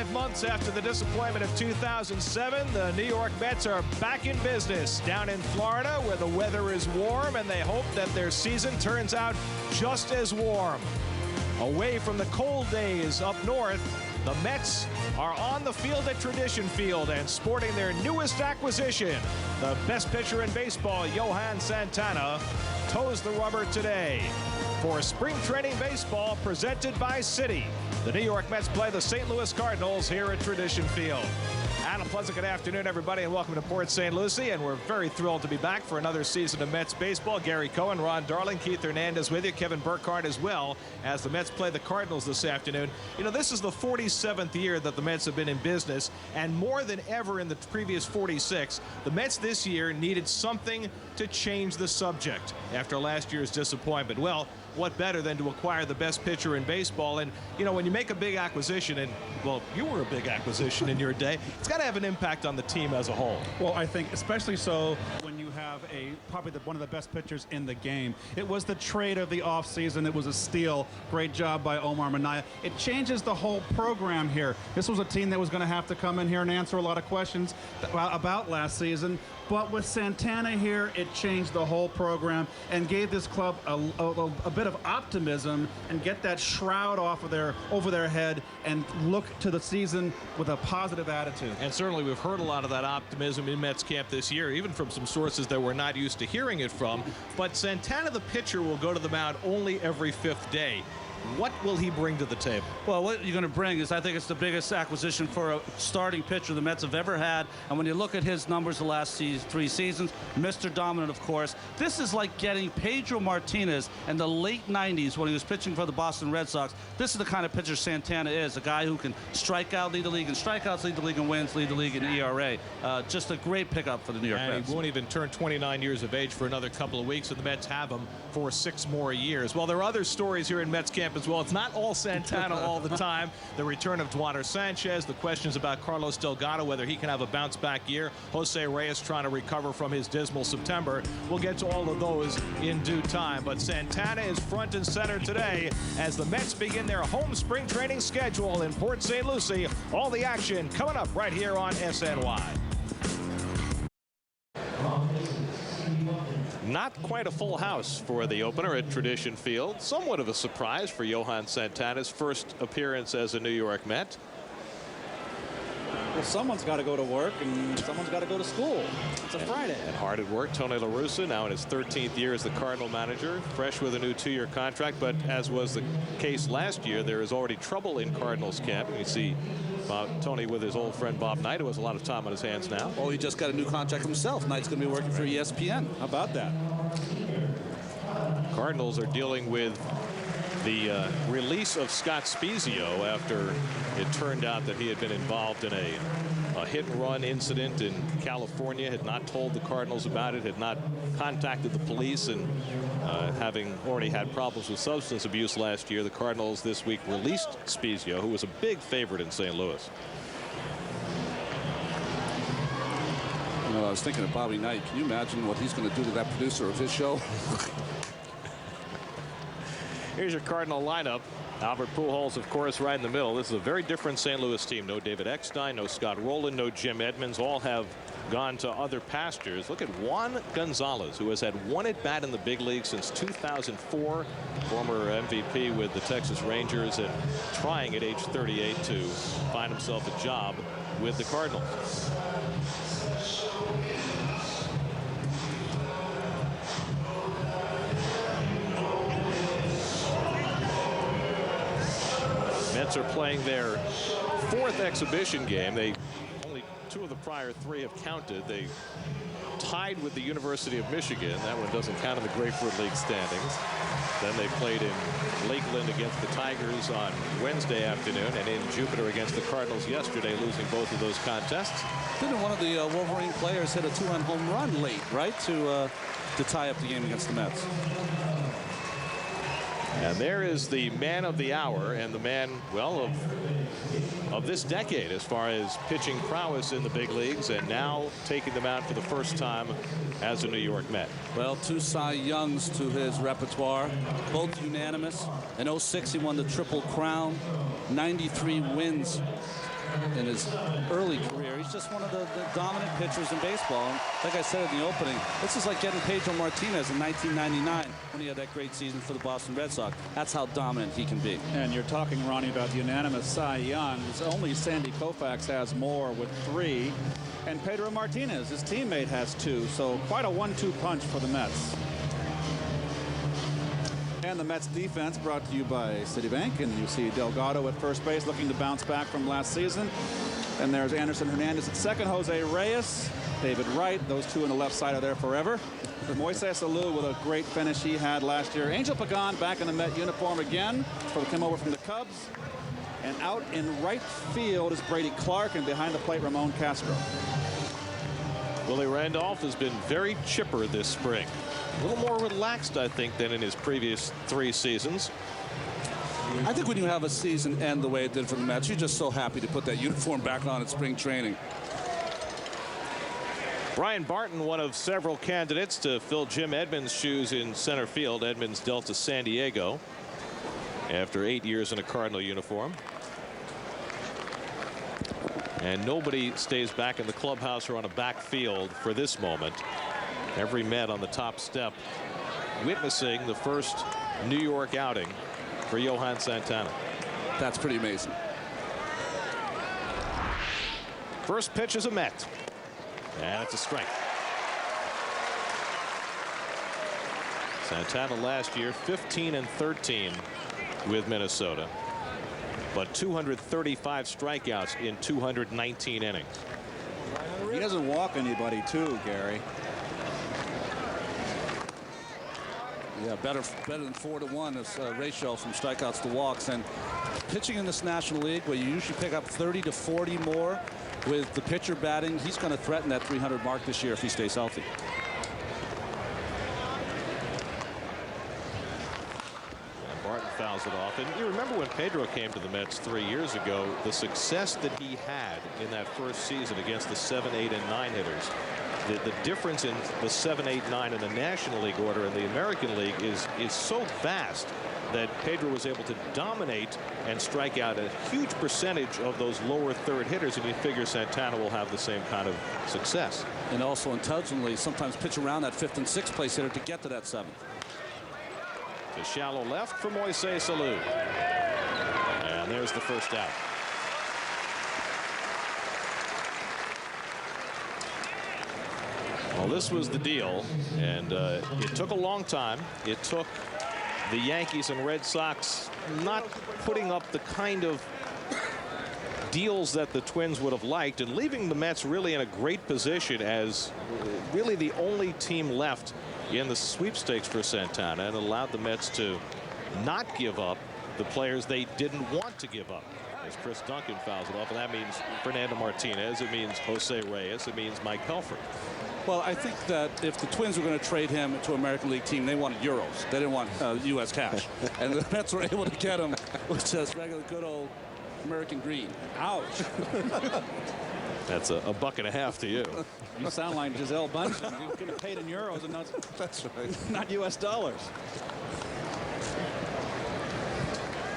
5 months after the disappointment of 2007, the New York Mets are back in business down in Florida where the weather is warm, and they hope that their season turns out just as warm. Away from the cold days up north, the Mets are on the field at Tradition Field and sporting their newest acquisition. The best pitcher in baseball, Johan Santana, toes the rubber today. For spring training baseball presented by Citi, the New York Mets play the St. Louis Cardinals here at Tradition Field. And a pleasant good afternoon, everybody, and welcome to Port St. Lucie. And we're very thrilled to be back for another season of Mets baseball. Gary Cohen, Ron Darling, Keith Hernandez with you, Kevin Burkhardt as well, as the Mets play the Cardinals this afternoon. You know, this is the 47th year that the Mets have been in business, and more than ever in the previous 46, the Mets this year needed something to change the subject after last year's disappointment. Well, what better than to acquire the best pitcher in baseball? And, you know, when you make a big acquisition, and, well, you were a big acquisition in your day, it's got to have an impact on the team as a whole. Well, I think especially so when you have probably one of the best pitchers in the game. It was the trade of the offseason. It was a steal. Great job by Omar Minaya. It changes the whole program here. This was a team that was going to have to come in here and answer a lot of questions about last season. But with Santana here, it changed the whole program and gave this club a bit of optimism and get that shroud off of over their head and look to the season with a positive attitude. And certainly we've heard a lot of that optimism in Mets camp this year, even from some sources that we're not used to hearing it from. But Santana, the pitcher, will go to the mound only every 5th day. What will he bring to the table? Well, what you're going to bring is, I think it's the biggest acquisition for a starting pitcher the Mets have ever had. And when you look at his numbers the last 3 seasons, Mr. Dominant, of course, this is like getting Pedro Martinez in the late 90s when he was pitching for the Boston Red Sox. This is the kind of pitcher Santana is, a guy who can strike out, lead the league in strikeouts, lead the league in wins, lead the league in ERA. Just a great pickup for the New York Mets. He won't even turn 29 years of age for another couple of weeks, and the Mets have him for 6 more years. Well, there are other stories here in Mets camp as well. It's not all Santana all the time. The return of Duaner Sanchez, the questions about Carlos Delgado, whether he can have a bounce-back year. Jose Reyes trying to recover from his dismal September. We'll get to all of those in due time. But Santana is front and center today as the Mets begin their home spring training schedule in Port St. Lucie. All the action coming up right here on SNY. Not quite a full house for the opener at Tradition Field. Somewhat of a surprise for Johan Santana's first appearance as a New York Met. Well, someone's got to go to work and someone's got to go to school. It's a Friday. And hard at work. Tony La Russa, now in his 13th year as the Cardinal manager, fresh with a new 2-year contract. But as was the case last year, there is already trouble in Cardinals camp. You see Tony with his old friend Bob Knight, who has a lot of time on his hands now. Oh, he just got a new contract himself. Knight's going to be working for ESPN. How about that? Cardinals are dealing with the release of Scott Spiezio after it turned out that he had been involved in a hit-and-run incident in California, had not told the Cardinals about it, had not contacted the police, and having already had problems with substance abuse last year, the Cardinals this week released Spiezio, who was a big favorite in St. Louis. You know, I was thinking of Bobby Knight. Can you imagine what he's going to do to that producer of his show? Here's your Cardinal lineup. Albert Pujols, of course, right in the middle. This is a very different St. Louis team. No David Eckstein, no Scott Rowland, no Jim Edmonds. All have gone to other pastures. Look at Juan Gonzalez, who has had 1 at-bat in the big league since 2004. Former MVP with the Texas Rangers and trying at age 38 to find himself a job with the Cardinals. Mets are playing their 4th exhibition game. Only 2 of the prior 3 have counted. They tied with the University of Michigan. That one doesn't count in the Grapefruit League standings. Then they played in Lakeland against the Tigers on Wednesday afternoon, and in Jupiter against the Cardinals yesterday, losing both of those contests. Didn't one of the Wolverine players hit a 2-run home run late, right, to tie up the game against the Mets? And there is the man of the hour and the man, well, of this decade as far as pitching prowess in the big leagues, and now taking them out for the first time as a New York Met. Well, 2 Cy Youngs to his repertoire, both unanimous. In '06, he won the Triple Crown, 93 wins in his early career. He's just one of the dominant pitchers in baseball. And like I said in the opening, this is like getting Pedro Martinez in 1999 when he had that great season for the Boston Red Sox. That's how dominant he can be. And you're talking, Ronnie, about the unanimous Cy Young. It's only Sandy Koufax has more with 3. And Pedro Martinez, his teammate, has 2. So quite a 1-2 punch for the Mets. And the Mets defense brought to you by Citibank. And you see Delgado at first base looking to bounce back from last season. And there's Anderson Hernandez at second, Jose Reyes, David Wright. Those 2 on the left side are there forever. Moises Alou with a great finish he had last year. Angel Pagan back in the Met uniform again. Came over from the Cubs. And out in right field is Brady Clark, and behind the plate, Ramon Castro. Willie Randolph has been very chipper this spring. A little more relaxed, I think, than in his previous 3 seasons. I think when you have a season end the way it did for the Mets, you're just so happy to put that uniform back on at spring training. Brian Barton, one of several candidates to fill Jim Edmonds' shoes in center field. Edmonds dealt to San Diego after 8 years in a Cardinal uniform. And nobody stays back in the clubhouse or on a back field for this moment. Every Met on the top step witnessing the first New York outing for Johan Santana. That's pretty amazing. First pitch is a Met. And it's a strike. Santana last year 15-13 with Minnesota, but 235 strikeouts in 219 innings. He doesn't walk anybody, too, Gary. Yeah, better than 4-1 as ratio from strikeouts to walks. And pitching in this National League, where you usually pick up 30 to 40 more with the pitcher batting, he's going to threaten that 300 mark this year if he stays healthy. And Barton fouls it off. And you remember when Pedro came to the Mets 3 years ago, the success that he had in that first season against the 7, 8, and 9 hitters. The difference in the 7, 8, 9 in the National League order and the American League is so vast that Pedro was able to dominate and strike out a huge percentage of those lower third hitters, and you figure Santana will have the same kind of success. And also intelligently sometimes pitch around that 5th and 6th place hitter to get to that 7th. To shallow left for Moises Alou. And there's the first out. Well, this was the deal, and it took a long time. It took the Yankees and Red Sox not putting up the kind of deals that the Twins would have liked, and leaving the Mets really in a great position as really the only team left in the sweepstakes for Santana, and allowed the Mets to not give up the players they didn't want to give up. As Chris Duncan fouls it off, and that means Fernando Martinez, it means Jose Reyes, it means Mike Pelfrey. Well, I think that if the Twins were going to trade him to an American League team, they wanted euros. They didn't want U.S. cash. And the Mets were able to get him with just regular good old American green. Ouch. That's a $1.50 to you. You sound like Gisele Bundchen. You're getting paid in euros and not, That's right. not U.S. dollars.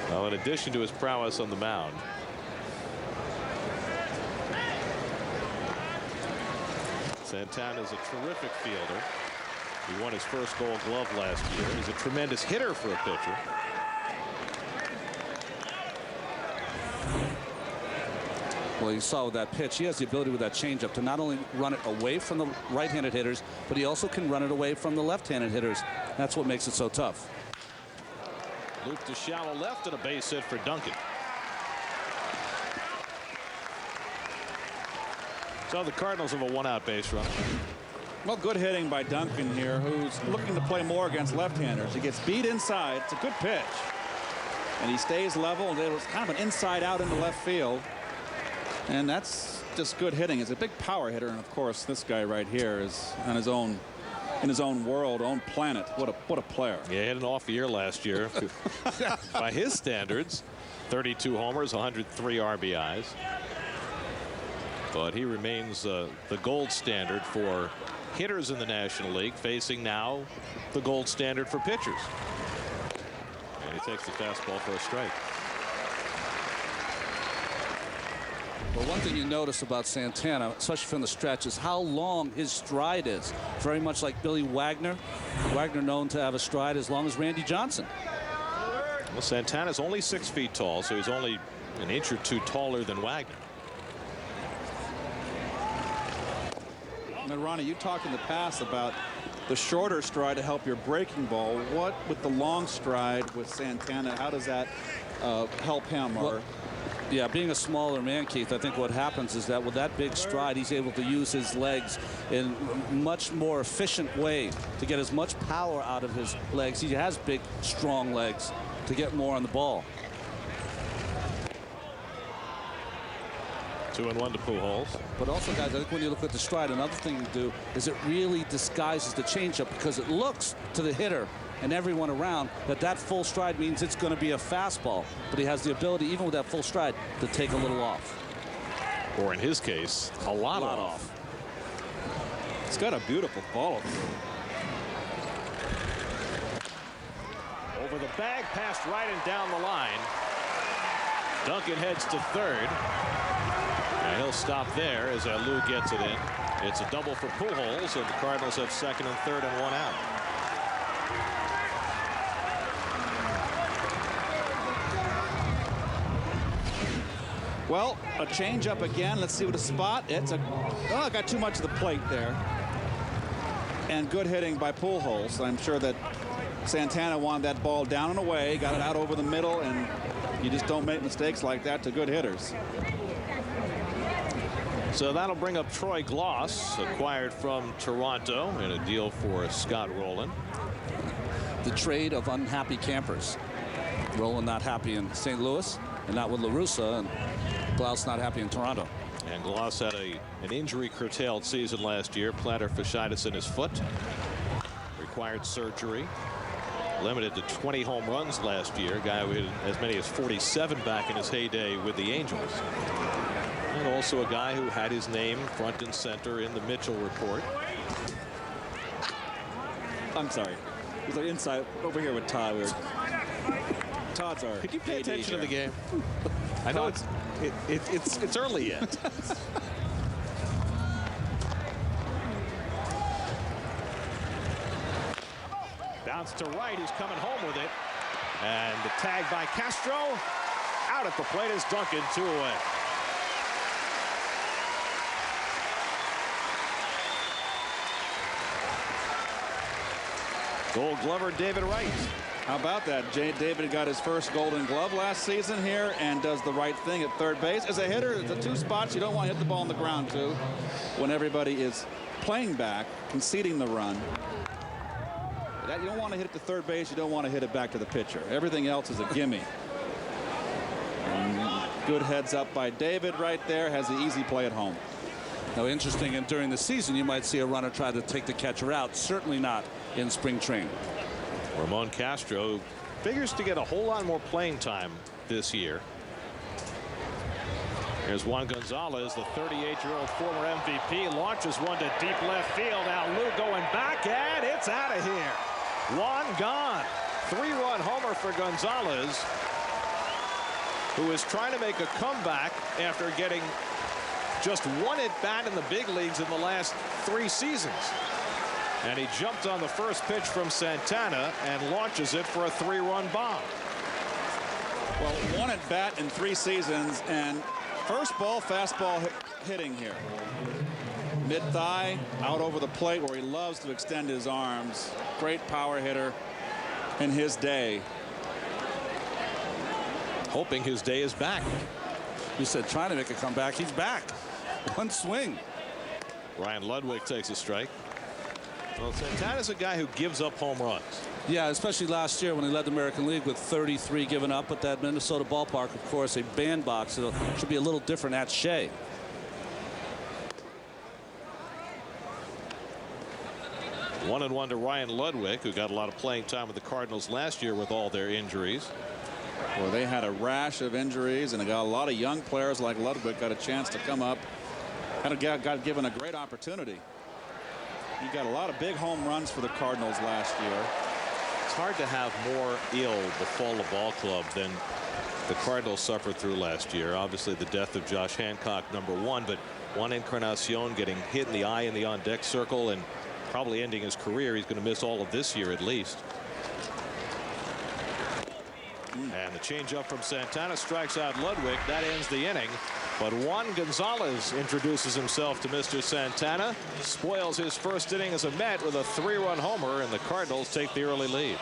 Well, in addition to his prowess on the mound, Santana's a terrific fielder. He won his first Gold Glove last year. He's a tremendous hitter for a pitcher. Well, you saw with that pitch, he has the ability with that changeup to not only run it away from the right-handed hitters, but he also can run it away from the left-handed hitters. That's what makes it so tough. Loop to shallow left and a base hit for Duncan. So the Cardinals have a 1-out base run. Well, good hitting by Duncan here, who's looking to play more against left-handers. He gets beat inside. It's a good pitch. And he stays level. And it was kind of an inside-out into left field. And that's just good hitting. He's a big power hitter. And, of course, this guy right here is on his own, in his own world, own planet. What a player. Yeah, he had an off year last year. By his standards, 32 homers, 103 RBIs. But he remains the gold standard for hitters in the National League, facing now the gold standard for pitchers. And he takes the fastball for a strike. Well, one thing you notice about Santana, especially from the stretch, is how long his stride is. Very much like Billy Wagner. Wagner known to have a stride as long as Randy Johnson. Well, Santana's only 6 feet tall, so he's only an inch or two taller than Wagner. Now, Ronnie, you talked in the past about the shorter stride to help your breaking ball. What with the long stride with Santana, how does that help him? Or yeah, being a smaller man, Keith, I think what happens is that with that big stride, he's able to use his legs in a much more efficient way to get as much power out of his legs. He has big, strong legs to get more on the ball. 2-1 to Pujols. But also, guys, I think when you look at the stride, another thing you do is it really disguises the changeup because it looks to the hitter and everyone around that full stride means it's going to be a fastball. But he has the ability, even with that full stride, to take a little off. Or in his case, a lot off. it's got a beautiful follow. Over the bag, passed right and down the line. Duncan heads to third. And he'll stop there as Lou gets it in. It's a double for Pujols, and the Cardinals have second and third and 1 out. Well, a changeup again. Let's see what a spot. It's got too much of the plate there. And good hitting by Pujols. I'm sure that Santana wanted that ball down and away, got it out over the middle, and you just don't make mistakes like that to good hitters. So that'll bring up Troy Gloss, acquired from Toronto in a deal for Scott Rowland. The trade of unhappy campers. Rowland not happy in St. Louis and not with La Russa, and Gloss not happy in Toronto. And Gloss had an injury curtailed season last year. Plantar fasciitis in his foot. Required surgery. Limited to 20 home runs last year. Guy who hit as many as 47 back in his heyday with the Angels. And also a guy who had his name front and center in the Mitchell report. I'm sorry. He's like inside over here with Todd. Todd's our. Could you pay attention to the game? I know it's early yet. Bounce to right. He's coming home with it. And the tag by Castro. Out at the plate is Duncan, 2 away. Gold Glover David Wright. How about that? David got his first Golden Glove last season here and does the right thing at third base. As a hitter, the 2 spots you don't want to hit the ball on the ground to when everybody is playing back, conceding the run. You don't want to hit it to third base. You don't want to hit it back to the pitcher. Everything else is a gimme. And good heads up by David right there. Has the easy play at home. Now, interesting, and during the season, you might see a runner try to take the catcher out. Certainly not in spring training. Ramon Castro figures to get a whole lot more playing time this year. Here's Juan Gonzalez, the 38-year-old former MVP, launches one to deep left field. Now Lou going back, and it's out of here. Juan gone. 3-run homer for Gonzalez, who is trying to make a comeback after getting just 1 at-bat in the big leagues in the last 3 seasons. And he jumped on the first pitch from Santana and launches it for a 3-run bomb. Well, 1 at-bat in 3 seasons, and first ball, fastball hitting here. Mid-thigh, out over the plate where he loves to extend his arms. Great power hitter in his day. Hoping his day is back. You said trying to make a comeback. He's back. 1 swing. Ryan Ludwig takes a strike. Well, Santana's a guy who gives up home runs. Yeah, especially last year when he led the American League with 33 given up at that Minnesota ballpark. Of course, a bandbox. It should be a little different at Shea. One and 1 to Ryan Ludwig, who got a lot of playing time with the Cardinals last year with all their injuries. Well, they had a rash of injuries, and they got a lot of young players like Ludwig got a chance to come up. Got given a great opportunity. He got a lot of big home runs for the Cardinals last year. It's hard to have more ill befall a ball club than the Cardinals suffered through last year. Obviously, the death of Josh Hancock, #1, but Juan Encarnacion getting hit in the eye in the on-deck circle and probably ending his career. He's going to miss all of this year at least. And the changeup from Santana strikes out Ludwig. That ends the inning. But Juan Gonzalez introduces himself to Mr. Santana, spoils his first inning as a Met with a 3-run homer, and the Cardinals take the early lead.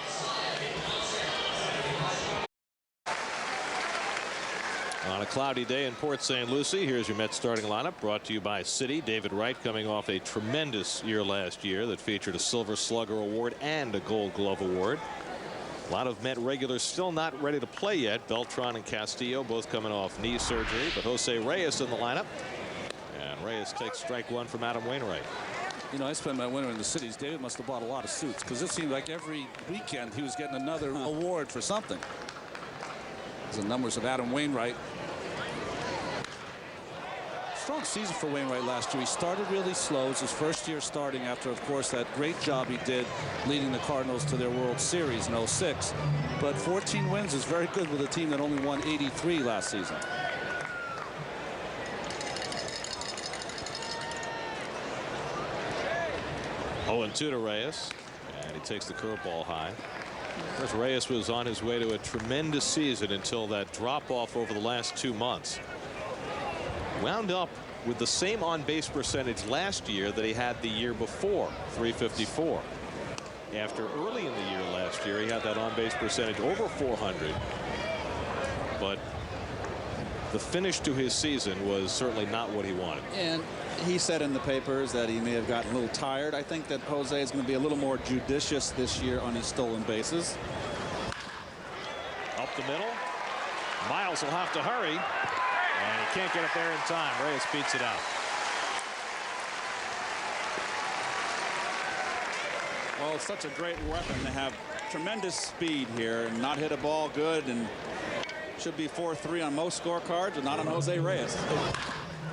On a cloudy day in Port St. Lucie, here's your Mets starting lineup, brought to you by Citi. David Wright coming off a tremendous year last year that featured a Silver Slugger Award and a Gold Glove Award. A lot of Met regulars still not ready to play yet. Beltran and Castillo both coming off knee surgery, but Jose Reyes in the lineup. And Reyes takes strike 1 from Adam Wainwright. You know, I spent my winter in the cities. David must have bought a lot of suits, because it seemed like every weekend he was getting another award for something. The numbers of Adam Wainwright. Strong season for Wainwright last year. He started really slow. It was his first year starting after, of course, that great job he did leading the Cardinals to their World Series in '06. But 14 wins is very good with a team that only won 83 last season. Oh, and 2 to Reyes, and he takes the curveball high. First, Reyes was on his way to a tremendous season until that drop-off over the last 2 months. Wound up with the same on-base percentage last year that he had the year before, .354. After early in the year last year, he had that on-base percentage over .400. But the finish to his season was certainly not what he wanted. And he said in the papers that he may have gotten a little tired. I think that Jose is going to be a little more judicious this year on his stolen bases. Up the middle. Miles will have to hurry. And he can't get it there in time. Reyes beats it out. Well, it's such a great weapon to have tremendous speed here and not hit a ball good, and should be 4-3 on most scorecards, but not on Jose Reyes.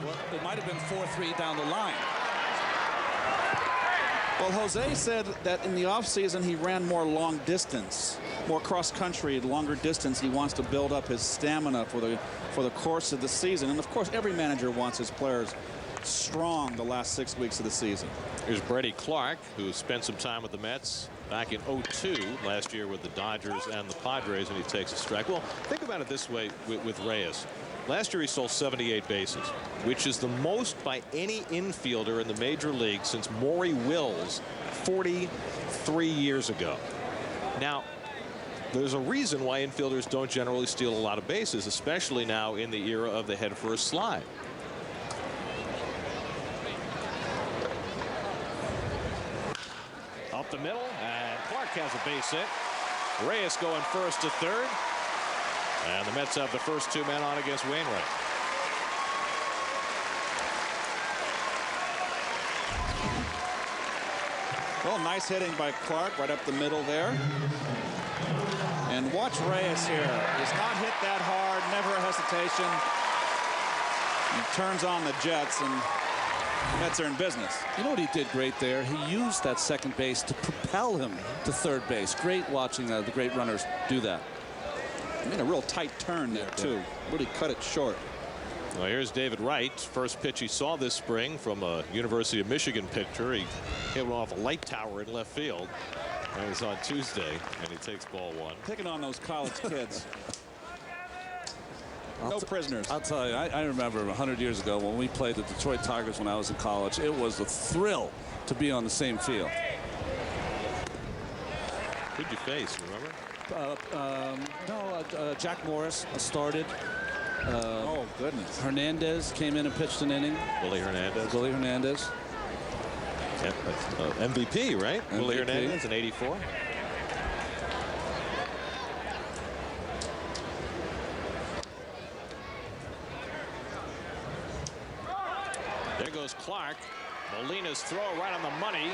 Well, it might have been 4-3 down the line. Well, Jose said that in the offseason he ran more long distance, more cross country, longer distance. He wants to build up his stamina for the course of the season. And of course, every manager wants his players strong the last 6 weeks of the season. Here's Brady Clark, who spent some time with the Mets back in '02, last year with the Dodgers and the Padres, and he takes a strike. Well, think about it this way with Reyes. Last year he stole 78 bases, which is the most by any infielder in the major league since Maury Wills 43 years ago. Now, there's a reason why infielders don't generally steal a lot of bases, especially now in the era of the head-first slide. Up the middle, and Clark has a base hit. Reyes going first to third. And the Mets have the first 2 men on against Wainwright. Well, nice hitting by Clark right up the middle there. And watch Reyes here. He's not hit that hard, never a hesitation. He turns on the Jets, and the Mets are in business. You know what he did great there? He used that second base to propel him to third base. Great watching the great runners do that. He made a real tight turn there, too. Really cut it short. Well, here's David Wright. First pitch he saw this spring from a University of Michigan pitcher. He hit one off a light tower in left field. That was on Tuesday, and he takes ball 1. Picking on those college kids. No prisoners. I'll tell you, I remember 100 years ago when we played the Detroit Tigers when I was in college. It was a thrill to be on the same field. Who'd you face, remember? Jack Morris started. Oh, goodness. Hernandez came in and pitched an inning. Willie Hernandez. Willie Hernandez. Yep, MVP, right? MVP. Willie Hernandez in '84. There goes Clark. Molina's throw right on the money,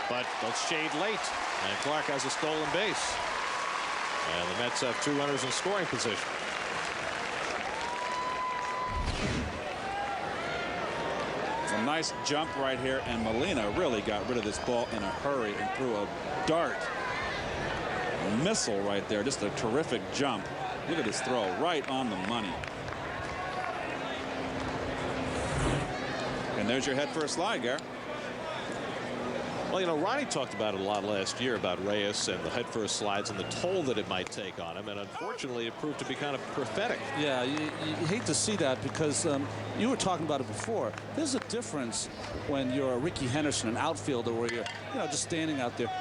but they'll shade late. And Clark has a stolen base. And the Mets have 2 runners in scoring position. It's a nice jump right here, and Molina really got rid of this ball in a hurry and threw a dart. missile right there. Just a terrific jump. Look at his throw, right on the money. And there's your head first slide, Garrett. Well, you know, Ronnie talked about it a lot last year about Reyes and the headfirst slides and the toll that it might take on him. And unfortunately, it proved to be kind of prophetic. Yeah, you hate to see that because you were talking about it before. There's a difference when you're a Ricky Henderson, an outfielder, where you're just standing out there.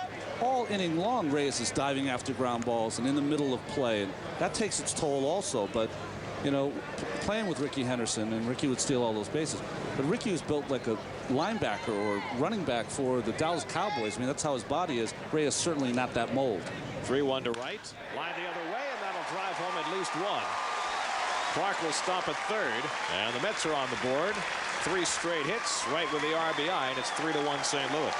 All inning long, Reyes is diving after ground balls and in the middle of play. And that takes its toll also. But, you know, playing with Ricky Henderson, and Ricky would steal all those bases. But Ricky was built like a linebacker or running back for the Dallas Cowboys. I mean, that's how his body is. Reyes certainly not that mold. 3-1 to right. Line the other way, and that'll drive home at least one. Clark will stop at third, and the Mets are on the board. 3 straight hits, right with the RBI, and it's 3-1 St. Louis.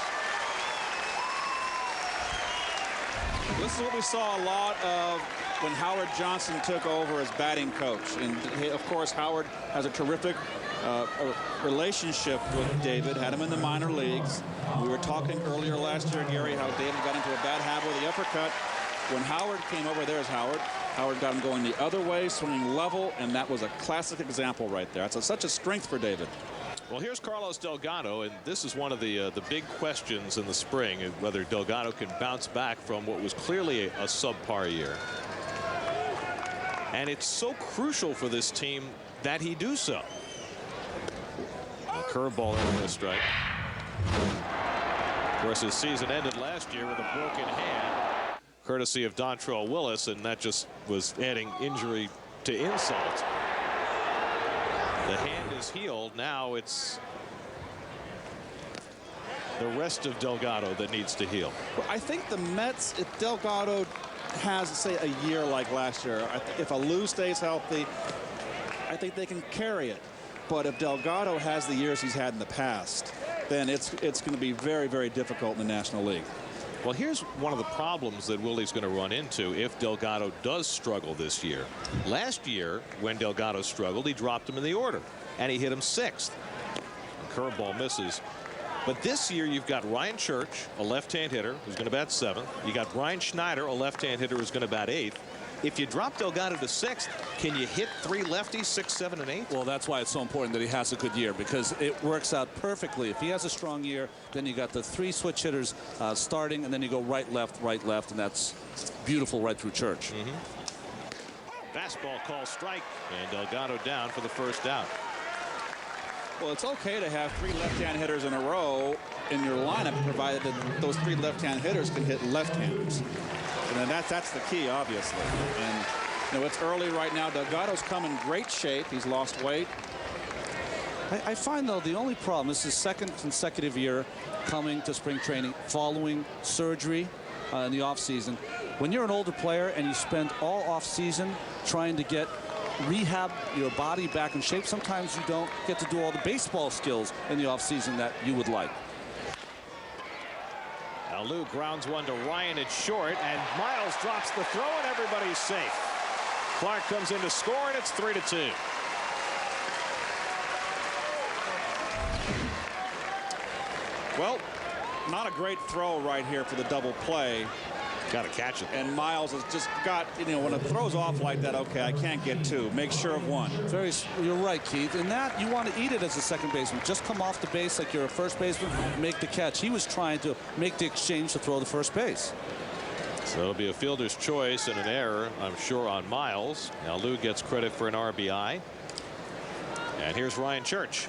This is what we saw a lot of when Howard Johnson took over as batting coach. And of course, Howard has a terrific relationship with David, had him in the minor leagues. We were talking earlier last year, Gary, how David got into a bad habit with the uppercut. When Howard came over, there's Howard. Howard got him going the other way, swinging level, and that was a classic example right there. That's such a strength for David. Well, here's Carlos Delgado, and this is one of the big questions in the spring, whether Delgado can bounce back from what was clearly a subpar year. And it's so crucial for this team that he do so. A curveball in a strike. Of course, his season ended last year with a broken hand, courtesy of Dontrell Willis, and that just was adding injury to insult. The hand is healed. Now it's the rest of Delgado that needs to heal. Well, I think the Mets, if Delgado has, say, a year like last year, if Alou stays healthy, I think they can carry it. But if Delgado has the years he's had in the past, then it's going to be very, very difficult in the National League. Well, here's one of the problems that Willie's going to run into if Delgado does struggle this year. Last year, when Delgado struggled, he dropped him in the order, and he hit him 6th. Curveball misses. But this year, you've got Ryan Church, a left-hand hitter, who's going to bat 7th. You got Brian Schneider, a left-hand hitter, who's going to bat 8th. If you drop Delgado to 6th, can you hit 3 lefties, 6, 7, and 8? Well, that's why it's so important that he has a good year, because it works out perfectly. If he has a strong year, then you got the 3 switch hitters starting, and then you go right, left, and that's beautiful right through Church. Fastball call strike, and Delgado down for the first out. Well, it's okay to have 3 left-hand hitters in a row in your lineup, provided that those 3 left-hand hitters can hit left-handers. And that's the key, obviously. And you know, it's early right now. Delgado's come in great shape. He's lost weight. I find, though, the only problem, this is his 2nd consecutive year coming to spring training following surgery in the offseason. When you're an older player and you spend all offseason trying to get rehab your body back in shape, sometimes you don't get to do all the baseball skills in the offseason that you would like. Now Lou grounds one to Ryan at short, and Miles drops the throw, and everybody's safe. Clark comes in to score, and it's 3-2. Well, not a great throw right here for the double play. Got to catch it. And Miles has just got, you know, when it throws off like that, okay, I can't get 2. Make sure of 1. You're right, Keith. In that, you want to eat it as a second baseman. Just come off the base like you're a first baseman, make the catch. He was trying to make the exchange to throw the first base. So it'll be a fielder's choice and an error, I'm sure, on Miles. Now Lou gets credit for an RBI. And here's Ryan Church.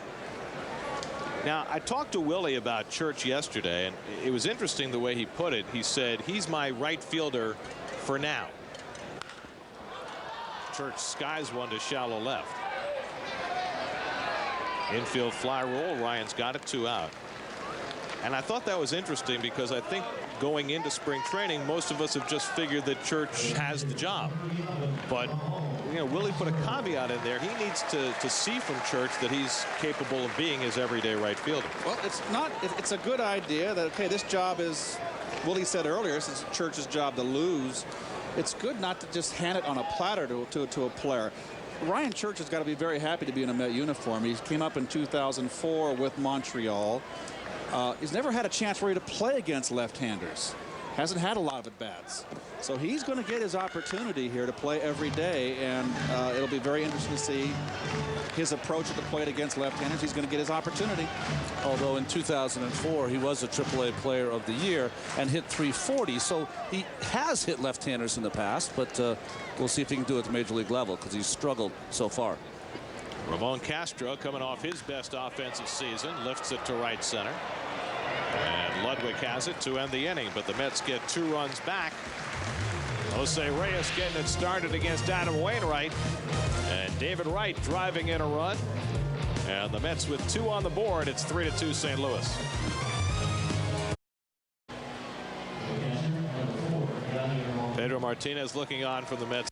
Now, I talked to Willie about Church yesterday, and it was interesting the way he put it. He said, he's my right fielder for now. Church skies one to shallow left. Infield fly roll. Ryan's got it, 2 out. And I thought that was interesting because I think going into spring training, most of us have just figured that Church has the job. But you know, Willie put a caveat in there. He needs to see from Church that he's capable of being his everyday right fielder. Well, it's a good idea that, okay, this job is, Willie said earlier, this is Church's job to lose. It's good not to just hand it on a platter to a player. Ryan Church has got to be very happy to be in a Met uniform. He came up in 2004 with Montreal. He's never had a chance really to play against left-handers. hasn't had a lot of at-bats. So he's going to get his opportunity here to play every day, and it'll be very interesting to see his approach at the plate against left-handers. He's going to get his opportunity. Although in 2004 he was a AAA Player of the Year and hit 340, so he has hit left-handers in the past, but we'll see if he can do it at the major league level because he's struggled so far. Ramon Castro coming off his best offensive season, lifts it to right center. And Ludwig has it to end the inning, but the Mets get 2 runs back. Jose Reyes getting it started against Adam Wainwright. And David Wright driving in a run. And the Mets with 2 on the board. It's 3-2 St. Louis. Pedro Martinez looking on from the Mets.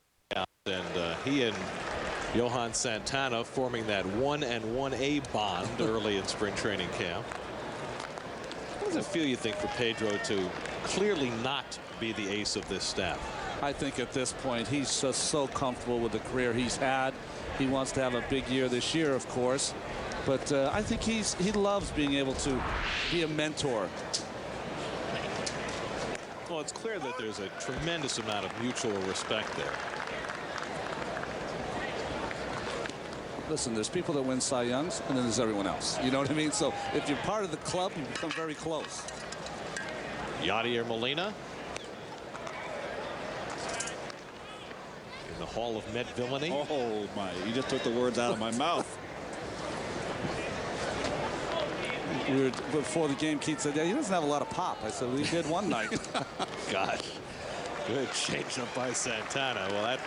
And he and Johan Santana forming that 1-1A bond early in spring training camp. How does it feel, you think, for Pedro to clearly not be the ace of this staff? I think at this point he's just so comfortable with the career he's had. He wants to have a big year this year, of course, but I think he loves being able to be a mentor. Well, it's clear that there's a tremendous amount of mutual respect there. Listen, there's people that win Cy Youngs, and then there's everyone else. You know what I mean? So if you're part of the club, you become very close. Yadier Molina in the Hall of Met Villainy. Oh, my. You just took the words out of my mouth. Before the game, Keith said, yeah, he doesn't have a lot of pop. I said, we did one night. Gosh. Good change up by Santana. Well,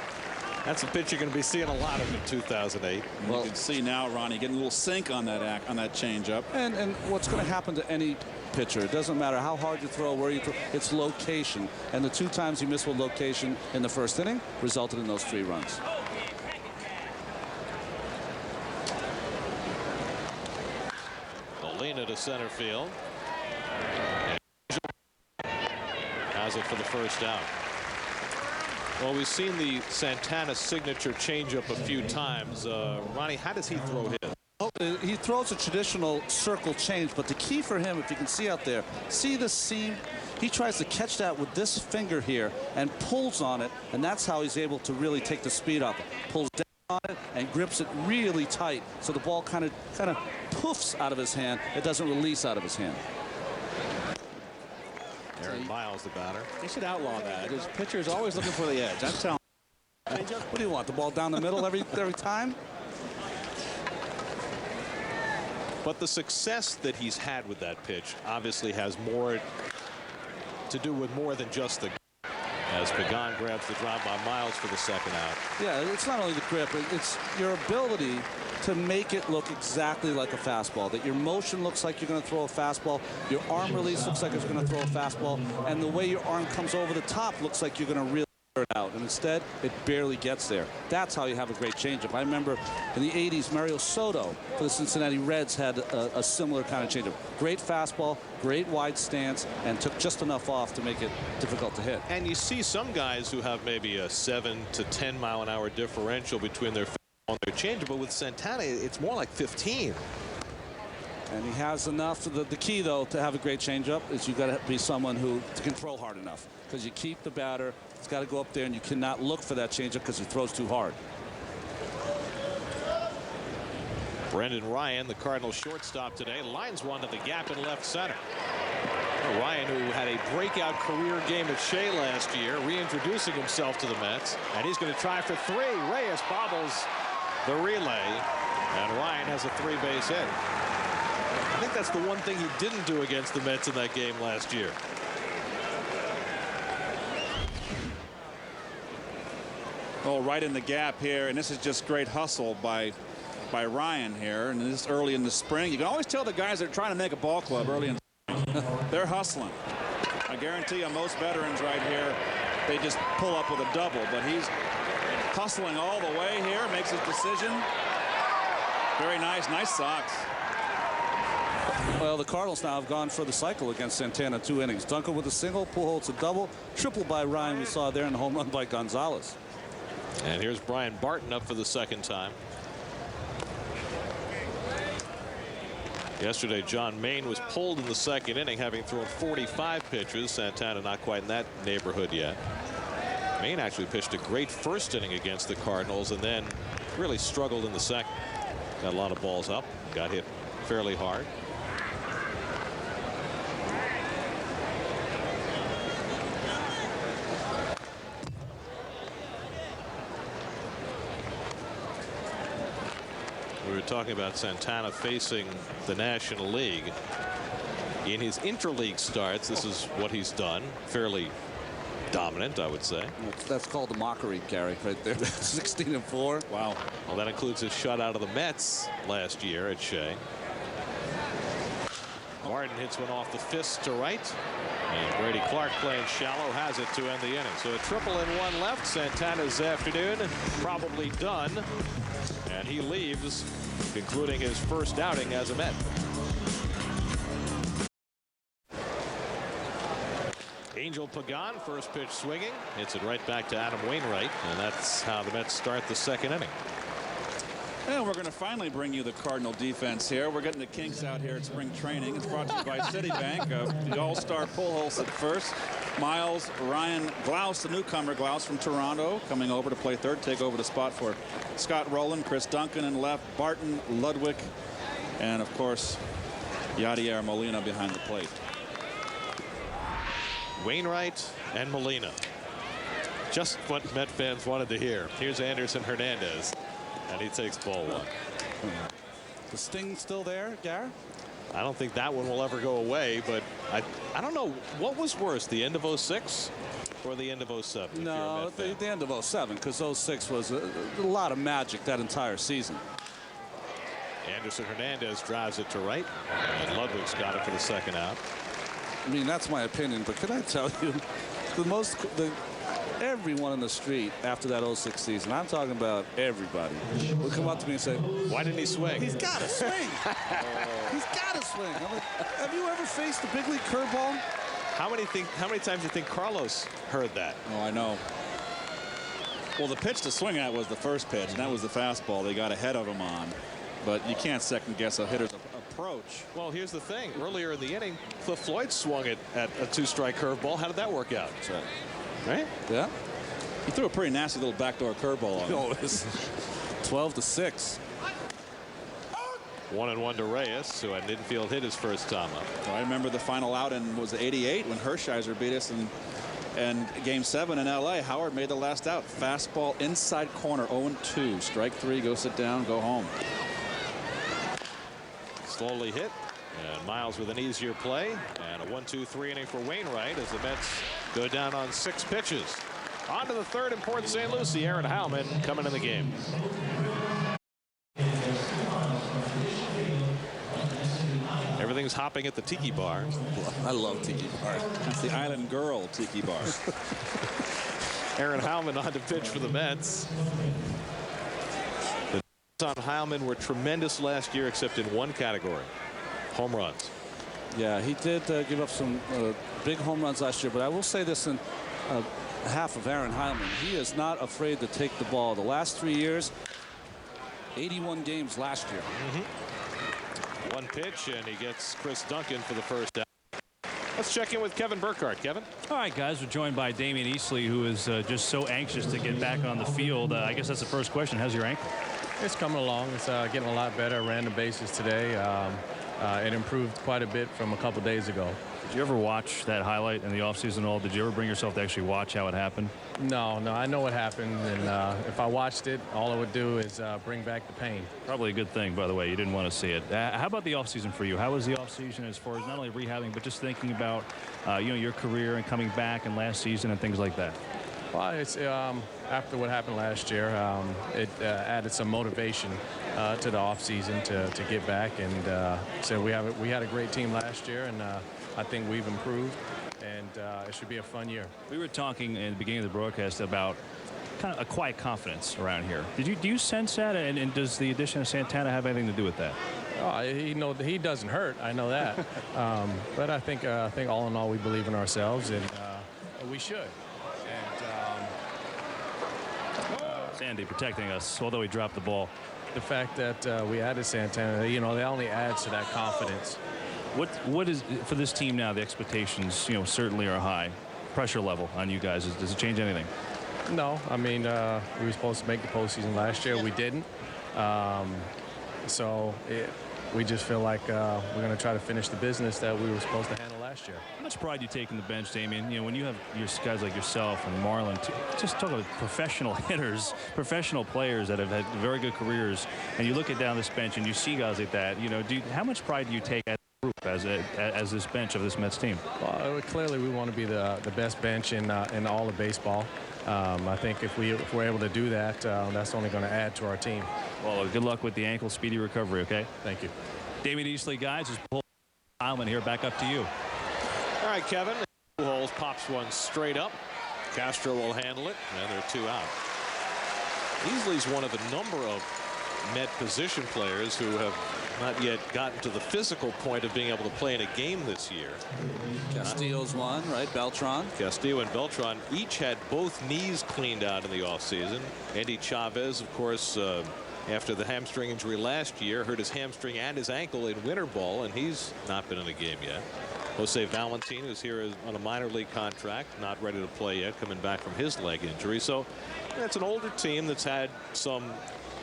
that's a pitch you're going to be seeing a lot of in 2008. Well, you can see now, Ronnie, getting a little sink on that changeup. And what's going to happen to any pitcher, it doesn't matter how hard you throw, where you throw, it's location. And the 2 times you missed with location in the first inning resulted in those 3 runs. Molina to center field. And has it for the first out. Well, we've seen the Santana signature changeup a few times. Ronnie, how does he throw his? Oh, he throws a traditional circle change, but the key for him, if you can see out there, see the seam? He tries to catch that with this finger here and pulls on it, and that's how he's able to really take the speed off it. Pulls down on it and grips it really tight, so the ball kind of poofs out of his hand. It doesn't release out of his hand. Aaron Miles, the batter. They should outlaw that. His pitcher is always looking for the edge. I'm telling you. What do you want? The ball down the middle every time? But the success that he's had with that pitch obviously has more to do with more than just the. As Pagan grabs the drop by Miles for the second out. Yeah, it's not only the grip, it's your ability to make it look exactly like a fastball, that your motion looks like you're going to throw a fastball, your arm release looks like it's going to throw a fastball, and the way your arm comes over the top looks like you're going to really it out, and instead it barely gets there. That's how you have a great changeup. I remember in the 80s, Mario Soto for the Cincinnati Reds had a similar kind of changeup. Great fastball, great wide stance, and took just enough off to make it difficult to hit. And you see some guys who have maybe a 7 to 10 mile an hour differential between their fastball and their changeup, but with Santana it's more like 15. And he has enough. The key, though, to have a great changeup is you've got to be someone who can throw hard enough, because you keep the batter. It's got to go up there, and you cannot look for that changeup because he throws too hard. Brendan Ryan, the Cardinals shortstop today, lines one to the gap in left center. Ryan, who had a breakout career game at Shea last year, reintroducing himself to the Mets, and he's going to try for 3. Reyes bobbles the relay, and Ryan has a 3-base hit. I think that's the one thing he didn't do against the Mets in that game last year. Oh, right in the gap here, and this is just great hustle by Ryan here, and this early in the spring. You can always tell the guys that are trying to make a ball club early in the spring. They're hustling. I guarantee you most veterans right here, they just pull up with a double, but he's hustling all the way here, makes his decision. Very nice. Nice socks. Well, the Cardinals now have gone for the cycle against Santana, 2 innings. Duncan with a single, Pujols a double, triple by Ryan we saw there, and a home run by Gonzalez. And here's Brian Barton up for the second time. Yesterday, John Maine was pulled in the second inning, having thrown 45 pitches. Santana not quite in that neighborhood yet. Maine actually pitched a great first inning against the Cardinals and then really struggled in the second. Got a lot of balls up, got hit fairly hard. We were talking about Santana facing the National League. In his interleague starts, this is what he's done. Fairly dominant, I would say. That's called the mockery, Gary, right there. 16-4. Wow. Well, that includes his shutout of the Mets last year at Shea. Martin hits one off the fist to right. And Brady Clark playing shallow has it to end the inning. So a triple and one left. Santana's afternoon probably done. And he leaves, concluding his first outing as a Met. Angel Pagan, first pitch swinging, hits it right back to Adam Wainwright, and that's how the Mets start the second inning. And we're going to finally bring you the Cardinal defense here. We're getting the kinks out here at spring training. It's brought to you by Citibank. The all-star Pujols at first. Miles, Ryan Glaus, the newcomer Glaus from Toronto, coming over to play third, take over the spot for Scott Rowland, Chris Duncan in left, Barton, Ludwig, and of course, Yadier Molina behind the plate. Wainwright and Molina. Just what Met fans wanted to hear. Here's Anderson Hernandez, and he takes ball one. The sting still there, Gary? I don't think that one will ever go away, but I don't know what was worse, the end of 06 or the end of 07. No, the end of 07, because 06 was a lot of magic that entire season. Anderson Hernandez drives it to right, and Ludwig's got it for the second out. I mean, that's my opinion, but can I tell you, everyone in the street after that 06 season, I'm talking about everybody, will come up to me and say, why didn't he swing? He's got to swing. He's got to swing. I'm like, have you ever faced a big league curveball? How many times do you think Carlos heard that? Oh, I know. Well, the pitch to swing at was the first pitch, and that was the fastball they got ahead of him on. But you can't second guess a hitter's approach. Well, here's the thing. Earlier in the inning, Cliff Floyd swung it at a two-strike curveball. How did that work out? Right? Yeah. He threw a pretty nasty little backdoor curveball on him. No, it's 12-6. 1-1 to Reyes, who had infield hit his first time up. So I remember the final out in was '88 when Hershiser beat us in Game 7 in L.A. Howard made the last out. Fastball inside corner, 0-2. Strike three, go sit down, go home. Slowly hit, and Miles with an easier play, and a 1-2-3 inning for Wainwright as the Mets go down on 6 pitches. On to the third in Port St. Lucie. Aaron Howman coming in the game. Everything's hopping at the Tiki Bar. I love Tiki Bar. That's the Island Girl Tiki Bar. Aaron Howman on to pitch for the Mets. On Heilman were tremendous last year, except in one category: home runs. Yeah, he did give up some big home runs last year, but I will say this in half of Aaron Heilman. He is not afraid to take the ball. The last 3 years, 81 games last year. One pitch, and he gets Chris Duncan for the first out. Let's check in with Kevin Burkhardt. Kevin? All right, guys, we're joined by Damian Easley, who is just so anxious to get back on the field. I guess that's the first question. How's your ankle? It's coming along. It's getting a lot better. I ran the bases today. It improved quite a bit from a couple days ago. Did you ever watch that highlight in the offseason at all? Did you ever bring yourself to actually watch how it happened? No, I know what happened, and if I watched it, all it would do is bring back the pain. Probably a good thing, by the way. You didn't want to see it. How about the offseason for you? How was the offseason as far as not only rehabbing, but just thinking about your career and coming back and last season and things like that? Well, it's after what happened last year, it added some motivation to the offseason to get back, and so we had a great team last year, and I think we've improved, and it should be a fun year. We were talking in the beginning of the broadcast about kind of a quiet confidence around here. Do you sense that, and does the addition of Santana have anything to do with that? Oh, he doesn't hurt. I know that, but I think all in all we believe in ourselves, and we should. Sandy protecting us, although he dropped the ball. the fact that we added Santana, you know, that only adds to that confidence. What is for this team now? The expectations, you know, certainly are high. Pressure level on you guys. Does it change anything? No, I mean, we were supposed to make the postseason last year. We didn't. We just feel like we're going to try to finish the business that we were supposed to handle last year. How much pride do you take in the bench, Damian? You know, when you have your guys like yourself and Marlon, just talk about professional hitters, professional players that have had very good careers, and you look at down this bench and you see guys like that. You know, how much pride do you take as a group, as this bench of this Mets team? Well, clearly, we want to be the best bench in all of baseball. I think if we're able to do that, that's only going to add to our team. Well, good luck with the ankle, speedy recovery, okay? Thank you. Damian Easley, guys, is pulled Heilman here. Back up to you. All right, Kevin. Pujols pops one straight up. Castro will handle it, and there are 2 out. Easley's one of a number of Met position players who have not yet gotten to the physical point of being able to play in a game this year. Castillo's one, right? Beltran. Castillo and Beltran each had both knees cleaned out in the offseason. Andy Chavez, of course, after the hamstring injury last year, hurt his hamstring and his ankle in winter ball, and he's not been in a game yet. Jose Valentin is here on a minor league contract, not ready to play yet, coming back from his leg injury. So it's an older team that's had some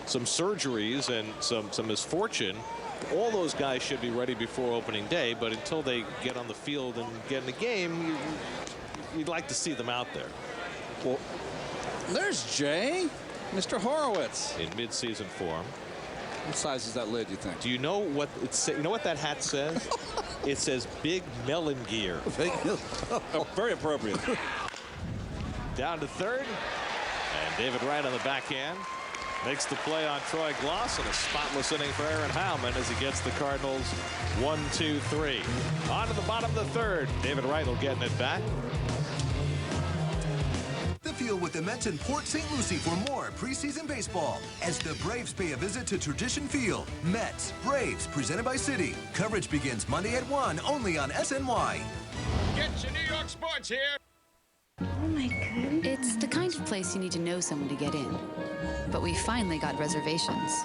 surgeries and some misfortune. All those guys should be ready before opening day, but until they get on the field and get in the game, you'd like to see them out there. Well, there's Jay, Mr. Horowitz. In midseason form. What size is that lid, you think? Do you know what you know what that hat says? It says Big Melon Gear. Oh, very appropriate. Down to third, and David Wright on the backhand makes the play on Troy Gloss, and a spotless inning for Aaron Heilman as he gets the Cardinals 1-2-3. On to the bottom of the third. David Wright will get it back. The field with the Mets in Port St. Lucie for more preseason baseball as the Braves pay a visit to Tradition Field. Mets, Braves, presented by Citi. Coverage begins Monday at 1, only on SNY. Get your New York sports here. Oh my goodness. It's the kind of place you need to know someone to get in. But we finally got reservations.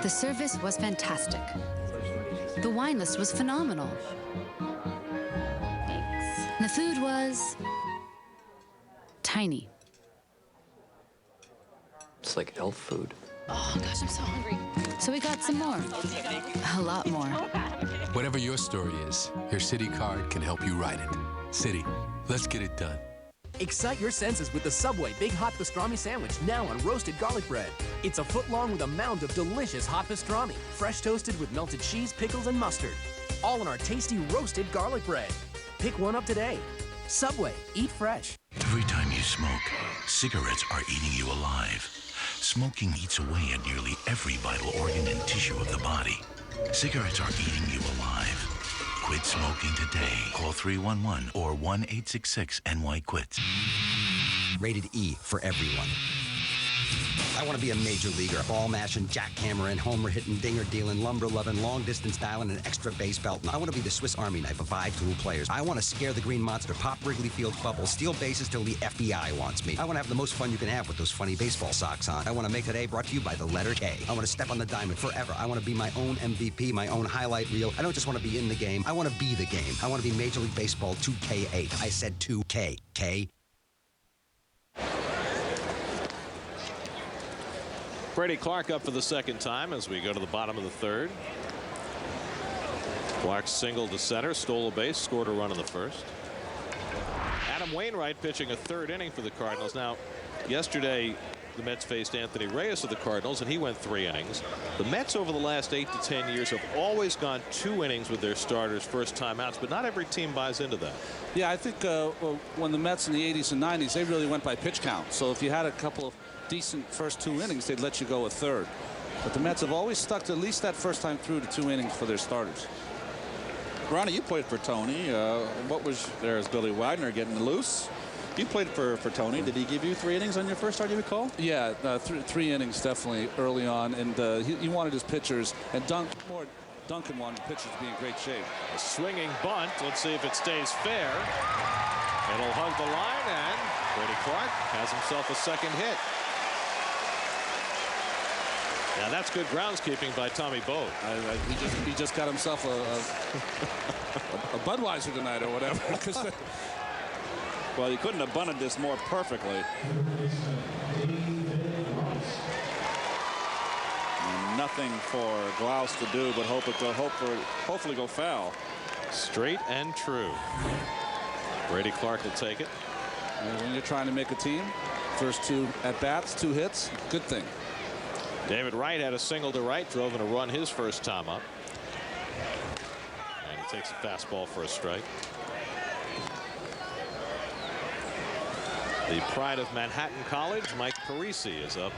The service was fantastic. The wine list was phenomenal. Thanks. And the food was tiny. It's like elf food. Oh gosh, I'm so hungry. So we got some more. A lot more. Whatever your story is, your Citi card can help you write it. Citi, let's get it done. Excite your senses with the Subway Big Hot Pastrami Sandwich, now on roasted garlic bread. It's a foot long with a mound of delicious hot pastrami, fresh toasted with melted cheese, pickles, and mustard. All on our tasty roasted garlic bread. Pick one up today. Subway, eat fresh. Every time you smoke, cigarettes are eating you alive. Smoking eats away at nearly every vital organ and tissue of the body. Cigarettes are eating you alive. Quit smoking today. Call 311 or 1-866-NY-QUIT. Rated E for everyone. I want to be a major leaguer, ball mashing, jackhammering, homer hitting, dinger dealing, lumber loving, long distance dialing, and extra base belting. I want to be the Swiss Army knife of 5 tool players. I want to scare the green monster, pop Wrigley Field's bubble, steal bases till the FBI wants me. I want to have the most fun you can have with those funny baseball socks on. I want to make today brought to you by the letter K. I want to step on the diamond forever. I want to be my own MVP, my own highlight reel. I don't just want to be in the game. I want to be the game. I want to be Major League Baseball 2K8. I said 2K. K. Brady Clark up for the second time as we go to the bottom of the third. Clark singled to center, stole a base, scored a run in the first. Adam Wainwright pitching a third inning for the Cardinals. Now, yesterday the Mets faced Anthony Reyes of the Cardinals, and he went 3 innings. The Mets over the last 8 to 10 years have always gone 2 innings with their starters first time outs, but not every team buys into that. Yeah, I think when the Mets in the 80s and 90s, they really went by pitch count. So if you had a couple of decent first 2 innings, they'd let you go a third. But the Mets have always stuck to at least that first time through to 2 innings for their starters. Ronnie, you played for Tony. What was there as Billy Wagner getting loose? You played for Tony. Did he give you 3 innings on your first start, do you recall? Yeah, 3 innings definitely early on, and he wanted his pitchers, and Duncan wanted pitchers to be in great shape. A swinging bunt. Let's see if it stays fair. It'll hug the line, and Brady Clark has himself a second hit. Now that's good groundskeeping by Tommy Bogue. He just got himself a Budweiser tonight or whatever. Well, he couldn't have bunted this more perfectly. And nothing for Glaus to do but hopefully go foul. Straight and true. Brady Clark will take it. And when you're trying to make a team, first 2 at-bats, 2 hits, good thing. David Wright had a single to right, drove in a run his first time up. And he takes a fastball for a strike. The pride of Manhattan College, Mike Parisi, is up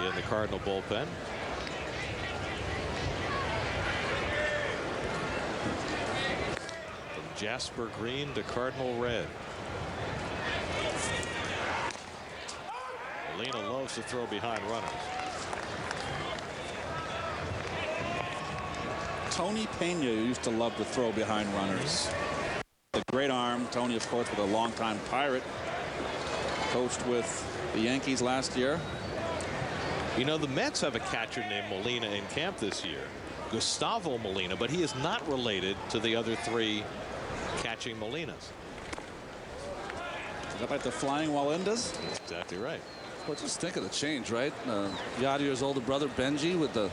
in the Cardinal bullpen. From Jasper Green to Cardinal red. Molina loves to throw behind runners. Tony Pena used to love to throw behind runners. A great arm. Tony, of course, with a longtime Pirate. Coached with the Yankees last year. You know, the Mets have a catcher named Molina in camp this year, Gustavo Molina, but he is not related to the other 3 catching Molinas. Is that like the flying Walendas? That's exactly right. Well, just think of the change, right? Yadier's older brother, Benji, with the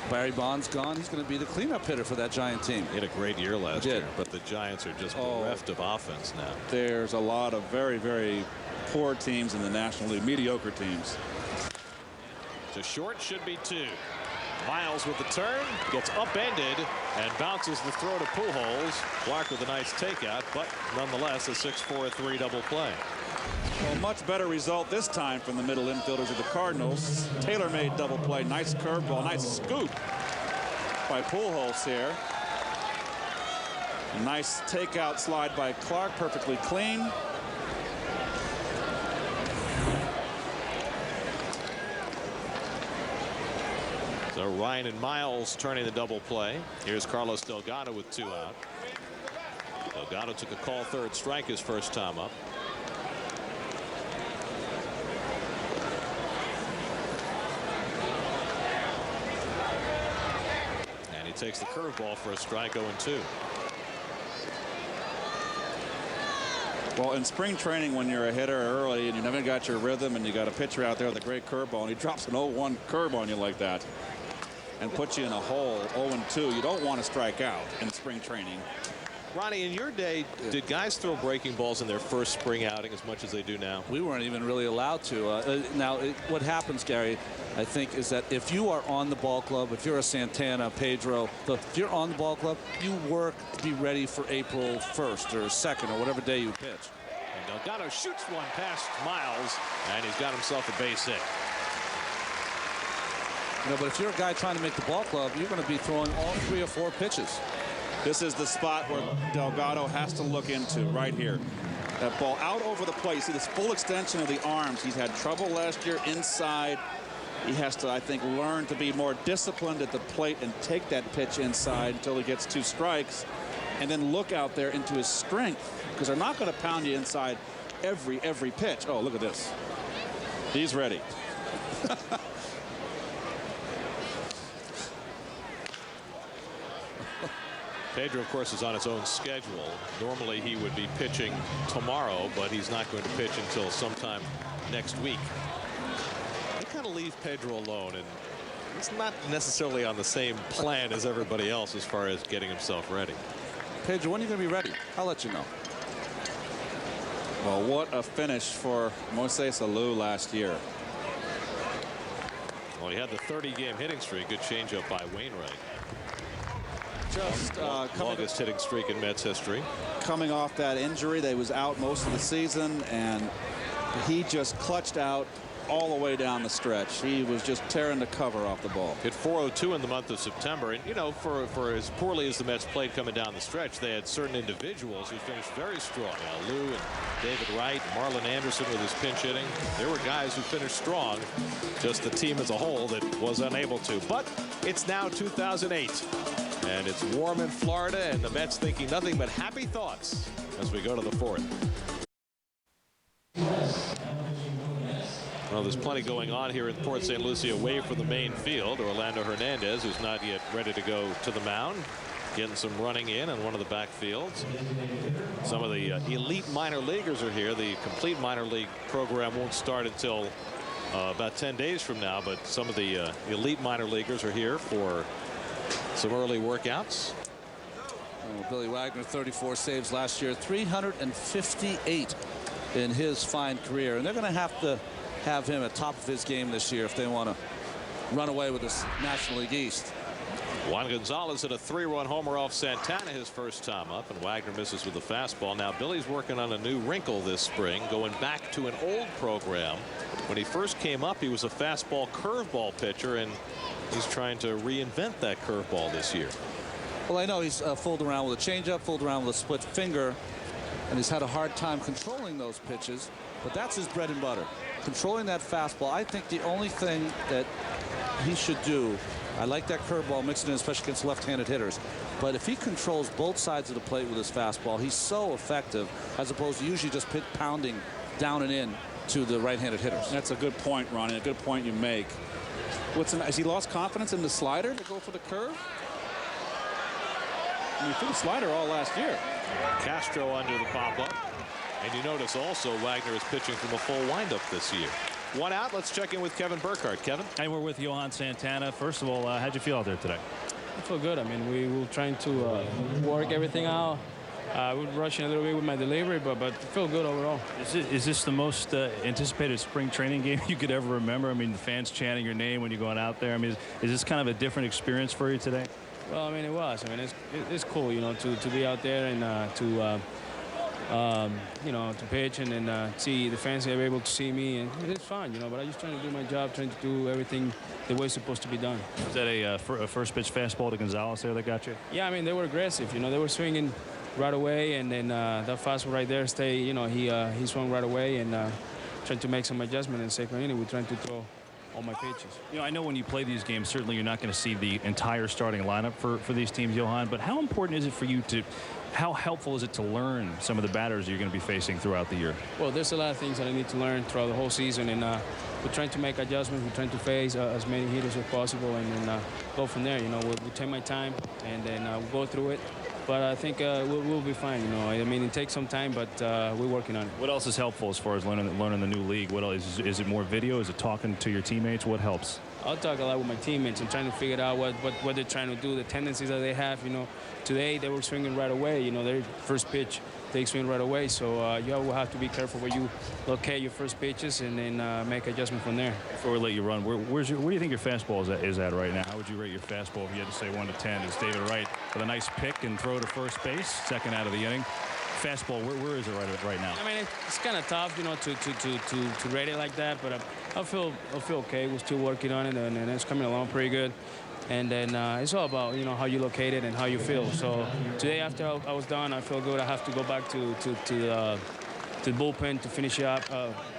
Barry Bonds gone, he's going to be the cleanup hitter for that Giant team. He had a great year last year, but the Giants are just bereft of offense now. There's a lot of very, very poor teams in the National League, mediocre teams. To short, should be 2. Miles with the turn, gets upended and bounces the throw to Pujols. Clark with a nice takeout, but nonetheless a 6-4-3 double play. Well, much better result this time from the middle infielders of the Cardinals. Taylor made double play. Nice curveball, nice scoop by Pujols here. A nice takeout slide by Clark, perfectly clean. So Ryan and Miles turning the double play. Here's Carlos Delgado with 2 out. Delgado took a call third strike his first time up. And he takes the curveball for a strike, 0-2. Well, in spring training, when you're a hitter early and you never got your rhythm and you got a pitcher out there with a great curveball and he drops an 0-1 curve on you like that and puts you in a hole, 0-2, you don't want to strike out in spring training. Ronnie, in your day, did guys throw breaking balls in their first spring outing as much as they do now? We weren't even really allowed to. Now, what happens, Gary, I think, is that if you are on the ball club, if you're a Santana, Pedro, if you're on the ball club, you work to be ready for April 1st or 2nd or whatever day you pitch. And Delgado shoots one past Miles, and he's got himself a base hit. You know, but if you're a guy trying to make the ball club, you're going to be throwing all 3 or 4 pitches. This is the spot where Delgado has to look into right here. That ball out over the plate. You see this full extension of the arms. He's had trouble last year inside. He has to, I think, learn to be more disciplined at the plate and take that pitch inside until he gets 2 strikes, and then look out there into his strength, because they're not going to pound you inside every pitch. Oh, look at this. He's ready. Pedro, of course, is on his own schedule. Normally he would be pitching tomorrow, but he's not going to pitch until sometime next week. They kind of leave Pedro alone, and he's not necessarily on the same plan as everybody else as far as getting himself ready. Pedro, when are you going to be ready? I'll let you know. Well, what a finish for Moises Alou last year. Well, he had the 30-game hitting streak. Good changeup by Wainwright. Just longest hitting streak in Mets history. Coming off that injury, they was out most of the season, and he just clutched out all the way down the stretch. He was just tearing the cover off the ball. Hit .402 in the month of September, and you know, for as poorly as the Mets played coming down the stretch, they had certain individuals who finished very strong. Lou and David Wright, Marlon Anderson with his pinch hitting. There were guys who finished strong, just the team as a whole that was unable to. But it's now 2008. And it's warm in Florida, and the Mets thinking nothing but happy thoughts as we go to the 4th. Well, there's plenty going on here in Port St. Lucie away from the main field. Orlando Hernandez, who's not yet ready to go to the mound, getting some running in on one of the backfields. Some of the elite minor leaguers are here. The complete minor league program won't start until about 10 days from now, but some of the elite minor leaguers are here for some early workouts. Oh, Billy Wagner, 34 saves last year, 358 in his fine career, and they're going to have him at top of his game this year if they want to run away with this National League East. Juan Gonzalez hit a 3-run homer off Santana his first time up, and Wagner misses with the fastball. Now Billy's working on a new wrinkle this spring, going back to an old program. When he first came up, he was a fastball curveball pitcher, and he's trying to reinvent that curveball this year. Well, I know he's fooled around with a changeup, fooled around with a split finger, and he's had a hard time controlling those pitches, but that's his bread and butter. Controlling that fastball. I think the only thing that he should do, I like that curveball mixing in, especially against left-handed hitters, but if he controls both sides of the plate with his fastball, he's so effective, as opposed to usually just pounding down and in to the right-handed hitters. That's a good point, Ronnie, a good point you make. Has he lost confidence in the slider to go for the curve? I mean, he threw the slider all last year. Castro under the pop-up. And you notice also Wagner is pitching from a full windup this year. One out. Let's check in with Kevin Burkhardt. Kevin. And we're with Johan Santana. First of all, how'd you feel out there today? I feel good. I mean, we were trying to work everything out. We were rushing a little bit with my delivery, but I feel good overall. Is this the most anticipated spring training game you could ever remember? I mean, the fans chanting your name when you're going out there. I mean, is this kind of a different experience for you today? Well, I mean, it was. I mean, it's cool, you know, to be out there and you know, to pitch and then see the fans are able to see me, and it's fun, you know. But I'm just trying to do my job, trying to do everything the way it's supposed to be done. Was that a first pitch fastball to Gonzalez there that got you? Yeah, I mean, they were aggressive. You know, they were swinging right away, and then that fastball right there, you know, he swung right away, and trying to make some adjustment in second inning. We're trying to throw all my pitches. You know, I know when you play these games, certainly you're not going to see the entire starting lineup for these teams, Johan, but how important is it for you how helpful is it to learn some of the batters you're going to be facing throughout the year? Well, there's a lot of things that I need to learn throughout the whole season, and we're trying to make adjustments. We're trying to face as many hitters as possible, and then go from there. You know, we'll take my time, and then we'll go through it. But I think we'll be fine. You know, I mean, it takes some time, but we're working on it. What else is helpful as far as learning the new league? What else is it? More video? Is it talking to your teammates? What helps? I'll talk a lot with my teammates and trying to figure out what they're trying to do, the tendencies that they have. You know, today they were swinging right away. You know, their first pitch, they swing right away. So you will have to be careful where you locate your first pitches and then make adjustment from there. Before we let you run, where do you think your fastball is at right now? How would you rate your fastball if you had to say 1 to 10? Is David Wright with a nice pick and throw to first base, second out of the inning? Fastball, where is it right now? I mean, it's kind of tough, you know, to rate it like that, but I feel okay. We're still working on it, and it's coming along pretty good. And then it's all about, you know, how you locate it and how you feel. So today, after I was done, I feel good. I have to go back to the bullpen to finish up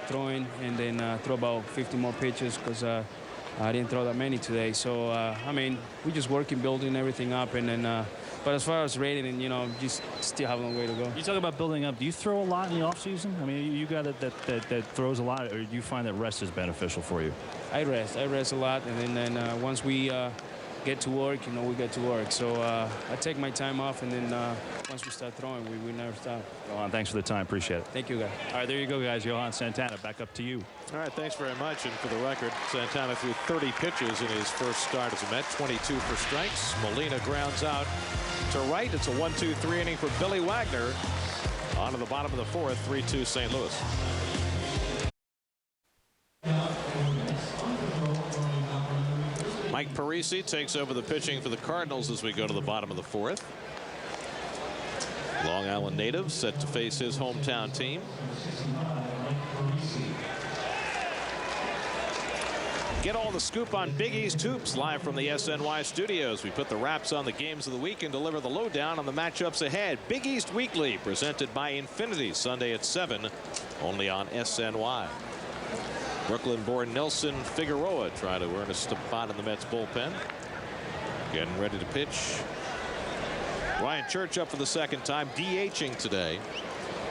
throwing, and then throw about 50 more pitches because I didn't throw that many today. So I mean, we're just working, building everything up, and then. But as far as rating, you know, just still have a long way to go. You talk about building up. Do you throw a lot in the offseason? I mean, you got it that throws a lot, or do you find that rest is beneficial for you? I rest a lot, and then once we get to work, you know, we get to work. So I take my time off, and then once we start throwing, we never stop. Johan, thanks for the time. Appreciate it. Thank you, guys. All right, there you go, guys. Johan Santana, back up to you. All right, thanks very much. And for the record, Santana threw 30 pitches in his first start as a Met, 22 for strikes. Molina grounds out to right. It's a 1-2-3 inning for Billy Wagner. On to the bottom of the fourth, 3-2 St. Louis. Mike Parisi takes over the pitching for the Cardinals as we go to the bottom of the fourth. Long Island native set to face his hometown team. Get all the scoop on Big East Hoops live from the SNY studios. We put the wraps on the games of the week and deliver the lowdown on the matchups ahead. Big East Weekly presented by Infinity, Sunday at 7, only on SNY. Brooklyn-born Nelson Figueroa trying to earn a spot in the Mets bullpen. Getting ready to pitch. Ryan Church up for the second time, DHing today.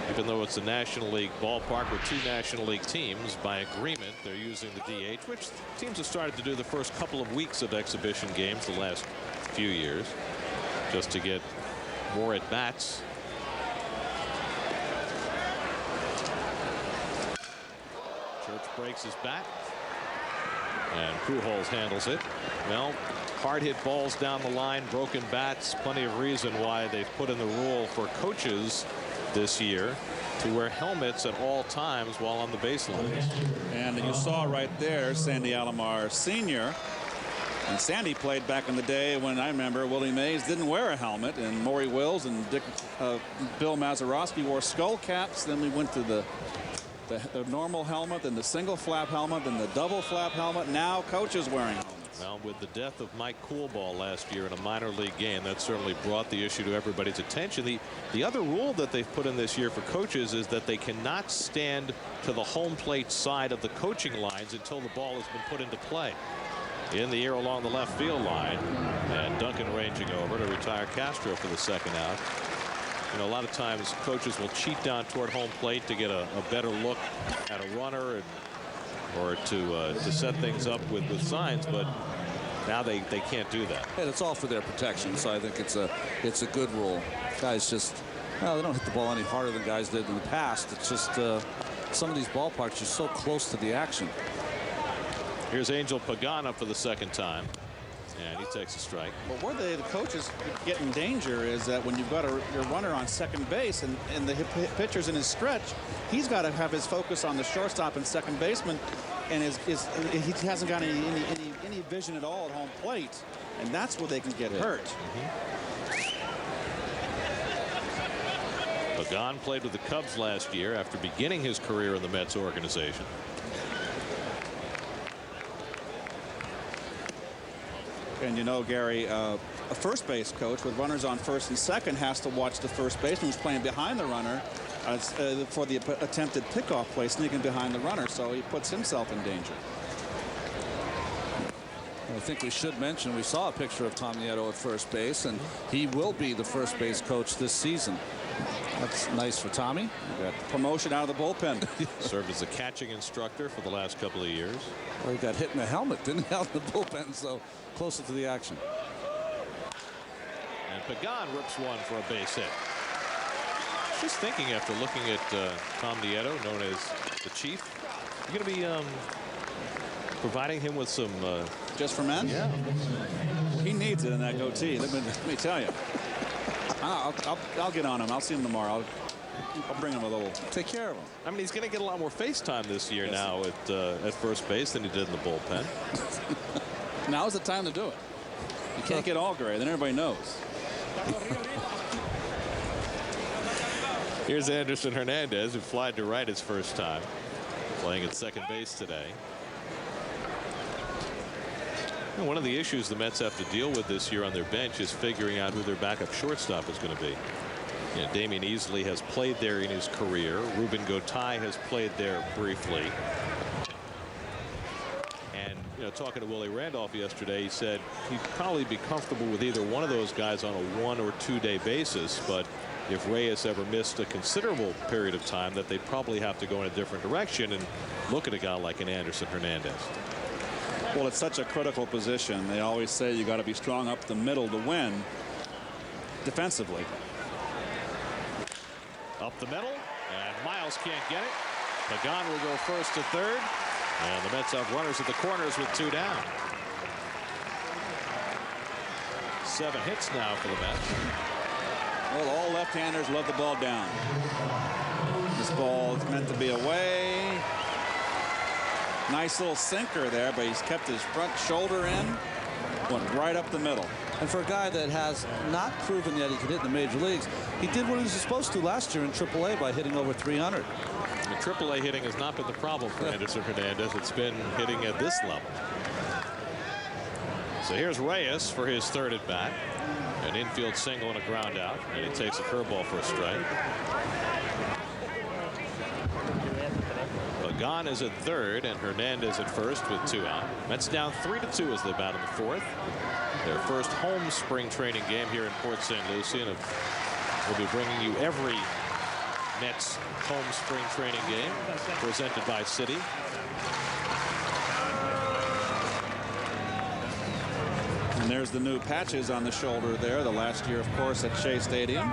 Even though it's a National League ballpark with 2 National League teams, by agreement, they're using the DH, which teams have started to do the first couple of weeks of exhibition games the last few years, just to get more at bats. Church breaks his bat, and Pujols handles it. Well, hard hit balls down the line, broken bats, plenty of reason why they've put in the rule for coaches this year to wear helmets at all times while on the baseline. And you saw right there Sandy Alomar Sr. And Sandy played back in the day when I remember Willie Mays didn't wear a helmet, and Maury Wills and Bill Mazeroski wore skull caps. Then we went to the normal helmet, then the single flap helmet, then the double flap helmet. Now coaches wearing helmets. Well, with the death of Mike Coolball last year in a minor league game, that certainly brought the issue to everybody's attention. The other rule that they've put in this year for coaches is that they cannot stand to the home plate side of the coaching lines until the ball has been put into play. In the air along the left field line, and Duncan ranging over to retire Castro for the second out. You know, a lot of times coaches will cheat down toward home plate to get a better look at a runner, or to set things up with signs, but now they can't do that. And it's all for their protection, so I think it's a good rule. Guys just, well, they don't hit the ball any harder than guys did in the past. It's just some of these ballparks are so close to the action. Here's Angel Pagano for the second time, and he takes a strike. But where the coaches get in danger is that when you've got your runner on second base and the pitcher's in his stretch, he's got to have his focus on the shortstop and second baseman, and he hasn't got any vision at all at home plate, and that's where they can get hurt. Pagano played with the Cubs last year after beginning his career in the Mets organization. And you know, Gary, a first base coach with runners on first and second has to watch the first baseman who's playing behind the runner for the attempted pickoff play, sneaking behind the runner, so he puts himself in danger. I think we should mention we saw a picture of Tom Nieto at first base, and he will be the first base coach this season. That's nice for Tommy. He got promotion out of the bullpen. Served as a catching instructor for the last couple of years. Well, he got hit in the helmet, didn't he, out of the bullpen, so closer to the action. And Pagano rips one for a base hit. Just thinking, after looking at Tom Nieto, known as the Chief, you're going to be providing him with some just for men. Yeah, he needs it in that goatee. Let me tell you. I'll get on him. I'll see him tomorrow. I'll bring him a little. Take care of him. I mean, he's going to get a lot more face time this year now at first base than he did in the bullpen. Now's the time to do it. You can't get all gray, then everybody knows. Here's Anderson Hernandez, who flied to right his first time, playing at second base today. And one of the issues the Mets have to deal with this year on their bench is figuring out who their backup shortstop is going to be. You know, Damian Easley has played there in his career. Ruben Gotay has played there briefly. And, you know, talking to Willie Randolph yesterday, he said he'd probably be comfortable with either one of those guys on a 1 or 2 day basis, but if Reyes ever missed a considerable period of time, that they'd probably have to go in a different direction and look at a guy like an Anderson Hernandez. Well, it's such a critical position. They always say you got to be strong up the middle to win defensively. Up the middle, and Miles can't get it. Pagano will go first to third, and the Mets have runners at the corners with 2 down. 7 hits now for the Mets. Well, all left-handers love the ball down. This ball is meant to be away. Nice little sinker there, but he's kept his front shoulder in. Went right up the middle. And for a guy that has not proven yet he can hit in the major leagues, he did what he was supposed to last year in AAA by hitting over 300. The AAA hitting has not been the problem for Anderson Hernandez. It's been hitting at this level. So here's Reyes for his third at bat. An infield single and a ground out, and he takes a curveball for a strike. Pagano is at third and Hernandez at first with 2 out. Mets down 3-2 as they bat in the 4th. Their first home spring training game here in Port St. Lucie, and we'll be bringing you every Mets home spring training game presented by Citi. And there's the new patches on the shoulder there. The last year, of course, at Shea Stadium.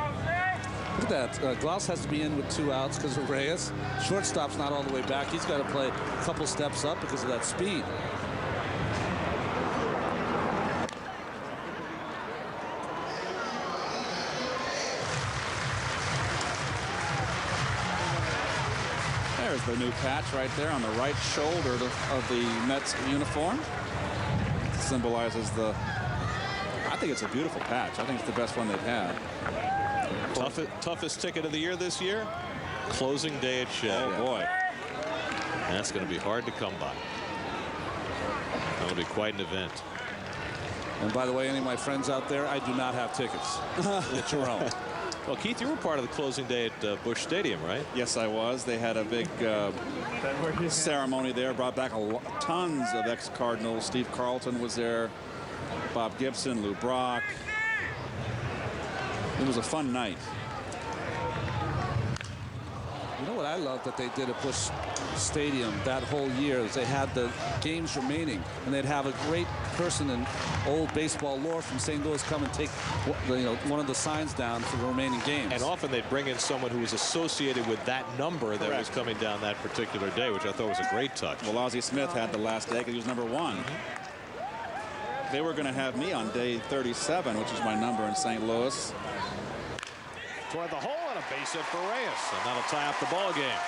Look at that. Glaus has to be in with 2 outs because of Reyes. Shortstop's not all the way back. He's got to play a couple steps up because of that speed. There's the new patch right there on the right shoulder of the Mets uniform. It symbolizes the... I think it's a beautiful patch. I think it's the best one they've had. Toughest ticket of the year this year? Closing day at Shea. Oh, boy. And that's going to be hard to come by. That'll be quite an event. And by the way, any of my friends out there, I do not have tickets. Get your own. Well, Keith, you were part of the closing day at Busch Stadium, right? Yes, I was. They had a big ceremony there. Brought back tons of ex-Cardinals. Steve Carlton was there. Bob Gibson, Lou Brock. It was a fun night. You know what I love that they did at Busch Stadium that whole year is they had the games remaining, and they'd have a great person in old baseball lore from St. Louis come and take one of the signs down for the remaining games. And often they'd bring in someone who was associated with that number that was coming down that particular day, which I thought was a great touch. Well, Ozzie Smith had the last day because he was number 1. They were going to have me on day 37, which is my number in St. Louis. Toward the hole and a base hit for Reyes, and that'll tie up the ball game.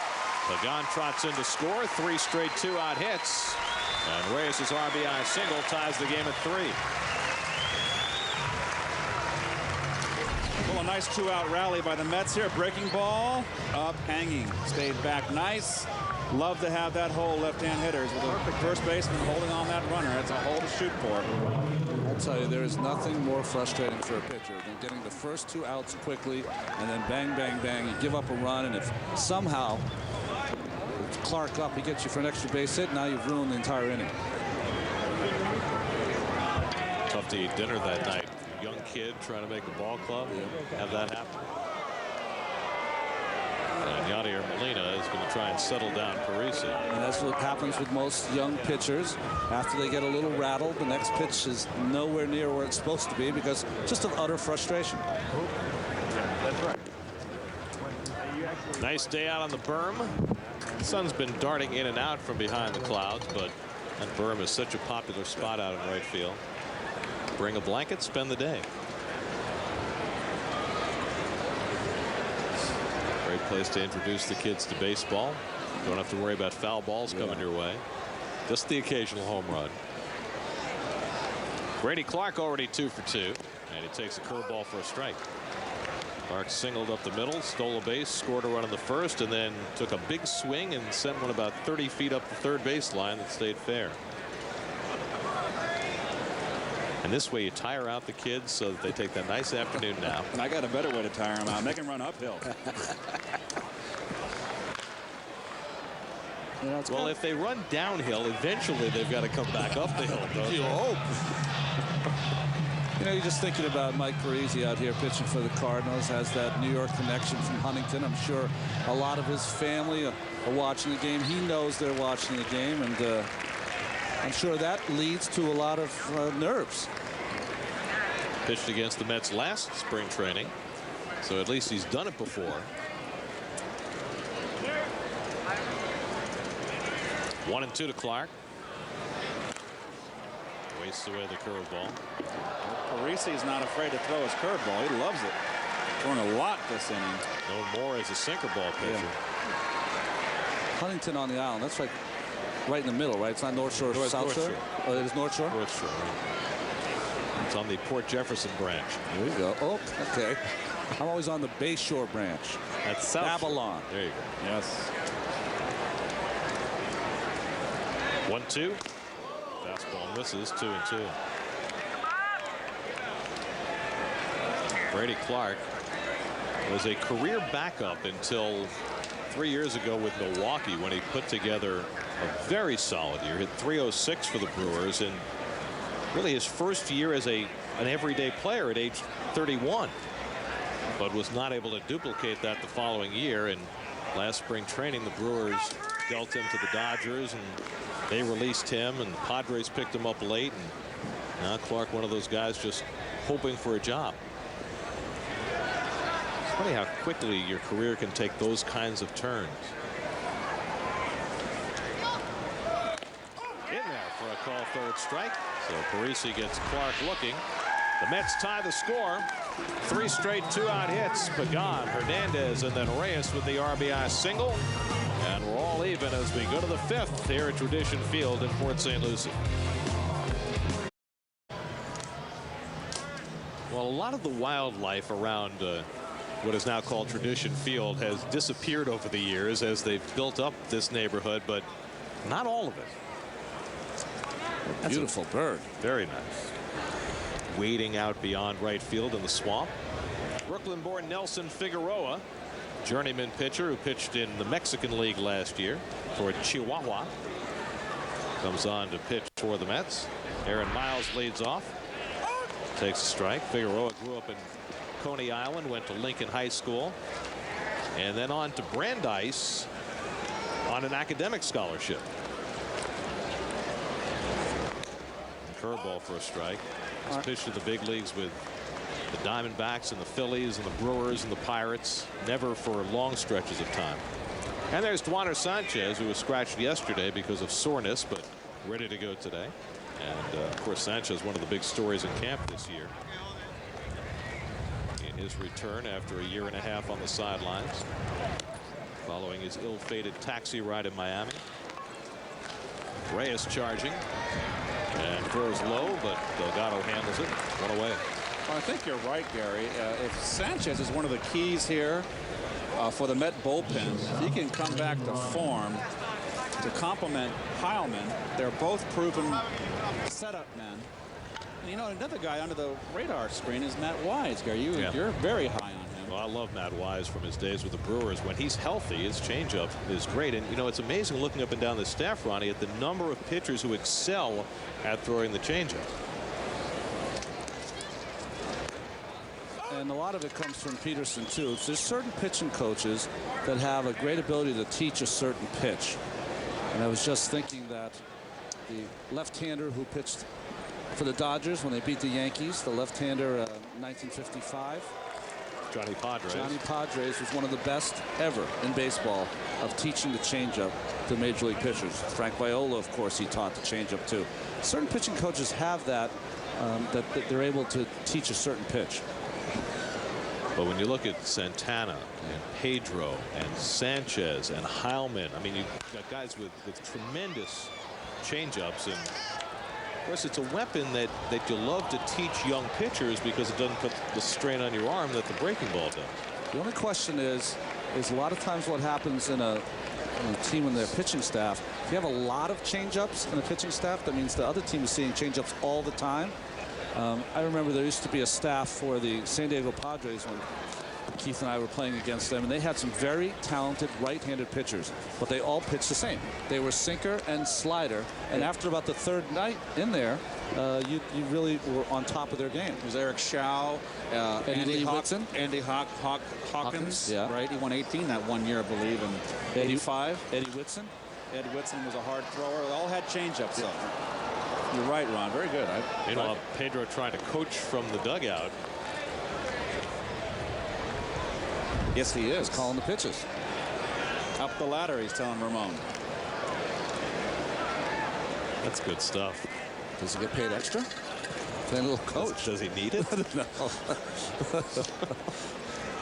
Pagan trots in to score 3 straight 2-out hits, and Reyes' RBI single ties the game at 3. Well, a nice 2-out rally by the Mets here. Breaking ball, up, hanging, stayed back nice. Love to have that hole left-hand hitters with a first baseman holding on that runner. That's a hole to shoot for. I'll tell you, there is nothing more frustrating for a pitcher than getting the first 2 outs quickly and then bang, bang, bang. You give up a run, and if somehow Clark up, he gets you for an extra base hit, now you've ruined the entire inning. Tough to eat dinner that night. Young kid trying to make a ball club. Have that happen. And Yadier Molina is going to try and settle down Parisi. And that's what happens with most young pitchers. After they get a little rattled, the next pitch is nowhere near where it's supposed to be because just of utter frustration. That's right. Nice day out on the berm. The sun's been darting in and out from behind the clouds, but that berm is such a popular spot out in right field. Bring a blanket, spend the day. Great place to introduce the kids to baseball. Don't have to worry about foul balls coming your way. Just the occasional home run. Grady Clark already 2 for 2, and he takes a curveball for a strike. Clark singled up the middle, stole a base, scored a run in the first, and then took a big swing and sent one about 30 feet up the third base line that stayed fair. And this way you tire out the kids so that they take that nice afternoon nap. And I got a better way to tire them out. Make them run uphill. Well, if they run downhill, eventually they've got to come back up the hill. You hope. You know, you're just thinking about Mike Parisi out here pitching for the Cardinals, has that New York connection from Huntington. I'm sure a lot of his family are watching the game. He knows they're watching the game, and I'm sure that leads to a lot of nerves. Pitched against the Mets last spring training, so at least he's done it before. 1-2 to Clark. Wastes away the curveball. Parisi's not afraid to throw his curveball. He loves it. Throwing a lot this inning. No more as a sinker ball pitcher. Huntington on the island. That's right in the middle, right? It's not North Shore, South Shore? Oh, it is North Shore? North Shore. It's on the Port Jefferson branch. There you go. Oh, okay. I'm always on the Bay Shore branch. That's South Babylon. Shore. There you go. Yes. 1-2. Fastball misses. 2-2. Grady Clark was a career backup until 3 years ago with Milwaukee when he put together a very solid year. Hit .306 for the Brewers, and really his first year as an everyday player at age 31. but was not able to duplicate that the following year. And last spring training, the Brewers dealt him to the Dodgers, and they released him, and the Padres picked him up late. And now Clark, one of those guys just hoping for a job. It's funny how quickly your career can take those kinds of turns. In there for a call third strike. So Parisi gets Clark looking. The Mets tie the score. 3 straight 2-out hits. Pagan, Hernandez, and then Reyes with the RBI single. And we're all even as we go to the 5th here at Tradition Field in Port St. Lucie. Well, a lot of the wildlife around what is now called Tradition Field has disappeared over the years as they've built up this neighborhood, but not all of it. Beautiful bird. Very nice. Wading out beyond right field in the swamp. Brooklyn-born Nelson Figueroa, journeyman pitcher who pitched in the Mexican League last year for Chihuahua, comes on to pitch for the Mets. Aaron Miles leads off. Takes a strike. Figueroa grew up in Coney Island, went to Lincoln High School, and then on to Brandeis on an academic scholarship. Curveball for a strike. He's pitched in the big leagues with the Diamondbacks and the Phillies and the Brewers and the Pirates, never for long stretches of time. And there's Duaner Sanchez, who was scratched yesterday because of soreness, but ready to go today. And of course, Sanchez, one of the big stories in camp this year, in his return after a year and a half on the sidelines following his ill-fated taxi ride in Miami. Reyes charging and throws low, but Delgado handles it. One away. Well, I think you're right, Gary. If Sanchez is one of the keys here for the Met bullpen, if he can come back to form to complement Heilman, they're both proven setup men. And, you know, another guy under the radar screen is Matt Wise, Gary. You're very high on him. Well, I love Matt Wise from his days with the Brewers. When he's healthy, his changeup is great. And, you know, it's amazing looking up and down the staff, Ronnie, at the number of pitchers who excel at throwing the changeup. And a lot of it comes from Peterson, too. There's certain pitching coaches that have a great ability to teach a certain pitch. And I was just thinking that the left-hander who pitched for the Dodgers when they beat the Yankees, the left-hander 1955. Johnny Padres. Johnny Padres was one of the best ever in baseball of teaching the changeup to major league pitchers. Frank Viola, of course, he taught the changeup too. Certain pitching coaches have that, that they're able to teach a certain pitch. But when you look at Santana and Pedro and Sanchez and Heilman, I mean, you've got guys with tremendous changeups, and of course it's a weapon that you love to teach young pitchers because it doesn't put the strain on your arm that the breaking ball does. The only question is a lot of times what happens in a team and their pitching staff, if you have a lot of changeups in a pitching staff, that means the other team is seeing changeups all the time. I remember there used to be a staff for the San Diego Padres when Keith and I were playing against them, and they had some very talented right-handed pitchers, but they all pitched the same. They were sinker and slider, and after about the third night in there, you really were on top of their game. It was Eric Shaw, Andy Whitson, Andy Hawkins, yeah. Right? He won 18 that one year, I believe, in 85. Eddie Whitson. Ed Whitson was a hard thrower. They all had changeups. Yeah. You're right, Ron. Very good. Meanwhile, Pedro trying to coach from the dugout. Yes, he is. He's calling the pitches. Up the ladder, he's telling Ramon. That's good stuff. Does he get paid extra? Playing a little coach. Does he need it? No.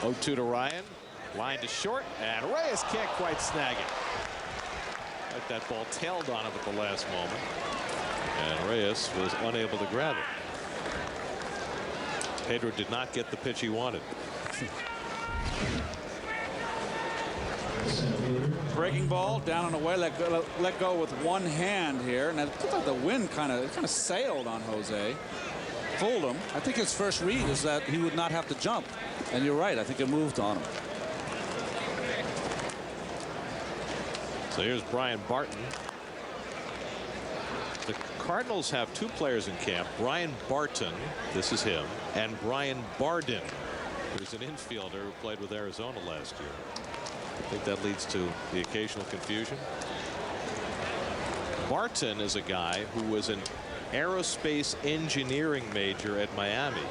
0-2 to Ryan. Line to short, and Reyes can't quite snag it. Like that ball tailed on him at the last moment. And Reyes was unable to grab it. Pedro did not get the pitch he wanted. Breaking ball down and away, let go with one hand here, and it looked like the wind kind of sailed on Jose, fooled him. I think his first read is that he would not have to jump, and you're right. I think it moved on him. So here's Brian Barton. The Cardinals have 2 players in camp, Brian Barton, this is him, and Brian Barden. There's an infielder who played with Arizona last year. I think that leads to the occasional confusion. Barton is a guy who was an aerospace engineering major at Miami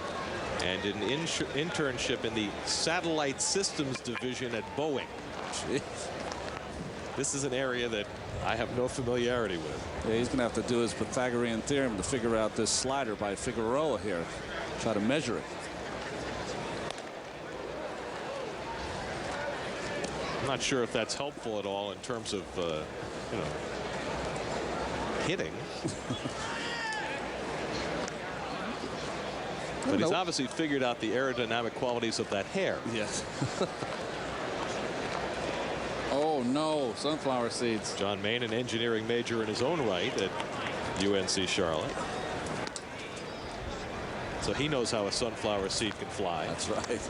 and an internship in the satellite systems division at Boeing. Jeez. This is an area that I have no familiarity with. Yeah, he's going to have to do his Pythagorean theorem to figure out this slider by Figueroa here. Try to measure it. I'm not sure if that's helpful at all in terms of, you know, hitting. But he's obviously figured out the aerodynamic qualities of that hair. Yes. Oh, no. Sunflower seeds. John Main, an engineering major in his own right at UNC Charlotte. So he knows how a sunflower seed can fly. That's right.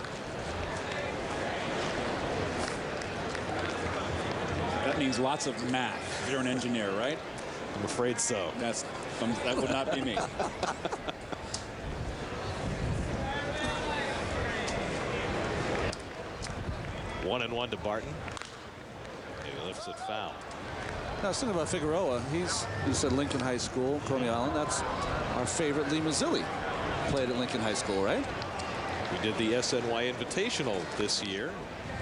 That means lots of math. You're an engineer, right? I'm afraid so. That would not be me. 1-1 to Barton. He lifts it foul. Now, I was thinking about Figueroa. You said Lincoln High School, Coney Island. That's our favorite Lee Mazzilli. Played at Lincoln High School, right? We did the SNY Invitational this year,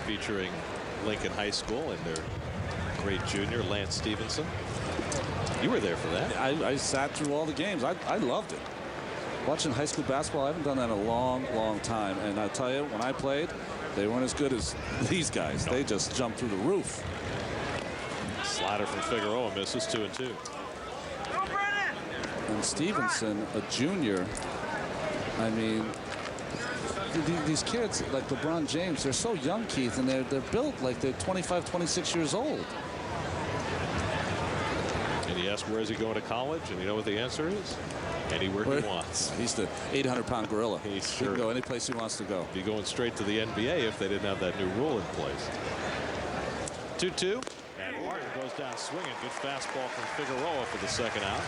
featuring Lincoln High School and their great junior, Lance Stevenson. You were there for that. I sat through all the games. I loved it. Watching high school basketball, I haven't done that in a long, long time. And I'll tell you, when I played, they weren't as good as these guys. They just jumped through the roof. Slider from Figueroa misses 2-2. And Stevenson, a junior, I mean, these kids like LeBron James, they're so young, Keith, and they're built like they're 25, 26 years old. And he asked, where is he going to college? And you know what the answer is? Anywhere he wants. He's the 800-pound gorilla. He can go any place he wants to go. Be going straight to the NBA if they didn't have that new rule in place. 2-2. And Martin goes down swinging. Good fastball from Figueroa for the second out.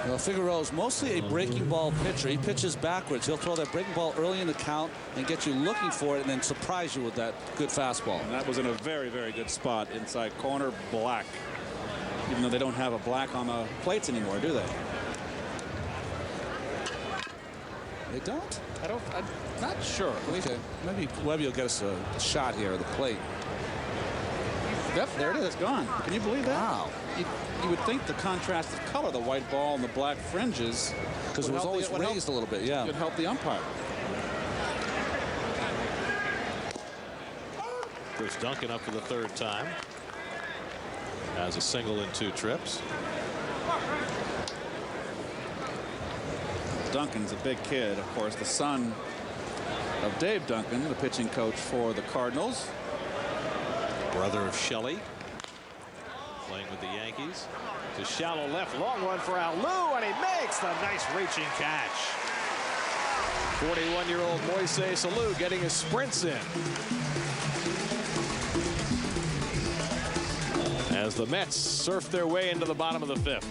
Well, Figueroa's mostly a breaking ball pitcher. He pitches backwards. He'll throw that breaking ball early in the count and get you looking for it and then surprise you with that good fastball. And that was in a very, very good spot inside corner black. Even though they don't have a black on the plates anymore, do they? They don't? I'm not sure. Okay. Maybe Webby will get us a shot here at the plate. Yep, there it is. It's gone. Can you believe that? Wow. You would think the contrast of color, the white ball and the black fringes, because it was always raised a little bit, yeah. Would help the umpire. Chris Duncan up for the third time. Has a single in 2 trips. Duncan's a big kid, of course, the son of Dave Duncan, the pitching coach for the Cardinals. Brother of Shelley. Playing with the Yankees. To shallow left, long one for Alou, and he makes the nice reaching catch. 41-year-old Moises Alou getting his sprints in. As the Mets surf their way into the bottom of the 5th.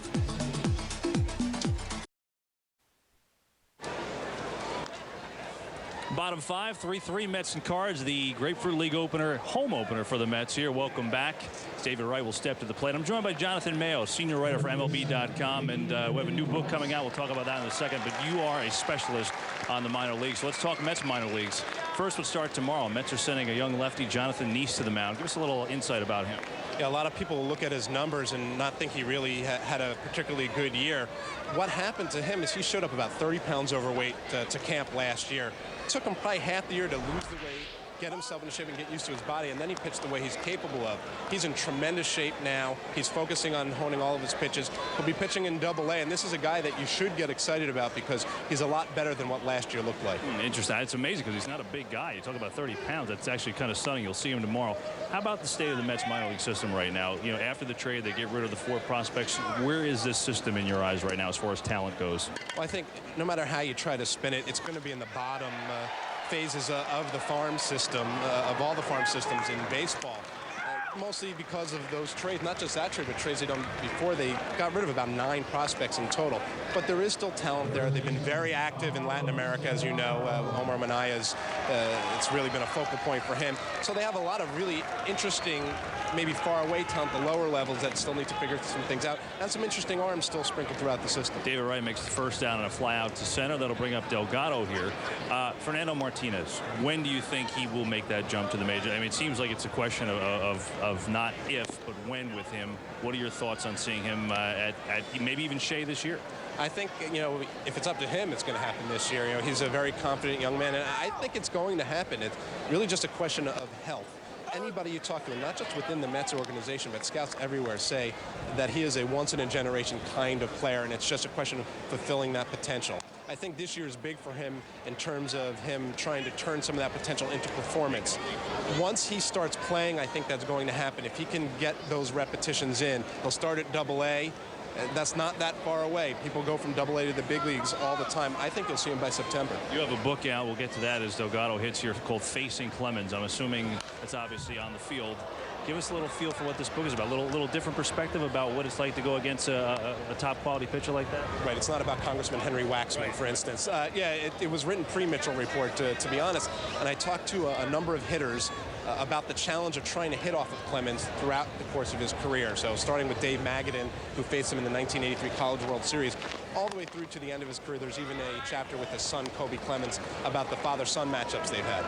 Bottom 5, 3-3 Mets and Cards, the Grapefruit League opener, home opener for the Mets here. Welcome back. David Wright will step to the plate. I'm joined by Jonathan Mayo, senior writer for MLB.com, and we have a new book coming out. We'll talk about that in a second, but you are a specialist on the minor leagues. So let's talk Mets minor leagues. First, we'll start tomorrow. Mets are sending a young lefty, Jonathan Neese, to the mound. Give us a little insight about him. Yeah, a lot of people look at his numbers and not think he really had a particularly good year. What happened to him is he showed up about 30 pounds overweight to camp last year. It took him probably half the year to lose the weight, get himself into shape and get used to his body, and then he pitched the way he's capable of. He's in tremendous shape now. He's focusing on honing all of his pitches. He'll be pitching in Double-A, and this is a guy that you should get excited about because he's a lot better than what last year looked like. Interesting. It's amazing because he's not a big guy. You talk about 30 pounds. That's actually kind of stunning. You'll see him tomorrow. How about the state of the Mets minor league system right now? You know, after the trade, they get rid of the 4 prospects. Where is this system in your eyes right now as far as talent goes? Well, I think no matter how you try to spin it, it's going to be in the bottom phases of the farm system, of all the farm systems in baseball. mostly because of those trades, not just that trade, but trades they done before. They got rid of about 9 prospects in total. But there is still talent there. They've been very active in Latin America, as you know. Omar Manaya's, it's really been a focal point for him. So they have a lot of really interesting, maybe far away talent, the lower levels that still need to figure some things out. And some interesting arms still sprinkled throughout the system. David Wright makes the first down and a fly out to center. That'll bring up Delgado here. Fernando Martinez, when do you think he will make that jump to the major? I mean, it seems like it's a question of not if, but when with him. What are your thoughts on seeing him at maybe even Shea this year? I think, you know, if it's up to him, it's going to happen this year. You know, he's a very confident young man, and I think it's going to happen. It's really just a question of health. Anybody you talk to, not just within the Mets organization, but scouts everywhere say that he is a once-in-a-generation kind of player, and it's just a question of fulfilling that potential. I think this year is big for him in terms of him trying to turn some of that potential into performance. Once he starts playing, I think that's going to happen. If he can get those repetitions in, he'll start at Double-A. That's not that far away. People go from Double-A to the big leagues all the time. I think you'll see him by September. You have a book out. We'll get to that as Delgado hits here, called Facing Clemens. I'm assuming it's obviously on the field. Give us a little feel for what this book is about. A little different perspective about what it's like to go against a top quality pitcher like that. Right. It's not about Congressman Henry Waxman, for instance. Yeah, it was written pre-Mitchell report, to be honest. And I talked to a number of hitters about the challenge of trying to hit off of Clemens throughout the course of his career. So starting with Dave Magadan, who faced him in the 1983 College World Series, all the way through to the end of his career. There's even a chapter with his son, Kobe Clemens, about the father-son matchups they've had.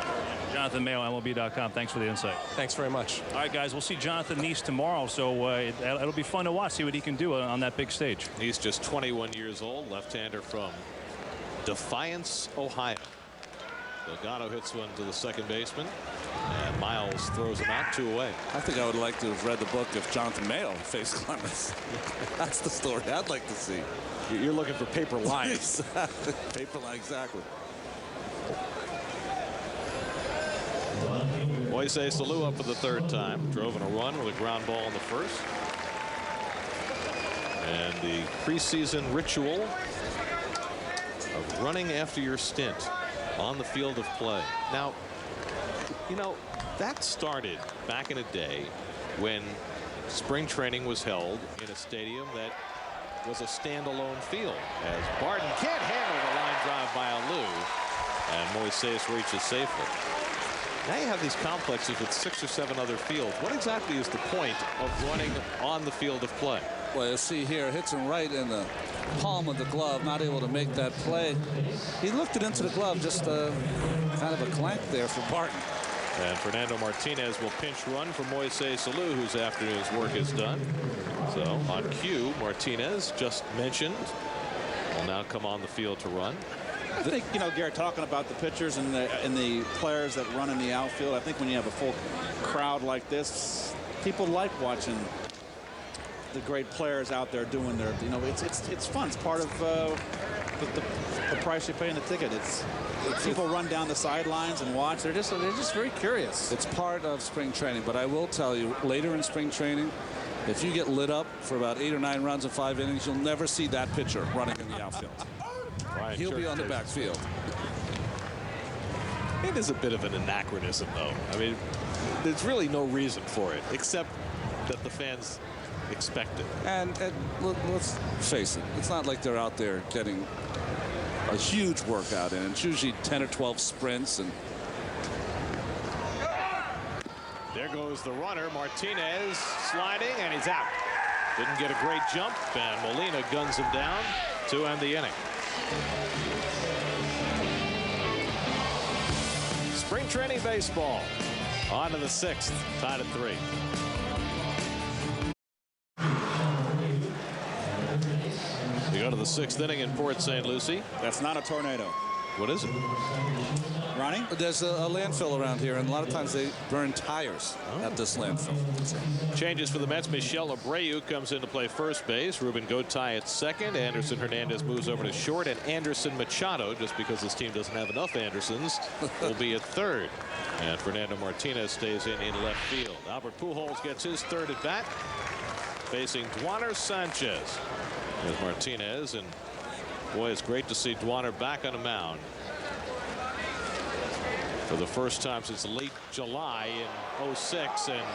Jonathan Mayo, MLB.com. Thanks for the insight. Thanks very much. All right, guys, we'll see Jonathan Neese tomorrow, so it'll be fun to watch, see what he can do on that big stage. He's just 21 years old, left-hander from Defiance, Ohio. Delgado hits one to the second baseman, and Miles throws him out, 2 away. I think I would like to have read the book if Jonathan Mayo faced Clemens. That's the story I'd like to see. You're looking for paper lines. Paper line, exactly. Moises Alou up for the 3rd time. Drove in a run with a ground ball in the first. And the preseason ritual of running after your stint on the field of play. Now, you know, that started back in a day when spring training was held in a stadium that was a standalone field, as Barton can't handle the line drive by Alou, and Moises reaches safely. Now you have these complexes with 6 or 7 other fields. What exactly is the point of running on the field of play? Well, you see here, hits him right in the palm of the glove, not able to make that play. He looked it into the glove, just kind of a clank there for Barton. And Fernando Martinez will pinch run for Moises Alou, whose afternoon's work is done. So on cue, Martinez, just mentioned, will now come on the field to run. I think, you know, Garrett, talking about the pitchers and the players that run in the outfield, I think when you have a full crowd like this, people like watching the great players out there doing their, you know, it's fun. It's part of the price you pay in the ticket. It's people run down the sidelines and watch. They're just very curious. It's part of spring training, but I will tell you, later in spring training, if you get lit up for about 8 or 9 runs in 5 innings, you'll never see that pitcher running in the outfield. He'll be on the backfield. It is a bit of an anachronism, though. I mean, there's really no reason for it, except that the fans expect it. And let's face it, it's not like they're out there getting a huge workout in. It's usually 10 or 12 sprints. And there goes the runner, Martinez sliding, and he's out. Didn't get a great jump, and Molina guns him down to end the inning. Spring training baseball on to the 6th, tied at 3. We go to the 6th inning in Port St. Lucie. That's not a tornado. What is it? Ronnie? There's a landfill around here, and a lot of times they burn tires at this landfill. Changes for the Mets. Michel Abreu comes in to play first base. Ruben Gotay at second. Anderson Hernandez moves over to short, and Anderson Machado, just because this team doesn't have enough Andersons, will be at third. And Fernando Martinez stays in left field. Albert Pujols gets his 3rd at bat, facing Duaner Sanchez. There's Martinez, and boy, it's great to see Duaner back on the mound for the first time since late July in '06, and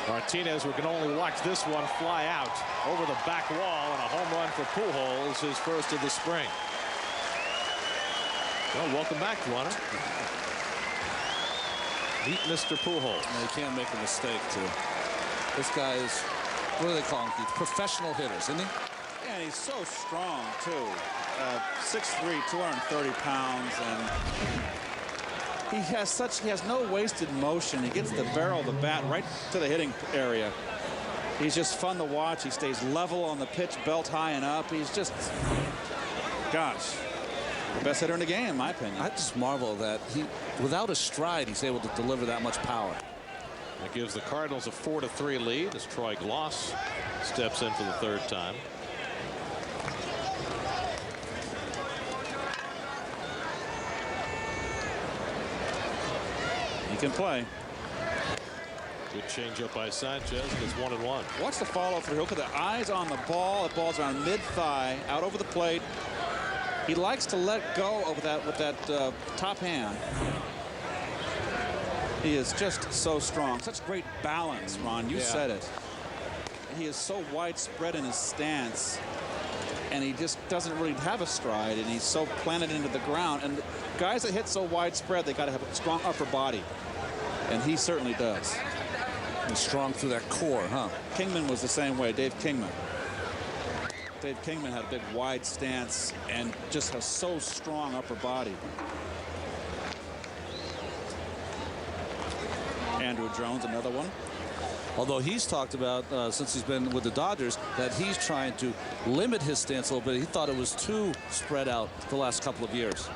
Martinez, we can only watch this one fly out over the back wall, and a home run for Pujols, his first of the spring. Well, welcome back, Juana. Meet Mr. Pujols. You can't make a mistake, too. This guy is, what do they call him, Keith? Professional hitters, isn't he? Yeah, and he's so strong, too. 6'3", 230 pounds, and he has no wasted motion. He gets the barrel of the bat right to the hitting area. He's just fun to watch. He stays level on the pitch, belt high and up. He's just, gosh, the best hitter in the game, in my opinion. I just marvel that without a stride, he's able to deliver that much power. That gives the Cardinals a 4-3 lead as Troy Gloss steps in for the third time. He can play. Good changeup by Sanchez. Gets 1-1. Watch the follow through. Look at the eyes on the ball. The ball's around mid-thigh, out over the plate. He likes to let go of that with that top hand. He is just so strong. Such great balance, Ron. You said it. He is so widespread in his stance, and he just doesn't really have a stride, and he's so planted into the ground. And guys that hit so widespread, they got to have a strong upper body, and he certainly does. And strong through that core, huh? Kingman was the same way. Dave Kingman. Dave Kingman had a big wide stance and just a so strong upper body. Andrew Jones, another one. Although he's talked about, since he's been with the Dodgers, that he's trying to limit his stance a little bit. He thought it was too spread out the last couple of years.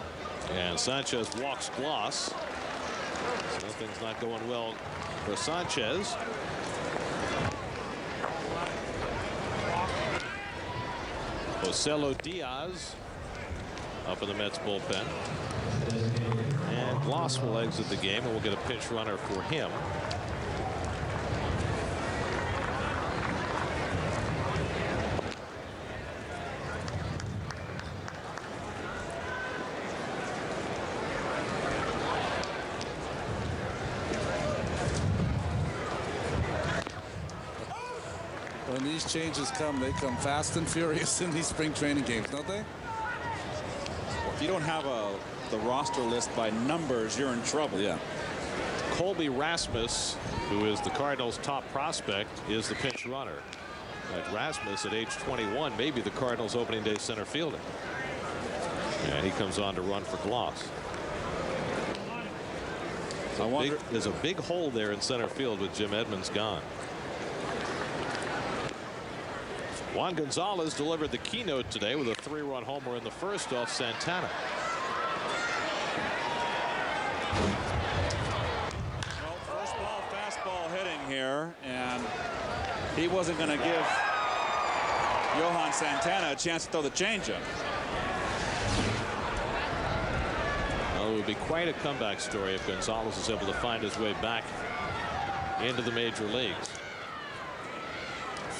And Sanchez walks Gloss. So things not going well for Sanchez. Joselo Diaz up in the Mets bullpen. And Gloss will exit the game, and we'll get a pinch runner for him. When these changes come, they come fast and furious in these spring training games, don't they? If you don't have the roster list by numbers, you're in trouble. Yeah. Colby Rasmus, who is the Cardinals' top prospect, is the pinch runner. Rasmus, at age 21, may be the Cardinals' opening day center fielder. And he comes on to run for Gloss. There's a big hole there in center field with Jim Edmonds gone. Juan Gonzalez delivered the keynote today with a 3-run homer in the first off Santana. Well, first ball, fastball hitting here, and he wasn't going to give Johan Santana a chance to throw the changeup. Well, it would be quite a comeback story if Gonzalez is able to find his way back into the major leagues.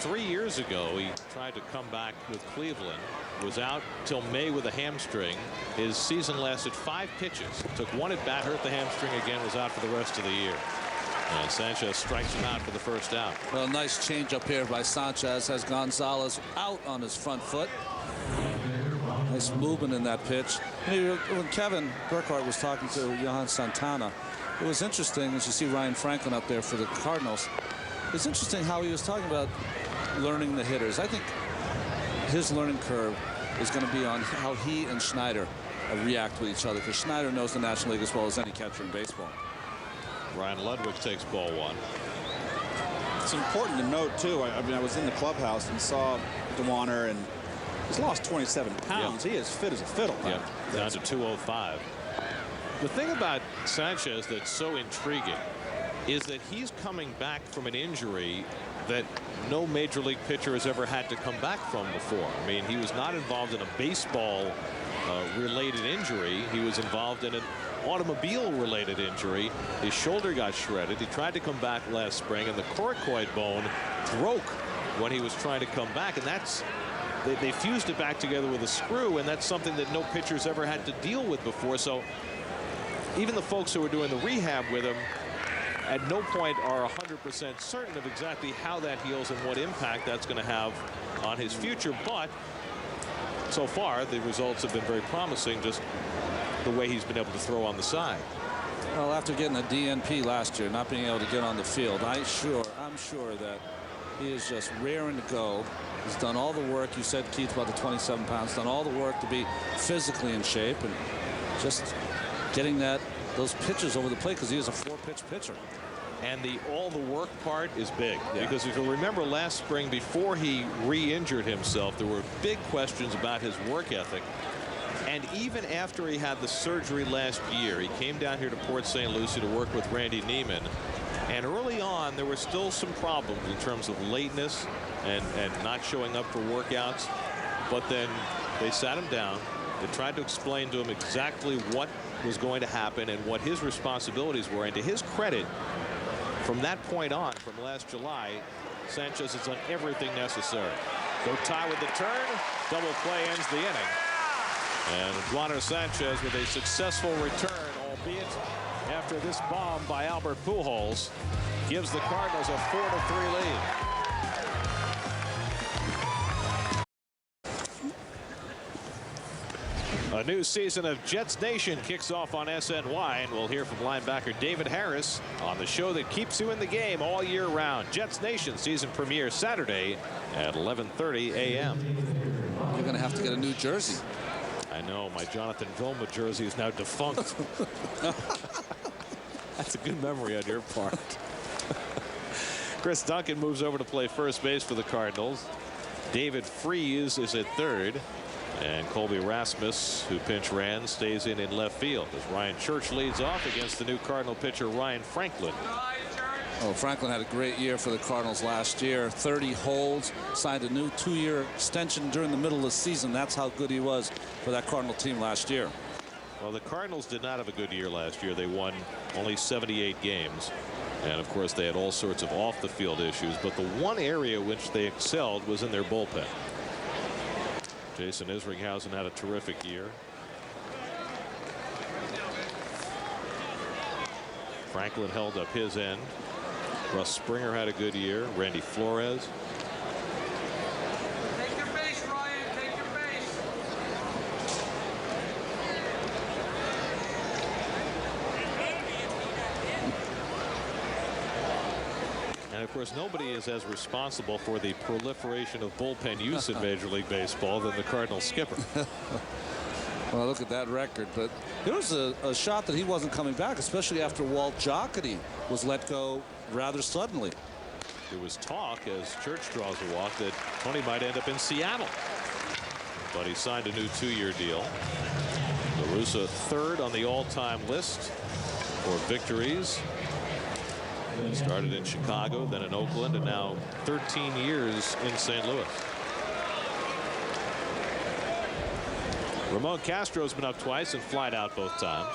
3 years ago, he tried to come back with Cleveland, was out till May with a hamstring. His season lasted 5 pitches, took 1 at bat, hurt the hamstring again, was out for the rest of the year. And Sanchez strikes him out for the first out. Well, nice change up here by Sanchez, has Gonzalez out on his front foot. Nice movement in that pitch. When Kevin Burkhardt was talking to Johan Santana, it was interesting, as you see Ryan Franklin up there for the Cardinals. It's interesting how he was talking about learning the hitters. I think his learning curve is going to be on how he and Schneider react with each other, because Schneider knows the National League as well as any catcher in baseball. Ryan Ludwig takes ball 1. It's important to note, too, I mean, I was in the clubhouse and saw DeWanner, and he's lost 27 pounds. Yep. He is fit as a fiddle. Yep. Down to 205. The thing about Sanchez that's so intriguing is that he's coming back from an injury that no major league pitcher has ever had to come back from before. I mean, he was not involved in a baseball related injury. He was involved in an automobile related injury. His shoulder got shredded. He tried to come back last spring, and the coracoid bone broke when he was trying to come back, and that's they fused it back together with a screw, and that's something that no pitcher's ever had to deal with before. So even the folks who were doing the rehab with him at no point are 100% certain of exactly how that heals and what impact that's going to have on his future. But so far, the results have been very promising, just the way he's been able to throw on the side. Well, after getting a DNP last year, not being able to get on the field, I'm sure that he is just raring to go. He's done all the work. You said, Keith, about the 27 pounds, done all the work to be physically in shape and just getting those pitches over the plate, because he is a 4-pitch pitcher. And all the work part is big, because if you remember last spring, before he re-injured himself, there were big questions about his work ethic. And even after he had the surgery last year, he came down here to Port St. Lucie to work with Randy Neiman. And early on, there were still some problems in terms of lateness and not showing up for workouts. But then they sat him down. They tried to explain to him exactly what was going to happen and what his responsibilities were. And to his credit, from that point on, from last July, Sanchez has done everything necessary. Go tie with the turn. Double play ends the inning. And Juaner Sanchez with a successful return, albeit after this bomb by Albert Pujols, gives the Cardinals a 4-3 lead. A new season of Jets Nation kicks off on SNY, and we'll hear from linebacker David Harris on the show that keeps you in the game all year round. Jets Nation season premiere Saturday at 11:30 a.m. You're going to have to get a new jersey. I know, my Jonathan Vilma jersey is now defunct. That's a good memory on your part. Chris Duncan moves over to play first base for the Cardinals. David Freese is at third. And Colby Rasmus, who pinch ran, stays in left field as Ryan Church leads off against the new Cardinal pitcher Ryan Franklin. Oh, Franklin had a great year for the Cardinals last year. 30 holds, signed a new 2-year extension during the middle of the season. That's how good he was for that Cardinal team last year. Well, the Cardinals did not have a good year last year. They won only 78 games. And, of course, they had all sorts of off-the-field issues. But the one area which they excelled was in their bullpen. Jason Isringhausen had a terrific year. Franklin held up his end. Russ Springer had a good year. Randy Flores. Take your base, Ryan. Take your base. And of course, nobody is as responsible for the proliferation of bullpen use in Major League Baseball than the Cardinals skipper. Well, look at that record. But there was a shot that he wasn't coming back, especially after Walt Jocketty was let go rather suddenly. There was talk, as Church draws a walk, that Tony might end up in Seattle. But he signed a new 2-year deal. La Russa third on the all-time list for victories. Started in Chicago, then in Oakland, and now 13 years in St. Louis. Ramon Castro's been up twice and flied out both times.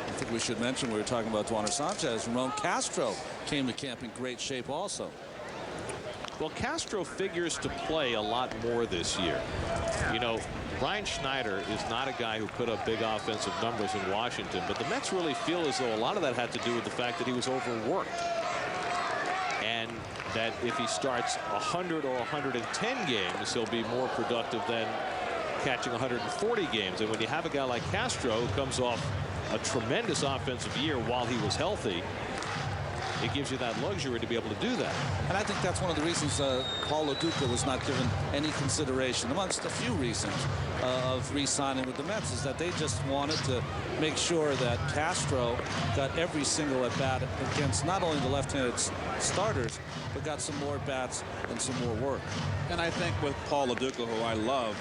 I think we should mention, we were talking about Juaner Sanchez. Ramon Castro came to camp in great shape also. Well, Castro figures to play a lot more this year. You know, Ryan Schneider is not a guy who put up big offensive numbers in Washington, but the Mets really feel as though a lot of that had to do with the fact that he was overworked. And that if he starts 100 or 110 games, he'll be more productive than catching 140 games. And when you have a guy like Castro who comes off a tremendous offensive year while he was healthy, it gives you that luxury to be able to do that. And I think that's one of the reasons Paul Lo Duca was not given any consideration, amongst a few reasons, of re-signing with the Mets, is that they just wanted to make sure that Castro got every single at-bat against not only the left-handed starters, but got some more bats and some more work. And I think with Paul Lo Duca, who I loved,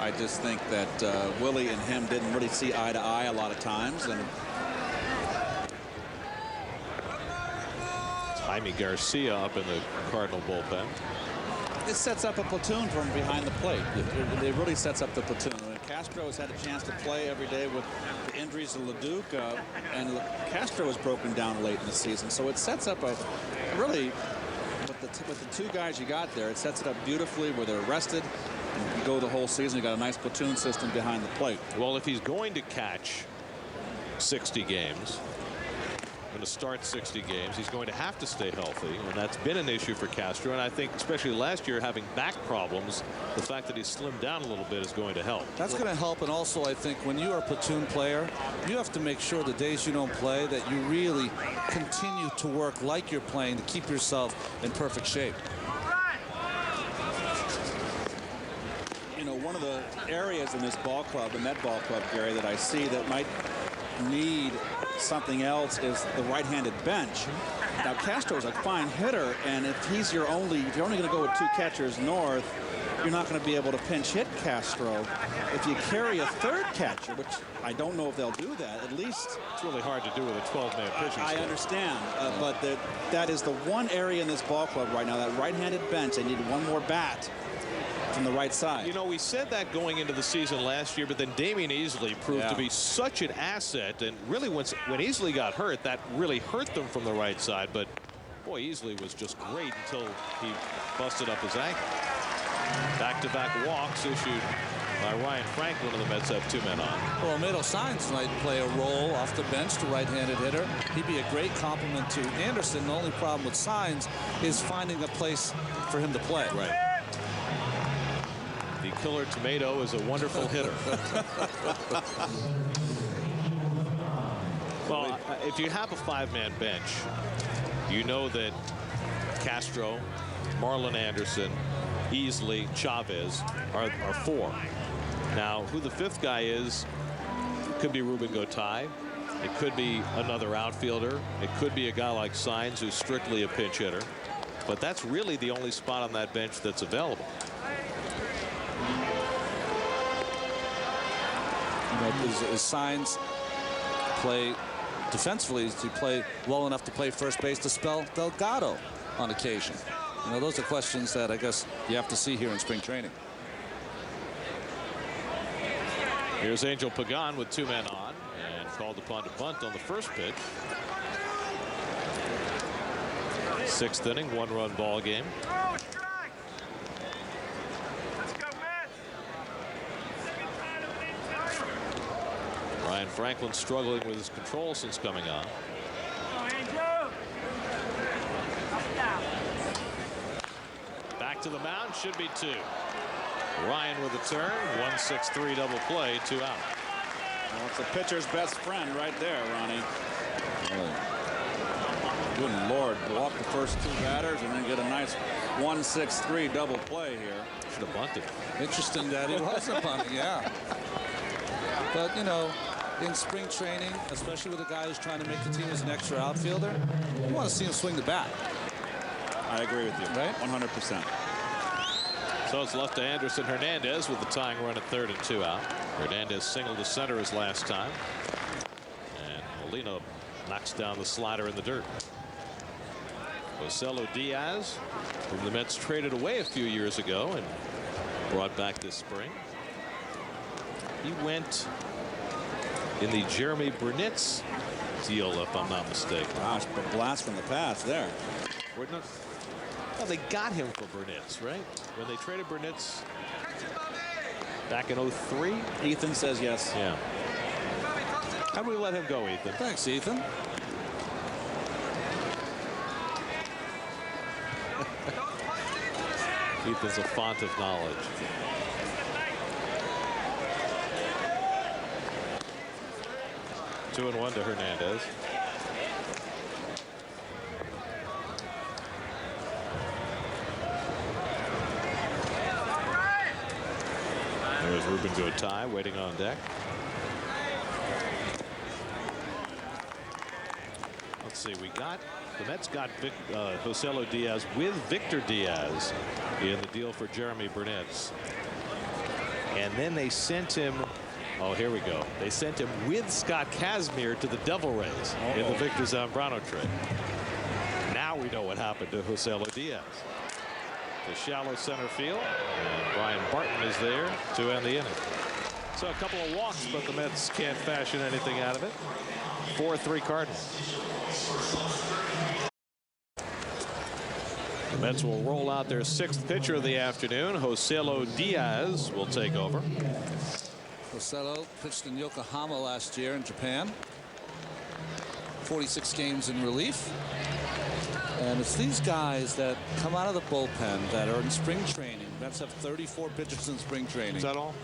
I just think that Willie and him didn't really see eye to eye a lot of times. And Jaime Garcia up in the Cardinal bullpen. It sets up a platoon from behind the plate. It really sets up the platoon. And Castro has had a chance to play every day with the injuries to Lo Duca, and Castro was broken down late in the season. So it sets up a really, with the two guys you got there, it sets it up beautifully where they're rested. And you go the whole season, you got a nice platoon system behind the plate. Well, if he's going to catch 60 games. Going to start 60 games. He's going to have to stay healthy, and that's been an issue for Castro. And I think, especially last year, having back problems, the fact that he's slimmed down a little bit is going to help. That's going to help. And also, I think when you are a platoon player, you have to make sure the days you don't play that you really continue to work like you're playing to keep yourself in perfect shape. You know, one of the areas in this ball club, the Met ball club, Gary, that I see that might need something else is the right-handed bench. Now Castro's a fine hitter, and if you're only going to go with 2 catchers north, you're not going to be able to pinch hit Castro. If you carry a 3rd catcher, which I don't know if they'll do that, at least it's really hard to do with a 12-man pitching I staff. understand, but that is the one area in this ball club right now, that right-handed bench. They need one more bat from the right side. You know, we said that going into the season last year, but then Damian Easley proved to be such an asset, and really when Easley got hurt, that really hurt them from the right side. But boy, Easley was just great until he busted up his ankle. Back-to-back walks issued by Ryan Franklin, and the Mets have 2 men on. Well, Mado Signs might play a role off the bench, the right-handed hitter. He'd be a great complement to Anderson. The only problem with Signs is finding a place for him to play. Right. The killer tomato is a wonderful hitter. Well, if you have a 5-man bench, you know that Castro, Marlon Anderson, Easley, Chavez are 4. Now, who the 5th guy is, could be Ruben Gotay. It could be another outfielder. It could be a guy like Signs, who's strictly a pinch hitter. But that's really the only spot on that bench that's available. You know, his Signs play defensively? Does he play well enough to play first base to spell Delgado on occasion? You know, those are questions that I guess you have to see here in spring training. Here's Angel Pagan with 2 men on, and called upon to bunt on the first pitch. 6th inning, 1-run ball game. Ryan Franklin struggling with his control since coming on. Back to the mound, should be 2. Ryan with a turn, 1-6-3 double play, 2 out. Well, it's a pitcher's best friend right there, Ronnie. Good Lord, walk the first 2 batters and then get a nice 1-6-3 double play here. Should have bunted. Interesting that he wasn't bunting, yeah. But, you know, in spring training, especially with a guy who's trying to make the team as an extra outfielder, you want to see him swing the bat. I agree with you. Right? 100%. So it's left to Anderson Hernandez with the tying run at 3rd and 2 out. Hernandez singled to center his last time. And Molina knocks down the slider in the dirt. Joselo Diaz, whom the Mets traded away a few years ago and brought back this spring. He went in the Jeremy Brunitz deal, if I'm not mistaken. Gosh, a blast from the past there. Well, they got him for Brunitz, right? When they traded Brunitz back in 03? Ethan says yes. Yeah. How do we let him go, Ethan? Thanks, Ethan. Ethan's a font of knowledge. Two and 1 to Hernandez. There's Ruben Gotay waiting on deck. Let's see, the Mets got Joselo Diaz with Victor Diaz in the deal for Jeremy Brunitz. And then they sent him, oh, here we go. They sent him with Scott Kazmir to the Devil Rays in the Victor Zambrano trade. Now we know what happened to Joselo Diaz. The shallow center field, and Brian Barton is there to end the inning. So a couple of walks, but the Mets can't fashion anything out of it. 4-3 Cardinals. The Mets will roll out their 6th pitcher of the afternoon. Joselo Diaz will take over. Joselo pitched in Yokohama last year in Japan. 46 games in relief. And it's these guys that come out of the bullpen that are in spring training. Mets have 34 pitchers in spring training. Is that all?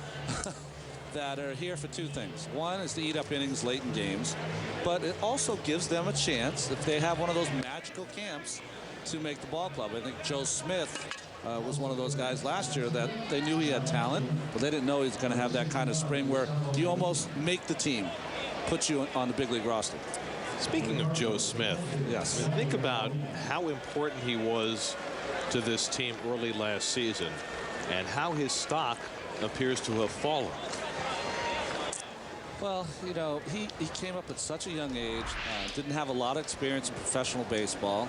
That are here for two things. One is to eat up innings late in games, but it also gives them a chance, if they have one of those magical camps, to make the ball club. I think Joe Smith was one of those guys last year that they knew he had talent, but they didn't know he was going to have that kind of spring where you almost make the team, put you on the big league roster. Speaking of Joe Smith, yes, I mean, think about how important he was to this team early last season and how his stock appears to have fallen. Well, you know, he came up at such a young age, didn't have a lot of experience in professional baseball.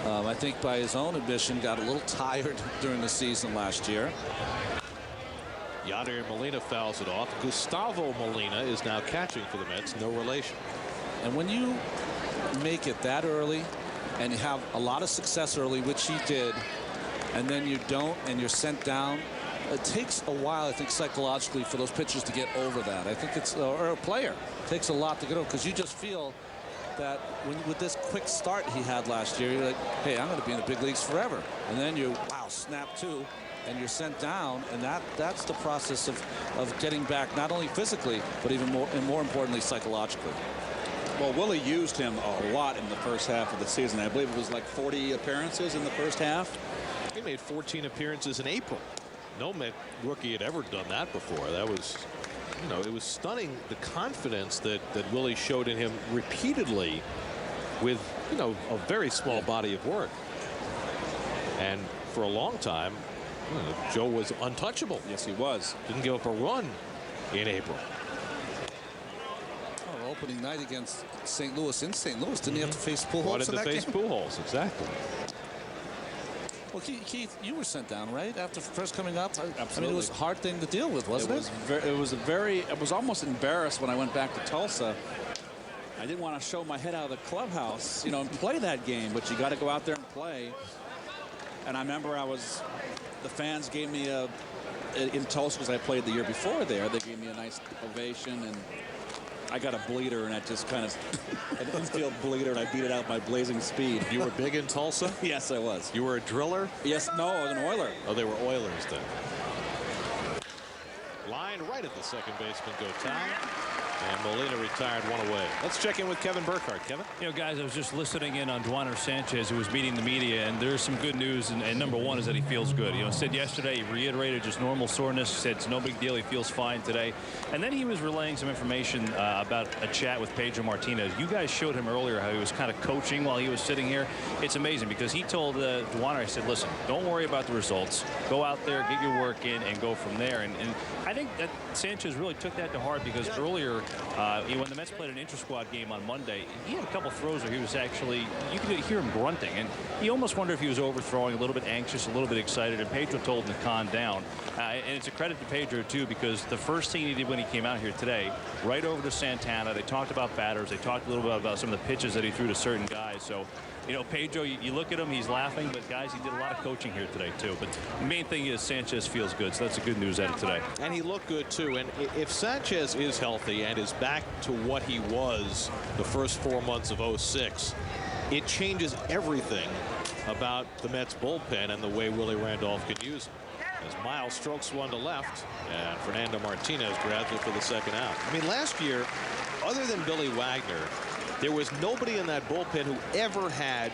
I think by his own admission got a little tired during the season last year. Yadier Molina fouls it off. Gustavo Molina is now catching for the Mets. No relation. And when you make it that early and you have a lot of success early, which he did, and then you don't and you're sent down, it takes a while, I think, psychologically for those pitchers to get over that. I think it's, or a player, it takes a lot to get over, because you just feel that with this quick start he had last year, you're like, hey, I'm going to be in the big leagues forever. And then you, wow, snap to, and you're sent down, and that's the process of getting back, not only physically, but even more, and more importantly, psychologically. Well, Willie used him a lot in the first half of the season. I believe it was like 40 appearances in the first half. He made 14 appearances in April. No Met rookie had ever done that before. That was, you know, it was stunning, the confidence that Willie showed in him repeatedly with, you know, a very small body of work. And for a long time, you know, Joe was untouchable. Yes, he was. Didn't give up a run in April. Opening night against St. Louis in St. Louis, didn't he have to face Pujols? Wanted to face Pujols, exactly. Well, Keith, you were sent down, right, after first coming up? Absolutely. I mean, it was a hard thing to deal with, wasn't it? I was almost embarrassed when I went back to Tulsa. I didn't want to show my head out of the clubhouse, you know, and play that game, but you got to go out there and play. And I remember the fans gave me in Tulsa, because I played the year before there, they gave me a nice ovation, and I got a bleeder, and I just kind of an infield bleeder, and I beat it out by blazing speed. You were big in Tulsa? Yes, I was. You were a driller? Yes, no, I was an Oiler. Oh, they were Oilers then. Line right at the second baseman, go time. And Molina retired, one away. Let's check in with Kevin Burkhardt. Kevin? You know, guys, I was just listening in on Duaner Sanchez, who was meeting the media, and there's some good news. And number one is that he feels good. You know, said yesterday, he reiterated just normal soreness. He said it's no big deal. He feels fine today. And then he was relaying some information about a chat with Pedro Martinez. You guys showed him earlier how he was kind of coaching while he was sitting here. It's amazing, because he told Duaner, I said, listen, don't worry about the results. Go out there, get your work in, and go from there. And I think that Sanchez really took that to heart, because earlier, when the Mets played an inter-squad game on Monday, he had a couple throws where he was actually, you could hear him grunting, and he almost wondered if he was overthrowing, a little bit anxious, a little bit excited, and Pedro told him to calm down. And it's a credit to Pedro, too, because the first thing he did when he came out here today, right over to Santana, they talked about batters, they talked a little bit about some of the pitches that he threw to certain guys. So, you know, Pedro, you look at him, he's laughing, but guys, he did a lot of coaching here today, too. But the main thing is Sanchez feels good, so that's the good news out of today. And he looked good, too. And if Sanchez is healthy and is back to what he was the first 4 months of '06, it changes everything about the Mets bullpen and the way Willie Randolph can use him. As Miles strokes one to left, and Fernando Martinez grabs it for the second out. I mean, last year, other than Billy Wagner, there was nobody in that bullpen who ever had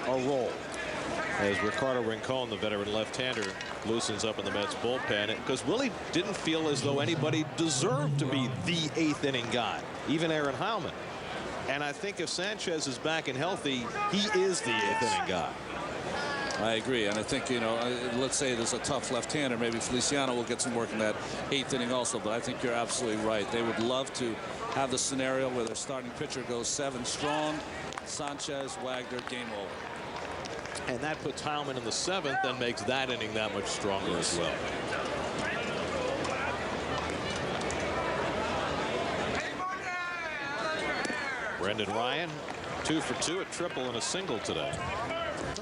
a role. As Ricardo Rincon, the veteran left-hander, loosens up in the Mets bullpen, because Willie didn't feel as though anybody deserved to be the eighth inning guy, even Aaron Heilman. And I think if Sanchez is back and healthy, he is the eighth inning guy. I agree, and I think, you know, let's say there's a tough left-hander, maybe Feliciano will get some work in that eighth inning also, but I think you're absolutely right. They would love to have the scenario where their starting pitcher goes 7 strong, Sanchez, Wagner, game over. And that puts Heilman in the 7th and makes that inning that much stronger as well. Brendan Ryan, 2 for 2, a triple and a single today.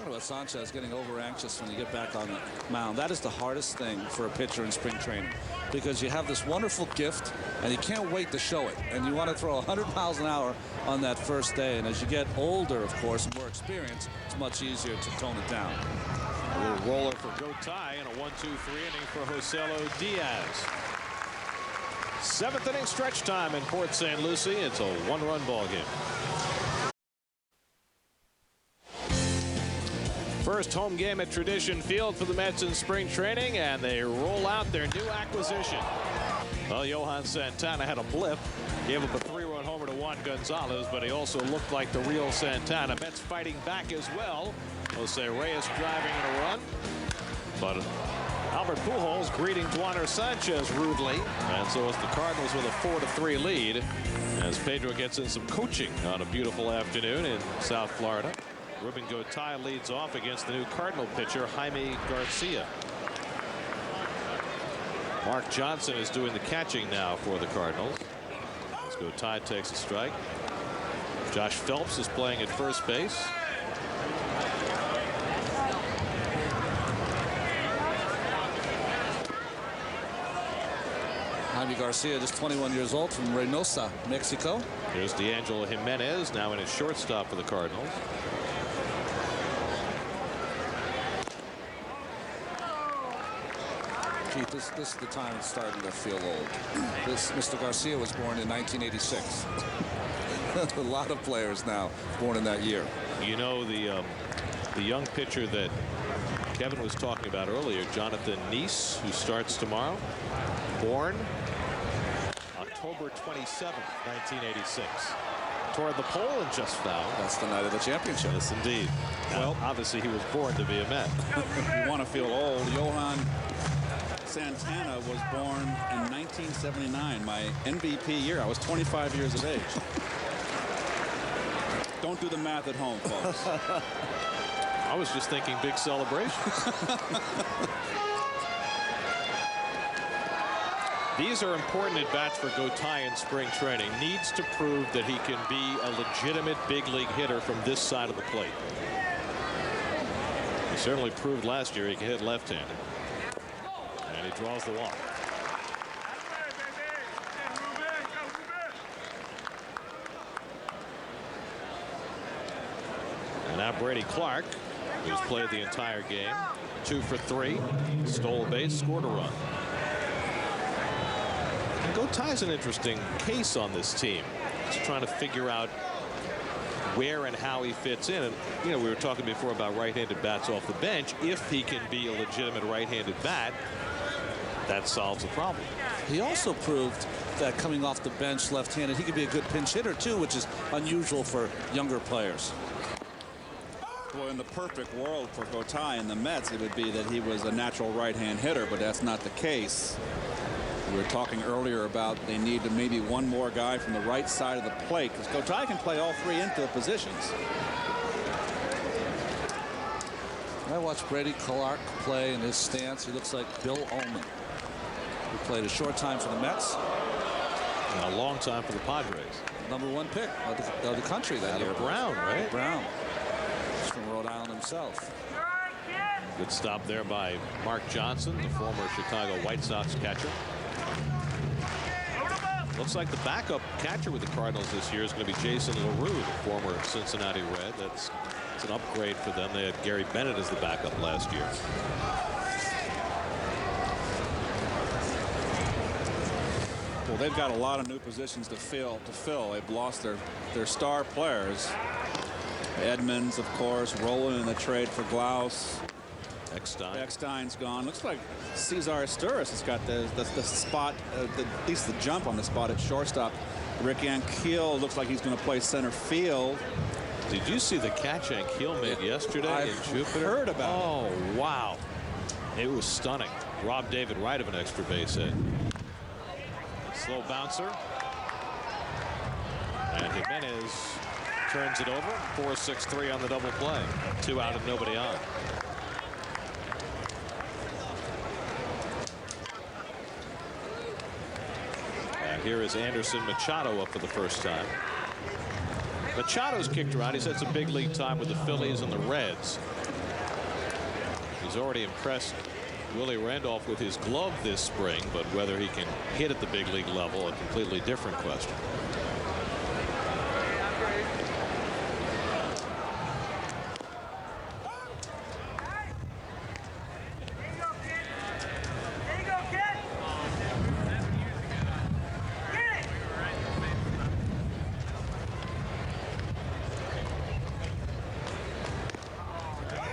Talking about Sanchez getting over anxious when you get back on the mound. That is the hardest thing for a pitcher in spring training, because you have this wonderful gift and you can't wait to show it. And you want to throw 100 miles an hour on that first day. And as you get older, of course, and more experience, it's much easier to tone it down. A little roller for Gotay and a 1-2-3 inning for Joselo Diaz. 7th inning stretch time in Port St. Lucie. It's a 1-run ball game. First home game at Tradition Field for the Mets in spring training, and they roll out their new acquisition. Well, Johan Santana had a blip. Gave up a 3-run homer to Juan Gonzalez, but he also looked like the real Santana. Mets fighting back as well. Jose Reyes driving in a run. But Albert Pujols greeting Duaner Sanchez rudely. And so is the Cardinals with a 4-3 lead as Pedro gets in some coaching on a beautiful afternoon in South Florida. Ruben Gotay leads off against the new Cardinal pitcher, Jaime Garcia. Mark Johnson is doing the catching now for the Cardinals. As Gotay takes a strike. Josh Phelps is playing at first base. Jaime Garcia, just 21 years old, from Reynosa, Mexico. Here's D'Angelo Jimenez now in his shortstop for the Cardinals. Keith, this is the time it's starting to feel old. This Mr. Garcia was born in 1986. A lot of players now born in that year. You know, the young pitcher that Kevin was talking about earlier, Jonathan Neese, who starts tomorrow, born October 27th, 1986. Toward the pole and just fouled. That's the night of the championship. Yes, indeed. Well, obviously he was born to be a Met. You want to feel old. Johan Santana was born in 1979, my MVP year. I was 25 years of age. Don't do the math at home, folks. I was just thinking big celebration. These are important at-bats for Gotay in spring training. Needs to prove that he can be a legitimate big league hitter from this side of the plate. He certainly proved last year he can hit left-handed. And he draws the walk. And now Brady Clark, who's played the entire game, 2 for 3, stole a base, scored a run. Gotay's an interesting case on this team. Just trying to figure out where and how he fits in. And, you know, we were talking before about right-handed bats off the bench. If he can be a legitimate right-handed bat, that solves the problem. He also proved that coming off the bench left-handed, he could be a good pinch hitter, too, which is unusual for younger players. Well, in the perfect world for Gotay and the Mets, it would be that he was a natural right-hand hitter, but that's not the case. We were talking earlier about they need to maybe one more guy from the right side of the plate, because Gotay can play all 3 infield positions. I watched Brady Clark play in his stance. He looks like Bill Ullman, who played a short time for the Mets. And a long time for the Padres. #1 pick of the country that year. Brown, right? Brown. He's from Rhode Island himself. Good stop there by Mark Johnson, the former Chicago White Sox catcher. Looks like the backup catcher with the Cardinals this year is going to be Jason LaRue, the former Cincinnati Red. That's an upgrade for them. They had Gary Bennett as the backup last year. Well, they've got a lot of new positions to fill. They've lost their star players. Edmonds, of course, rolling in the trade for Glaus. Eckstein's gone. Looks like Cesar Asturis has got the spot, at least the jump on the spot at shortstop. Rick Ankiel looks like he's going to play center field. Did you see the catch Ankiel made yesterday in Jupiter? Heard about it. Oh, wow. It was stunning. Robbed David Wright of an extra base hit. Slow bouncer. And Jimenez turns it over. 4-6-3 on the double play. 2 out and nobody on. Here is Anderson Machado up for the first time. Machado's kicked around. He's had some big league time with the Phillies and the Reds. He's already impressed Willie Randolph with his glove this spring, but whether he can hit at the big league level, a completely different question.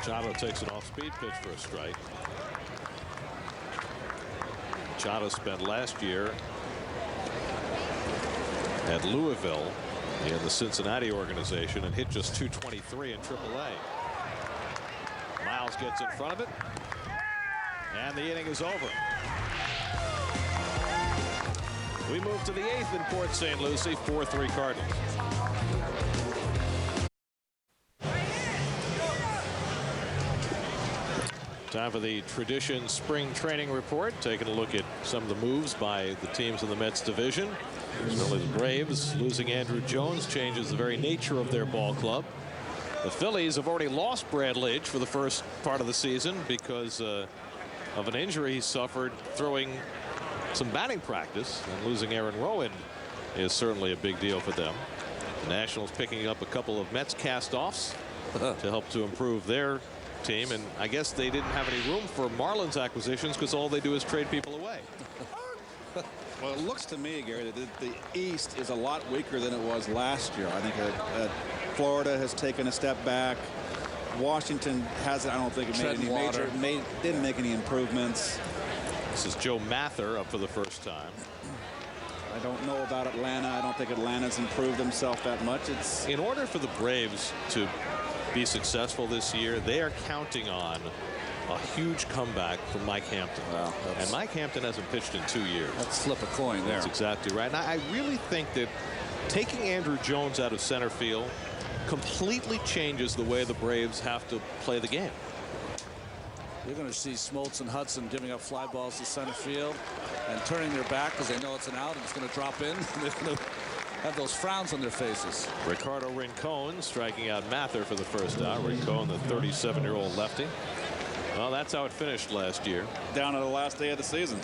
Machado takes an off-speed pitch for a strike. Machado spent last year at Louisville in the Cincinnati organization and hit just .223 in AAA. Miles gets in front of it, and the inning is over. We move to the 8th in Port St. Lucie, 4-3 Cardinals. Time for the Tradition Spring Training Report, taking a look at some of the moves by the teams in the Mets division. Certainly the Braves losing Andrew Jones changes the very nature of their ball club. The Phillies have already lost Brad Lidge for the first part of the season because of an injury he suffered throwing some batting practice, and losing Aaron Rowan is certainly a big deal for them. The Nationals picking up a couple of Mets cast-offs to help to improve their team, and I guess they didn't have any room for Marlins acquisitions because all they do is trade people away. Well, it looks to me, Gary, that the East is a lot weaker than it was last year. I think Florida has taken a step back. Washington hasn't. I don't think it didn't make any improvements. This is Joe Mather up for the first time. I don't know about Atlanta. I don't think Atlanta's improved themselves that much. It's in order for the Braves to be successful this year, they are counting on a huge comeback from Mike Hampton. Wow, and Mike Hampton hasn't pitched in 2 years. Let's flip a coin there. That's exactly right. And I really think that taking Andrew Jones out of center field completely changes the way the Braves have to play the game. You're going to see Smoltz and Hudson giving up fly balls to center field and turning their back because they know it's an out and it's going to drop in. They're going to have those frowns on their faces. Ricardo Rincon striking out Mather for the first out. Rincon, the 37-year-old lefty. Well, that's how it finished last year. Down to the last day of the season.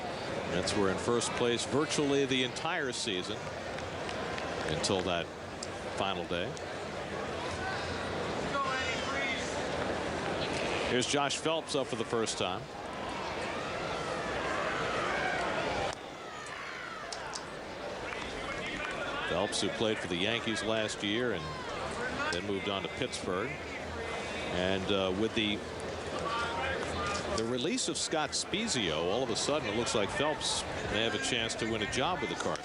Mets were in first place virtually the entire season until that final day. Here's Josh Phelps up for the first time. Phelps, who played for the Yankees last year and then moved on to Pittsburgh. And with the release of Scott Spezio, all of a sudden it looks like Phelps may have a chance to win a job with the Cardinals.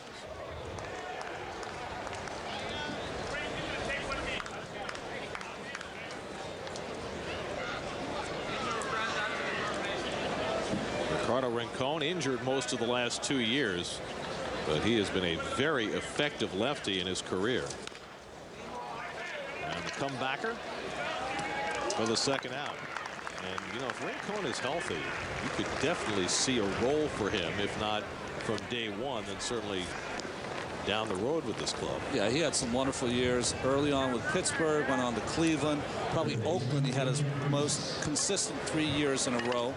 Ricardo Rincon injured most of the last 2 years, but he has been a very effective lefty in his career. And the comebacker for the second out. And, you know, if Rincon is healthy, you could definitely see a role for him, if not from day one, then certainly down the road with this club. Yeah, he had some wonderful years early on with Pittsburgh, went on to Cleveland, probably Oakland. He had his most consistent 3 years in a row.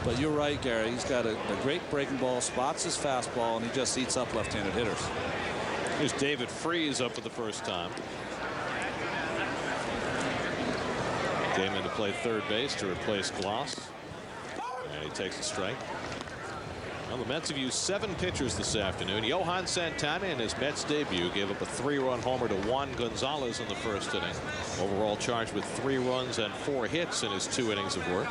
But you're right, Gary. He's got a great breaking ball, spots his fastball, and he just eats up left-handed hitters. Here's David Freese up for the first time. Came in to play third base to replace Gloss. And he takes a strike. Well, the Mets have used 7 pitchers this afternoon. Johan Santana in his Mets debut gave up a 3-run homer to Juan Gonzalez in the first inning. Overall charged with 3 runs and 4 hits in his 2 innings of work.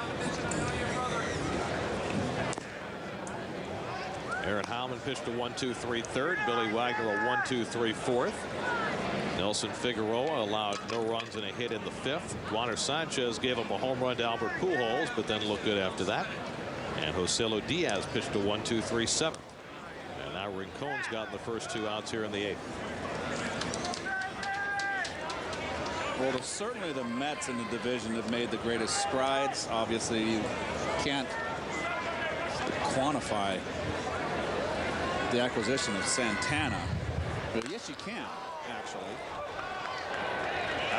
Aaron Heilman pitched a 1-2-3 third. Billy Wagner a 1-2-3 fourth. Nelson Figueroa allowed no runs and a hit in the 5th. Juaner Sanchez gave up a home run to Albert Pujols, but then looked good after that. And Joselo Diaz pitched a 1-2-3 7th. And now Rincon's gotten the first 2 outs here in the 8th. Well, certainly the Mets in the division have made the greatest strides. Obviously, you can't quantify the acquisition of Santana, but yes, you can, actually.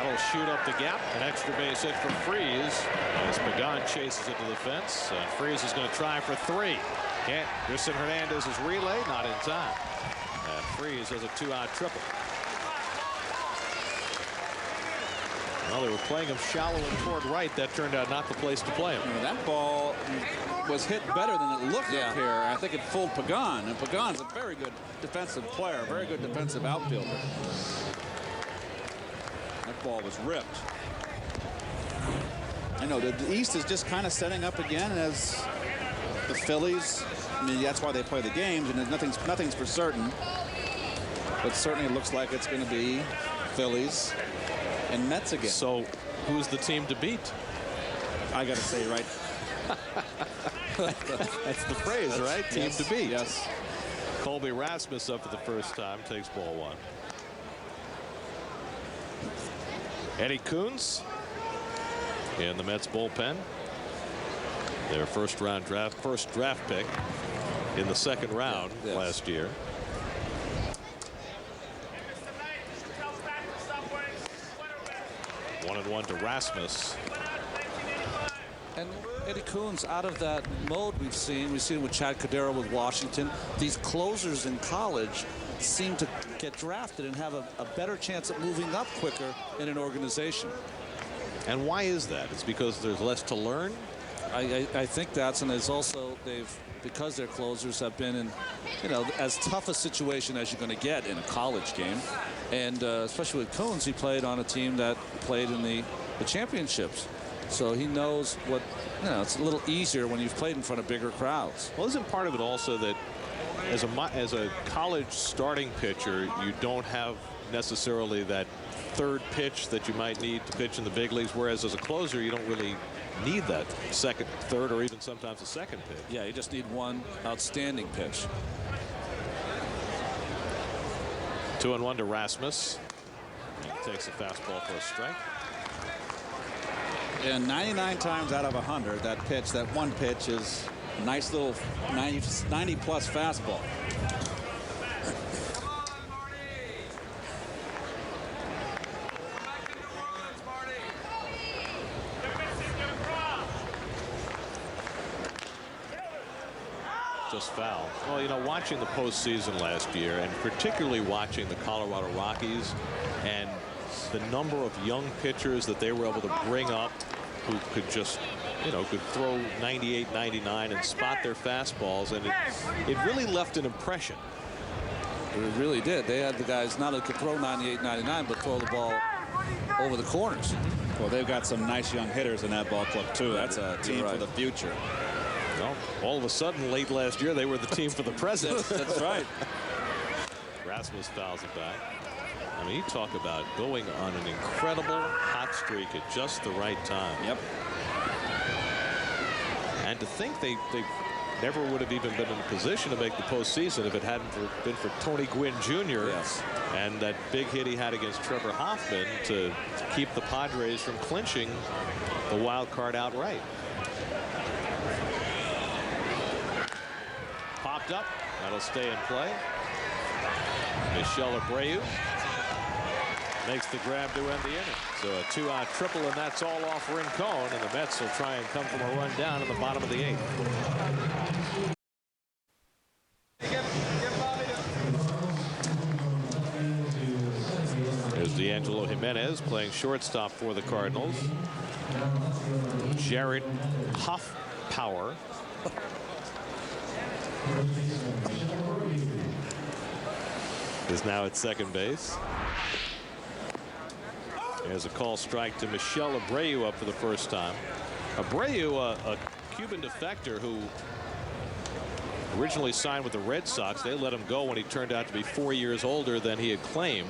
That'll shoot up the gap. An extra base hit for Freeze as Pagan chases it to the fence. Freeze is going to try for 3. Can't. Christian Hernandez's relay not in time. Freeze has a 2-out triple. Well, they were playing him shallow and toward right. That turned out not the place to play him. That ball was hit better than it looked up here. I think it fooled Pagan, and Pagan's a very good defensive player, very good defensive outfielder. That ball was ripped. I know the East is just kind of setting up again as the Phillies. I mean, that's why they play the games, and nothing's for certain. But certainly it looks like it's going to be Phillies and Mets again. So who's the team to beat? I got to say, right? That's the phrase, right? Team to beat. Yes. Colby Rasmus up for the first time, takes ball 1. Eddie Coons in the Mets bullpen. Their first draft pick in the second round last year. One and 1 to Rasmus. And Eddie Coons out of that mode we've seen with Chad Cordero with Washington. These closers in college seem to get drafted and have a better chance at moving up quicker in an organization. And why is that? It's because there's less to learn? I think that's, and it's also because their closers have been in, as tough a situation as you're going to get in a college game. And especially with Coons, he played on a team that played in the championships. So he knows what, it's a little easier when you've played in front of bigger crowds. Well, isn't part of it also that as a college starting pitcher, you don't have necessarily that third pitch that you might need to pitch in the big leagues, whereas as a closer, you don't really need that second, third, or even sometimes a second pitch. Yeah, you just need one outstanding pitch. 2-1 to Rasmus. He takes a fastball for a strike. And 99 times out of 100, that one pitch is a nice little 90-plus fastball. Just foul. Well, watching the postseason last year, and particularly watching the Colorado Rockies and the number of young pitchers that they were able to bring up who could just, could throw 98, 99 and spot their fastballs, and it really left an impression. It really did. They had the guys not only could throw 98, 99, but throw the ball over the corners. Well, they've got some nice young hitters in that ball club, too. That's a team for the future. Well, all of a sudden, late last year, they were the team for the present. That's right. Rasmus fouls it back. I mean, you talk about going on an incredible hot streak at just the right time. Yep. And to think they never would have even been in a position to make the postseason if it hadn't been for Tony Gwynn Jr. Yes. And that big hit he had against Trevor Hoffman to keep the Padres from clinching the wild card outright. Popped up. That'll stay in play. Michel Abreu makes the grab to end the inning. So a 2-out triple, and that's all off Rincon, and the Mets will try and come from a run down in the bottom of the 8th. There's D'Angelo Jimenez playing shortstop for the Cardinals. Jared Hoffpower is now at second base. There's a call strike to Michel Abreu up for the first time. Abreu, a Cuban defector who originally signed with the Red Sox. They let him go when he turned out to be 4 years older than he had claimed.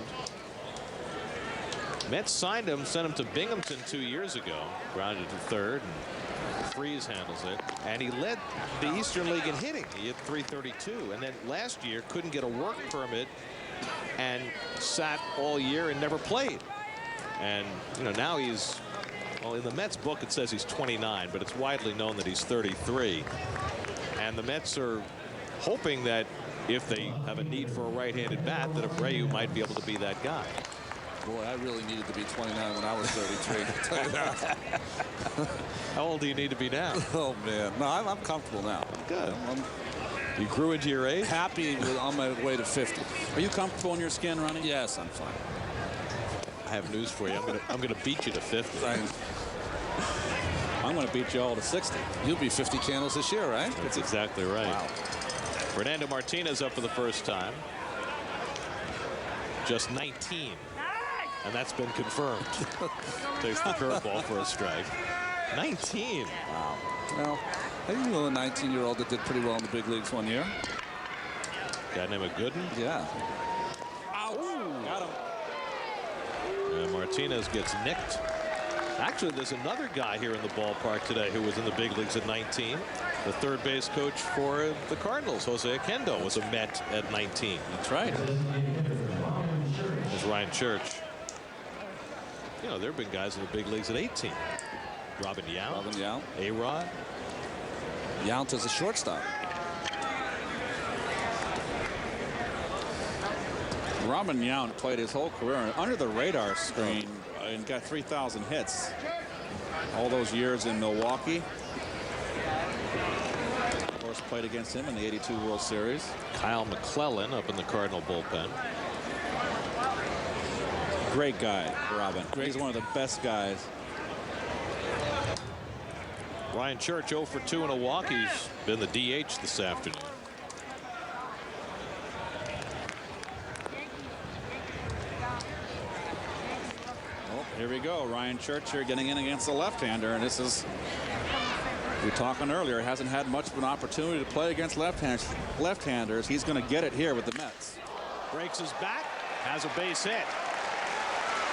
Mets signed him, sent him to Binghamton 2 years ago. Grounded to third, and Freeze handles it. And he led the Eastern League in hitting. He hit .332, and then last year couldn't get a work permit and sat all year and never played. And now he's, well, in the Mets book it says he's 29, but it's widely known that he's 33. And the Mets are hoping that if they have a need for a right-handed bat, that Abreu might be able to be that guy. Boy, I really needed to be 29 when I was 33. I'll tell you that. How old do you need to be now? Oh, man. No, I'm comfortable now. Good. I'm You grew into your age? happy on my way to 50. Are you comfortable in your skin, Ronnie? Yes, I'm fine. I have news for you. I'm gonna beat you to 50. I'm going to beat you all to 60. You'll be 50 candles this year, right? That's exactly right. Wow. Fernando Martinez up for the first time. Just 19. And that's been confirmed. Takes the curveball for a strike. 19. Wow. Well, I think you know a 19-year-old that did pretty well in the big leagues one year. Guy named Gooden? Yeah. Ouch. Got him. And Martinez gets nicked. Actually, there's another guy here in the ballpark today who was in the big leagues at 19. The third base coach for the Cardinals, Jose Akendo, was a Met at 19. That's right. There's Ryan Church. You know, there have been guys in the big leagues at 18. Robin Yount. A-Rod. Yount is a shortstop. Robin Yount played his whole career under the radar screen and got 3,000 hits. All those years in Milwaukee. Of course, played against him in the '82 World Series. Kyle McClellan up in the Cardinal bullpen. Great guy, Robin. He's one of the best guys. Ryan Church 0 for 2 in a walk. He's been the DH this afternoon. Oh, here we go. Ryan Church here getting in against the left-hander, and this is, we were talking earlier, hasn't had much of an opportunity to play against left-handers. He's going to get it here with the Mets. Breaks his back, has a base hit.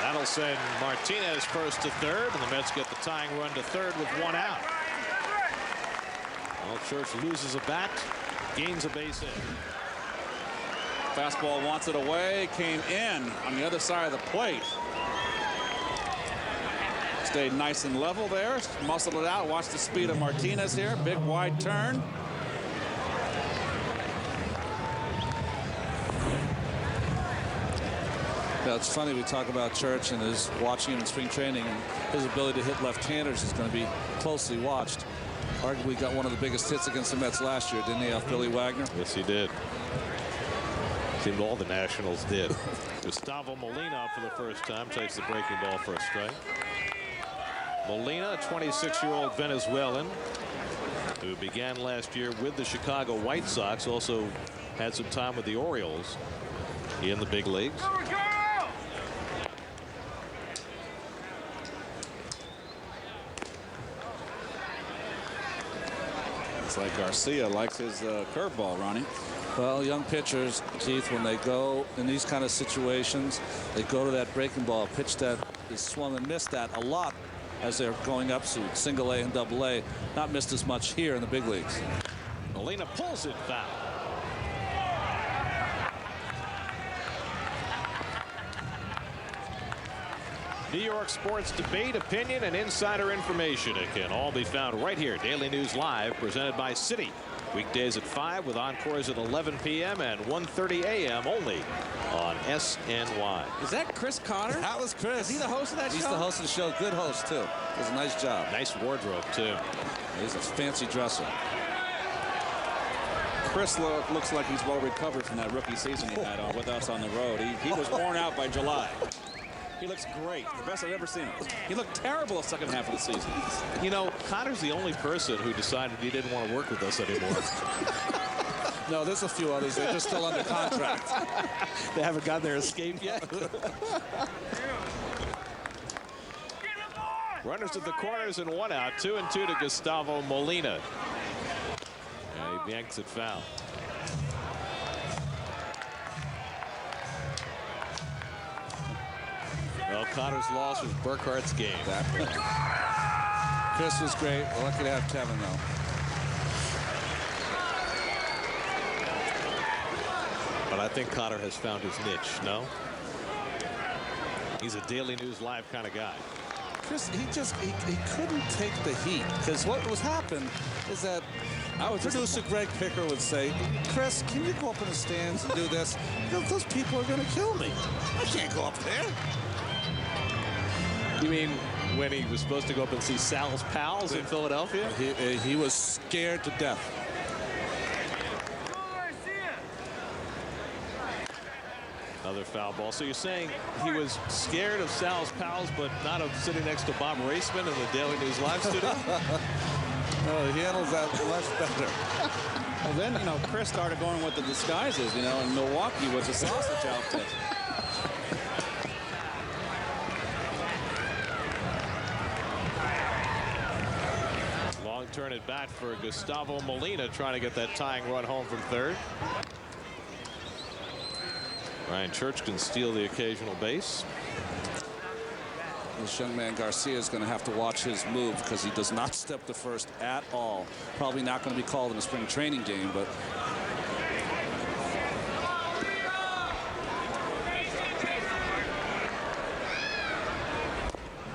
That'll send Martinez first to third, and the Mets get the tying run to third with 1 out. Well, Church loses a bat, gains a base hit. Fastball wants it away, came in on the other side of the plate. Stayed nice and level there, muscled it out. Watch the speed of Martinez here. Big wide turn. Yeah, it's funny we talk about Church and his watching him in spring training, and his ability to hit left-handers is going to be closely watched. Arguably got one of the biggest hits against the Mets last year, didn't he, off Billy Wagner? Yes, he did. Seemed all the Nationals did. Gustavo Molina up for the first time, takes the breaking ball for a strike. Molina, a 26-year-old Venezuelan who began last year with the Chicago White Sox, also had some time with the Orioles in the big leagues. It's like Garcia likes his curveball, Ronnie. Well, young pitchers, Keith, when they go in these kind of situations, they go to that breaking ball, pitch that is swung and missed that a lot as they're going up to single A and double A. Not missed as much here in the big leagues. Molina pulls it foul. New York sports debate, opinion, and insider information. It can all be found right here. Daily News Live, presented by Citi. Weekdays at 5 with encores at 11 p.m. and 1:30 a.m. only on SNY. Is that Chris Cotter? That was Chris. Is he the host of that show? He's the host of the show. Good host, too. Does a nice job. Nice wardrobe, too. He's a fancy dresser. Chris looks like he's well recovered from that rookie season he had with us on the road. He was worn out by July. He looks great. The best I've ever seen him. He looked terrible the second half of the season. You know, Connor's the only person who decided he didn't want to work with us anymore. No, there's a few others. They're just still under contract. They haven't gotten their escape yet. Runners at the corners and 1 out. 2-2 to Gustavo Molina. And he yanks it foul. Well, Connor's loss was Burkhart's game. Exactly. Chris was great. We're lucky to have Kevin, though. But I think Connor has found his niche, no? He's a Daily News Live kind of guy. Chris, he couldn't take the heat, because what was happened is that producer Greg Picker would say, Chris, can you go up in the stands and do this? Those people are going to kill me. I can't go up there. You mean when he was supposed to go up and see Sal's pals in Philadelphia? He was scared to death. Another foul ball. So you're saying he was scared of Sal's pals, but not of sitting next to Bob Raceman in the Daily News Live studio? No, he handles that much better. Well, then, you know, Chris started going with the disguises, you know, in Milwaukee with the sausage outfit. Long turn at bat for Gustavo Molina, trying to get that tying run home from third. Ryan Church can steal the occasional base. This young man Garcia is going to have to watch his move because he does not step to first at all. Probably not going to be called in a spring training game, but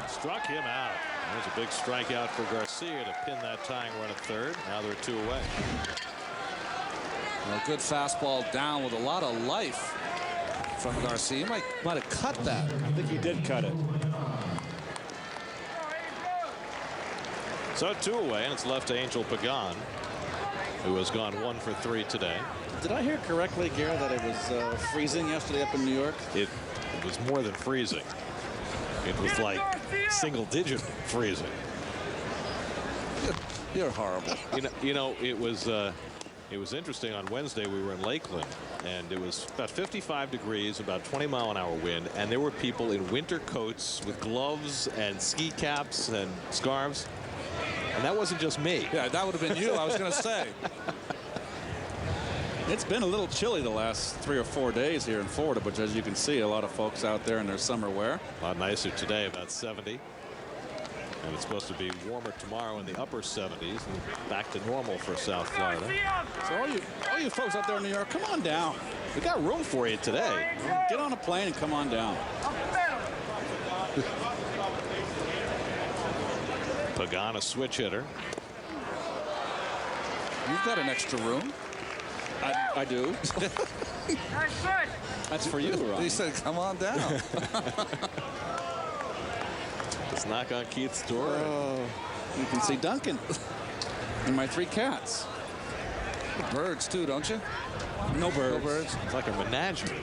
Struck him out. There's a big strikeout for Garcia to pin that tying run at third. Now they're 2 away. a good fastball down with a lot of life from Garcia. He might have cut that. I think he did cut it. So 2 away, and it's left to Angel Pagan, who has gone 1 for 3 today. Did I hear correctly, Gare, that it was freezing yesterday up in New York? It was more than freezing. It was like single-digit freezing. You're horrible. You know, it was interesting. On Wednesday, we were in Lakeland, and it was about 55 degrees, about 20-mile-an-hour wind, and there were people in winter coats with gloves and ski caps and scarves. And that wasn't just me. Yeah, that would have been you, I was going to say. It's been a little chilly the last 3 or 4 days here in Florida, but as you can see, a lot of folks out there in their summer wear. A lot nicer today, about 70. And it's supposed to be warmer tomorrow in the upper 70s, and back to normal for South Florida. So all you folks out there in New York, come on down. We got room for you today. Get on a plane and come on down. Pagan, a switch hitter. You've got an extra room. I do. That's for you, Ron. He said, come on down. Let's knock on Keith's door. Oh, you can see Duncan and my 3 cats. Birds, too, don't you? No birds. No birds. It's like a menagerie.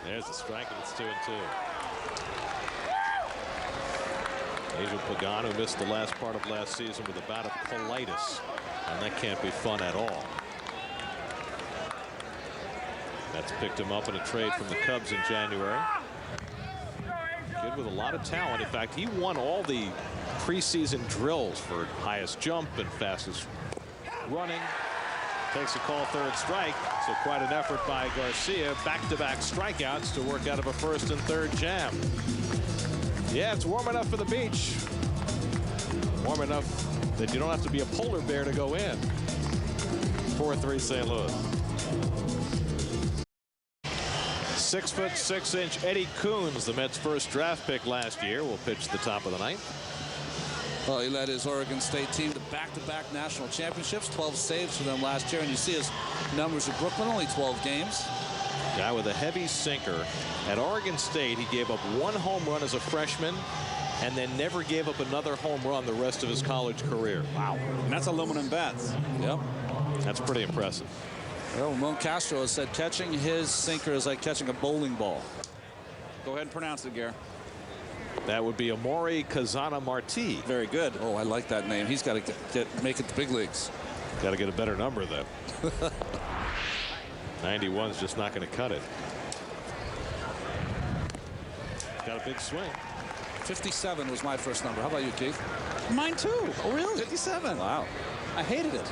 There's the strike, and it's 2-2. Angel Pagan, who missed the last part of last season with a bout of colitis, and that can't be fun at all. That's picked him up in a trade from the Cubs in January. Kid with a lot of talent. In fact, he won all the preseason drills for highest jump and fastest running. Takes a call, third strike. So quite an effort by Garcia. Back-to-back strikeouts to work out of a first and third jam. Yeah, it's warm enough for the beach. Warm enough that you don't have to be a polar bear to go in. 4-3 St. Louis. 6'6" Eddie Coons, the Mets' first draft pick last year, will pitch the top of the ninth. Well, he led his Oregon State team to back-to-back national championships, 12 saves for them last year, and you see his numbers at Brooklyn, only 12 games. Guy with a heavy sinker. At Oregon State, he gave up 1 home run as a freshman and then never gave up another home run the rest of his college career. Wow. And that's aluminum bats. Yep. That's pretty impressive. Well, Ramon Castro has said catching his sinker is like catching a bowling ball. Go ahead and pronounce it, Gare. That would be Amori Kazana Marti. Very good. Oh, I like that name. He's got to make it to big leagues. Got to get a better number, though. 91's just not going to cut it. Got a big swing. 57 was my first number. How about you, Keith? Mine too. Oh, really? 57. Wow. I hated it.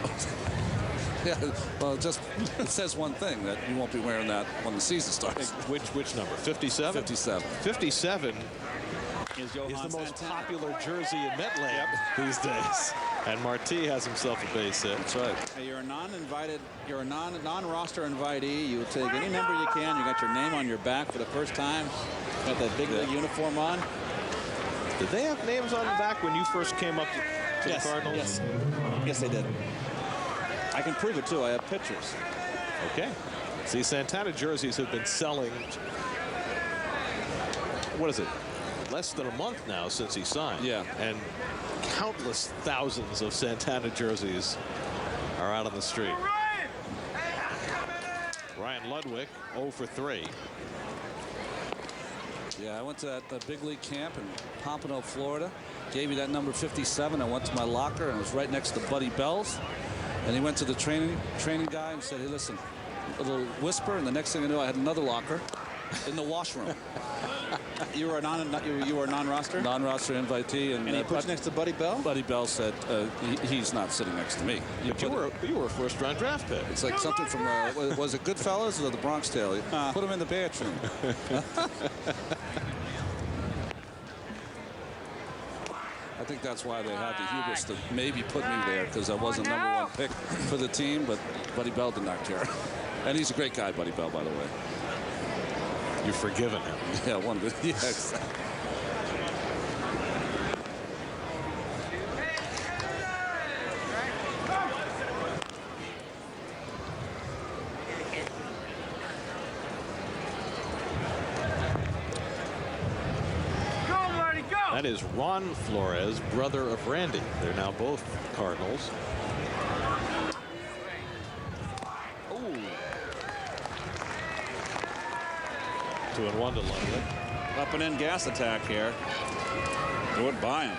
Yeah, well, it says one thing, that you won't be wearing that when the season starts. Which number? 57? 57. 57 is the most popular jersey in Metland these days. And Marti has himself a base hit. That's right. Hey, you're a non-invited, you're a non-roster invitee. You take any number you can. You got your name on your back for the first time. Got that big league uniform on. Did they have names on the back when you first came up to the Cardinals? Yes. Yes, they did. I can prove it, too. I have pictures. Okay. See, Santana jerseys have been selling what is it? Less than a month now since he signed. Yeah. And countless thousands of Santana jerseys are out on the street. Ryan Ludwig 0 for 3. Yeah, I went to that big league camp in Pompano, Florida. Gave me that number 57. I went to my locker and it was right next to Buddy Bell's. And he went to the training guy and said, "Hey, listen," a little whisper, and the next thing I knew, I had another locker in the washroom. You were a non-roster? Non-roster invitee. And he put you next to Buddy Bell? Buddy Bell said, he's not sitting next to me. But you were a first-round draft pick. It's like something from, was it Goodfellas or the Bronx Tale? Put him in the bathroom. I think that's why they had the hubris to maybe put me there, because I wasn't #1 pick for the team, but Buddy Bell did not care. And he's a great guy, Buddy Bell, by the way. You've forgiven him. Yeah, one of it. Yes. That is Ron Flores, brother of Randy. They're now both Cardinals. Ooh. 2-1 to Ludwig. Up and in gas attack here. Would buy him.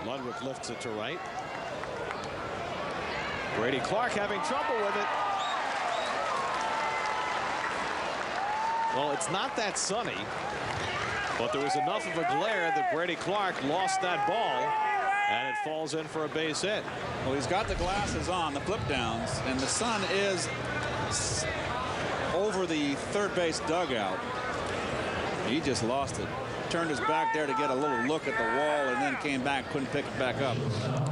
Ludwig lifts it to right. Brady Clark having trouble with it. Well, it's not that sunny, but there was enough of a glare that Brady Clark lost that ball, and it falls in for a base hit. Well, he's got the glasses on, the flip downs, and the sun is over the third base dugout. He just lost it. Turned his back there to get a little look at the wall, and then came back, couldn't pick it back up.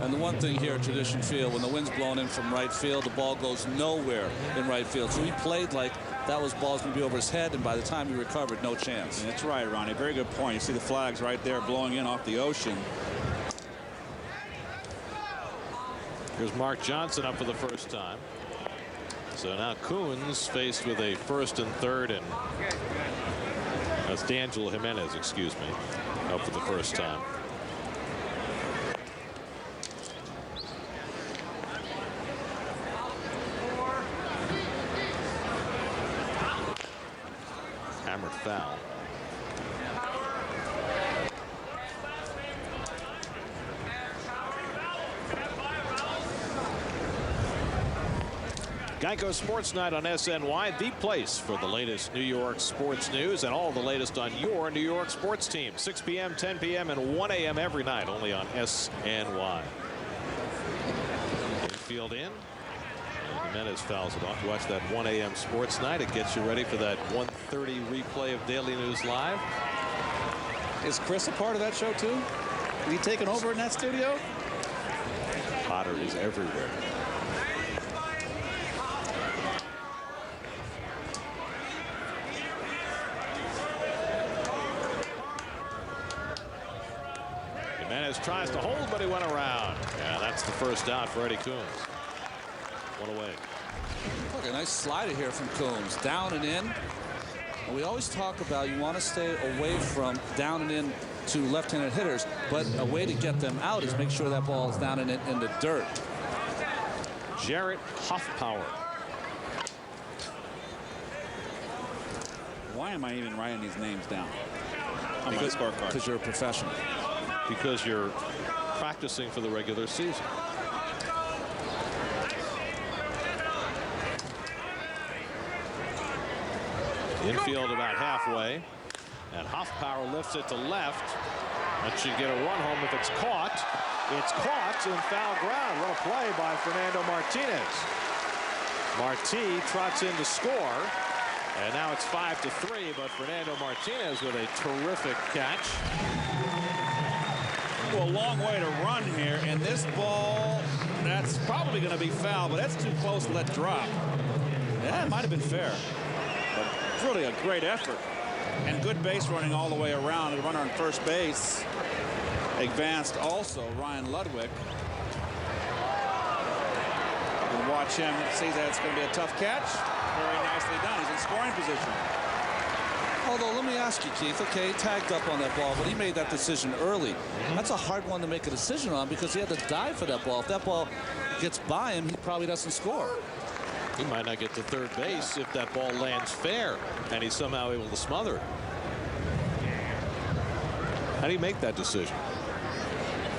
And the one thing here at Tradition Field, when the wind's blowing in from right field, the ball goes nowhere in right field. So he played like that was balls going to be over his head, and by the time he recovered, no chance. And that's right, Ronnie. Very good point. You see the flags right there blowing in off the ocean. Here's Mark Johnson up for the first time. So now Coons faced with a first and third, and that's D'Angelo Jimenez, excuse me, up for the first time. Hammered foul. Geico Sports Night on SNY, the place for the latest New York sports news and all the latest on your New York sports team. 6 p.m., 10 p.m., and 1 a.m. every night, only on SNY. Infield in. And Jimenez fouls it off. Watch that 1 a.m. Sports Night. It gets you ready for that 1:30 replay of Daily News Live. Is Chris a part of that show, too? Is he taking over in that studio? Potter is everywhere. Jimenez tries to hold, but he went around. Yeah, that's the first out for Eddie Coons. One away. Look, a nice slider here from Combs. Down and in. And we always talk about you want to stay away from down and in to left-handed hitters, but a way to get them out is make sure that ball is down and in the dirt. Jarrett Hoffpower. Why am I even writing these names down on my scorecard? Because you're a professional. Because you're practicing for the regular season. Infield about halfway, and Hoffpower lifts it to left. That should get a run home if it's caught. It's caught in foul ground. What a play by Fernando Martinez. Marti trots in to score, and now it's 5-3. But Fernando Martinez with a terrific catch. Well, a long way to run here, and this ball, that's probably going to be foul, but that's too close to let drop. Yeah, it might have been fair. But really a great effort. And good base running all the way around. The runner on first base advanced also, Ryan Ludwig. And watch him, sees that it's going to be a tough catch. Very nicely done. He's in scoring position. Although, let me ask you, Keith, okay, he tagged up on that ball, but he made that decision early. That's a hard one to make a decision on because he had to dive for that ball. If that ball gets by him, he probably doesn't score. He might not get to third base if that ball lands fair and he's somehow able to smother it. How do you make that decision?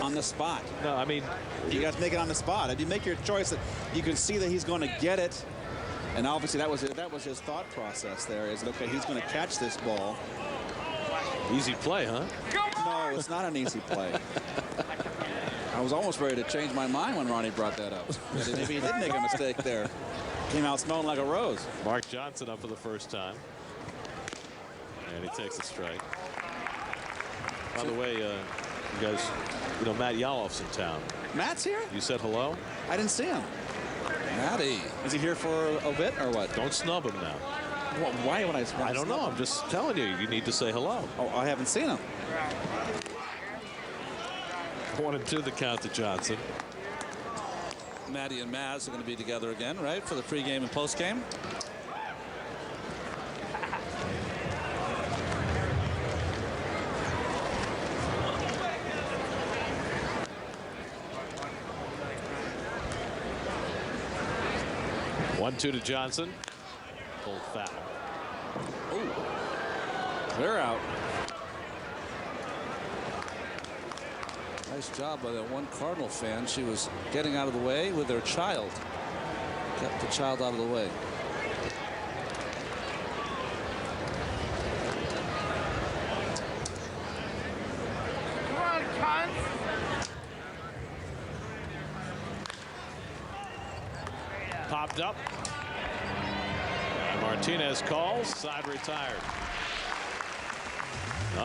On the spot. No, I mean, you guys make it on the spot. If you make your choice, you can see that he's going to get it. And obviously that was his thought process there, is, okay, he's going to catch this ball. Easy play, huh? No, it's not an easy play. I was almost ready to change my mind when Ronnie brought that up. Maybe he did make a mistake there. Came out smelling like a rose. Mark Johnson up for the first time. And he takes a strike. By the way, you guys, you know, Matt Yalof's in town. Matt's here? You said hello? I didn't see him. Matty. Is he here for a bit or what? Don't snub him now. Well, why would I snub him? I don't know. I'm just telling you, you need to say hello. Oh, I haven't seen him. 1-2 the count to Johnson. Matty and Maz are going to be together again, right, for the pregame and postgame. One-two to Johnson. Pulled foul. Oh, clear out. Nice job by that one Cardinal fan. She was getting out of the way with their child. Kept the child out of the way. Come on, cunt. Popped up. And Martinez calls. Side retired.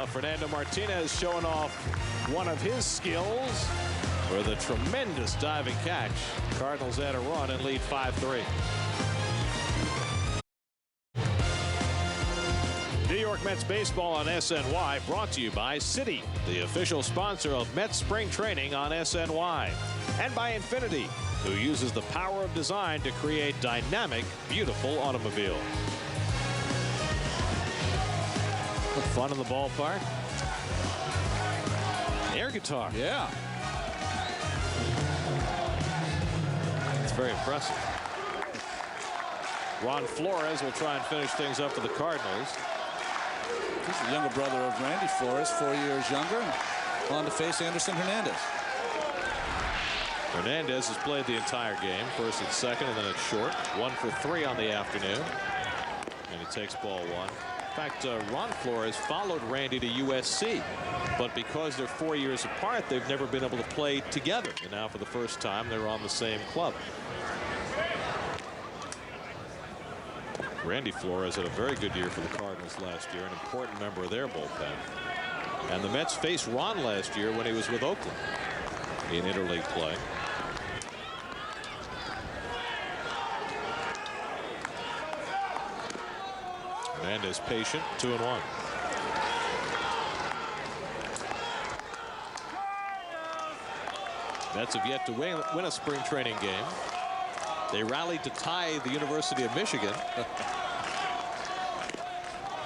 Fernando Martinez showing off one of his skills with a tremendous diving catch. Cardinals add a run and lead 5-3. New York Mets baseball on SNY, brought to you by Citi, the official sponsor of Mets spring training on SNY, and by Infiniti, who uses the power of design to create dynamic, beautiful automobiles. Fun in the ballpark. Air guitar. Yeah. It's very impressive. Ron Flores will try and finish things up for the Cardinals. He's the younger brother of Randy Flores, 4 years younger, on to face Anderson Hernandez. Hernandez has played the entire game, first and second, and then it's short. 1 for 3 on the afternoon. And he takes ball one. In fact, Ron Flores followed Randy to USC, but because they're 4 years apart, they've never been able to play together. And now for the first time, they're on the same club. Randy Flores had a very good year for the Cardinals last year, an important member of their bullpen. And the Mets faced Ron last year when he was with Oakland in interleague play. Hernandez patient, 2-1. Mets have yet to win a spring training game. They rallied to tie the University of Michigan.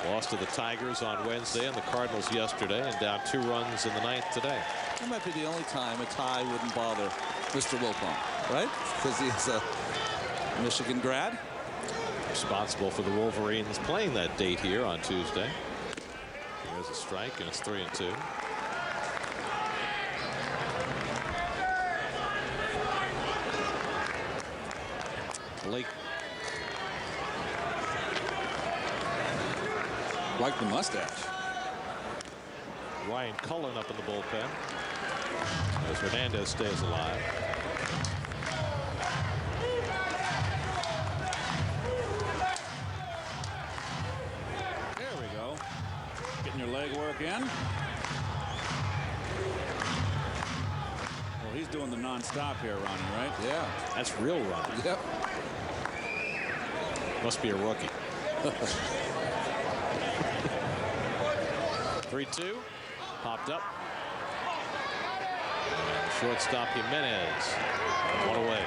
Lost to the Tigers on Wednesday and the Cardinals yesterday, and down 2 runs in the ninth today. That might be the only time a tie wouldn't bother Mr. Wilpon, right? Because he's a Michigan grad. Responsible for the Wolverines playing that date here on Tuesday. There's a strike, and it's 3-2. Blake. Like the mustache. Ryan Cullen up in the bullpen as Hernandez stays alive. There we go. Getting your leg work in. Well, he's doing the non-stop here, Ronnie, right? Yeah. That's real Ronnie. Yep. Must be a rookie. 3-2. Popped up. And shortstop Jimenez. One away.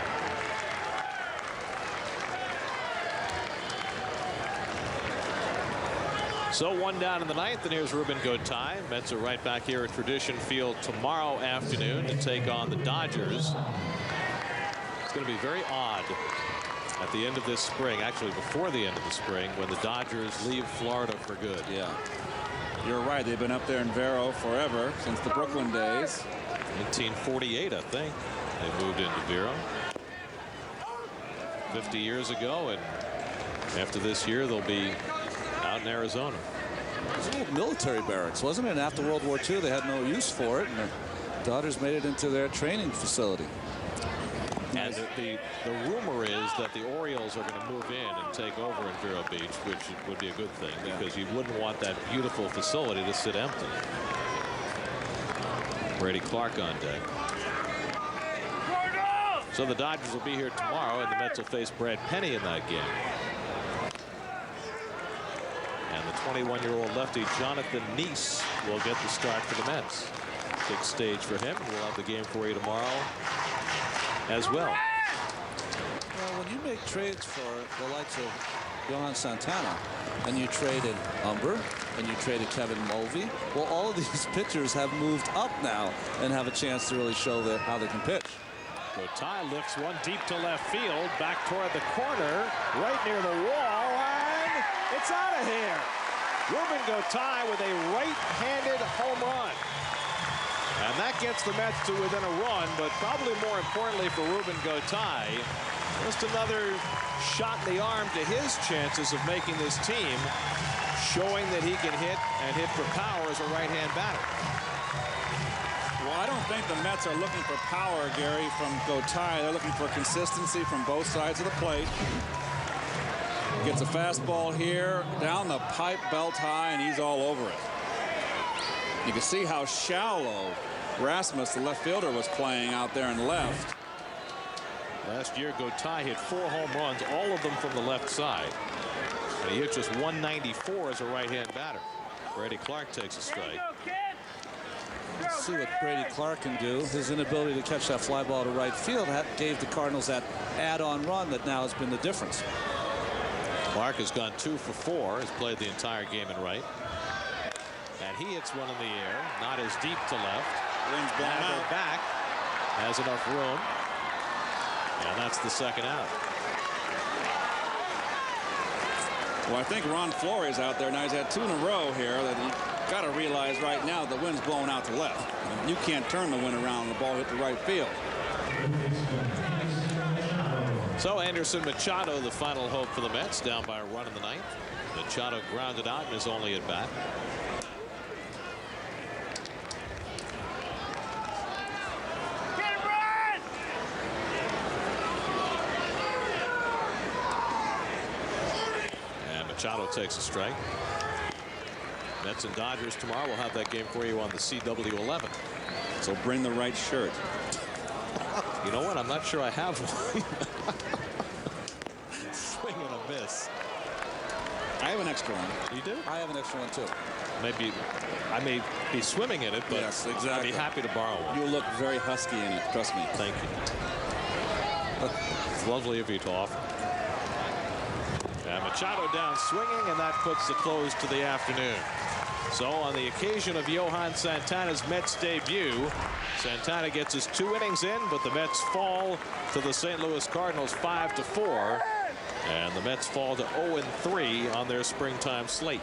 So 1 down in the 9th, and here's Ruben Gotay. Mets are right back here at Tradition Field tomorrow afternoon to take on the Dodgers. It's going to be very odd at the end of this spring, actually before the end of the spring, when the Dodgers leave Florida for good. Yeah, you're right. They've been up there in Vero forever, since the Brooklyn days. 1948, I think, they moved into Vero. 50 years ago, and after this year, they'll be out in Arizona. It was a little military barracks, wasn't it? And after World War II, they had no use for it, and the Dodgers made it into their training facility. And the rumor is that the Orioles are going to move in and take over in Vero Beach, which would be a good thing, because you wouldn't want that beautiful facility to sit empty. Brady Clark on deck. So the Dodgers will be here tomorrow, and the Mets will face Brad Penny in that game. And the 21-year-old lefty Jonathan Neese will get the start for the Mets. Big stage for him. We'll have the game for you tomorrow as well. Well, when you make trades for the likes of Johan Santana, and you traded Umber, and you traded Kevin Mulvey, well, all of these pitchers have moved up now and have a chance to really show how they can pitch. Gotay lifts one deep to left field, back toward the corner, right near the wall, and it's out of here. Ruben Gotay with a right-handed home run. And that gets the Mets to within a run, but probably more importantly for Ruben Gotay, just another shot in the arm to his chances of making this team, showing that he can hit and hit for power as a right-hand batter. Well, I don't think the Mets are looking for power, Gary, from Gotay. They're looking for consistency from both sides of the plate. Gets a fastball here, down the pipe, belt high, and he's all over it. You can see how shallow Rasmus, the left fielder, was playing out there in left. Last year, Gotay hit 4 home runs, all of them from the left side. And he hit just 194 as a right-hand batter. Brady Clark takes a strike. Let's see what Brady Clark can do. His inability to catch that fly ball to right field gave the Cardinals that add-on run that now has been the difference. Clark has gone 2 for 4, has played the entire game in right. And he hits one in the air, not as deep to left. Wind's blown out. Back, has enough room. And that's the second out. Well, I think Ron Flores out there now. He's had 2 in a row here that you got to realize right now the wind's blowing out to left. You can't turn the wind around and the ball hit the right field. So Anderson Machado, the final hope for the Mets, down by a run in the 9th. Machado grounded out in his only at bat. And Machado takes a strike. Mets and Dodgers tomorrow. We'll have that game for you on the CW11. So bring the right shirt. You know what? I'm not sure I have one. Swing and a miss. I have an extra one. You do? I have an extra one, too. Maybe I may be swimming in it, but yes, exactly. I'd be happy to borrow one. You'll look very husky in it, trust me. Thank you. It's lovely of you to offer. And Machado down swinging, and that puts the close to the afternoon. So on the occasion of Johan Santana's Mets debut, Santana gets his 2 innings in, but the Mets fall to the St. Louis Cardinals 5-4. And the Mets fall to 0-3 on their springtime slate.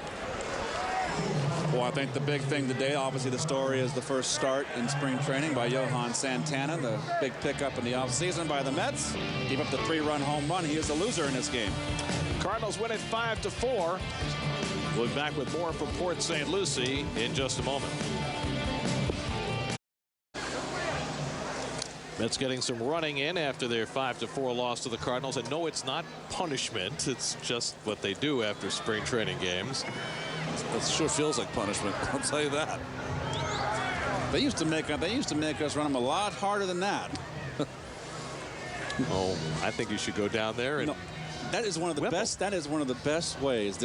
Well, I think the big thing today, obviously the story is the first start in spring training by Johan Santana, the big pickup in the offseason by the Mets. Gave up the 3-run home run. He is the loser in this game. Cardinals win it 5-4. We'll be back with more from Port St. Lucie in just a moment. Mets getting some running in after their 5-4 loss to the Cardinals. And no, it's not punishment. It's just what they do after spring training games. It sure feels like punishment, I'll tell you that. They used to make us run them a lot harder than that. Oh, I think you should go down there and. No, that is one of the best. That is one of the best ways.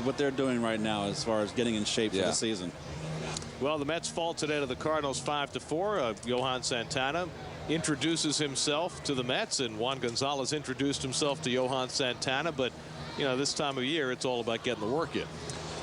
What they're doing right now, as far as getting in shape for the season. Well, the Mets fall today to the Cardinals 5-4. Johan Santana introduces himself to the Mets, and Juan Gonzalez introduced himself to Johan Santana. But, you know, this time of year, it's all about getting the work in.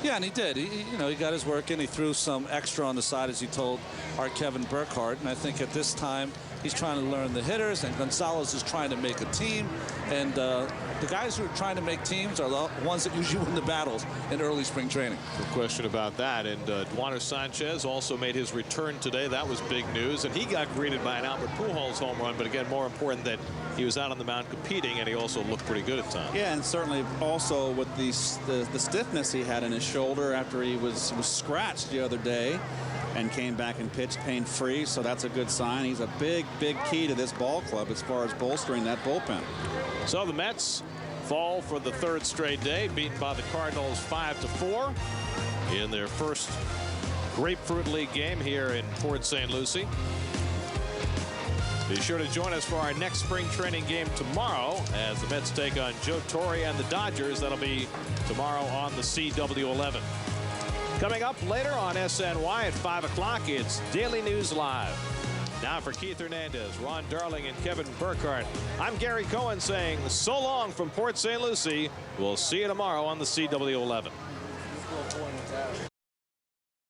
Yeah, and he did. He got his work in. He threw some extra on the side, as he told our Kevin Burkhardt. And I think at this time, he's trying to learn the hitters, and Gonzalez is trying to make a team. And the guys who are trying to make teams are the ones that usually win the battles in early spring training. No question about that. And Duaner Sanchez also made his return today. That was big news. And he got greeted by an Albert Pujols home run. But again, more important that he was out on the mound competing, and he also looked pretty good at times. Yeah, and certainly also with the stiffness he had in his shoulder after he was scratched the other day, and came back and pitched pain-free, so that's a good sign. He's a big key to this ball club as far as bolstering that bullpen. So the Mets fall for the third straight day, beaten by the Cardinals 5-4 in their first Grapefruit League game here in Port St. Lucie. Be sure to join us for our next spring training game tomorrow as the Mets take on Joe Torre and the Dodgers. That'll be tomorrow on the CW11. Coming up later on SNY at 5 o'clock, it's Daily News Live. Now for Keith Hernandez, Ron Darling, and Kevin Burkhardt, I'm Gary Cohen saying so long from Port St. Lucie. We'll see you tomorrow on the CW11.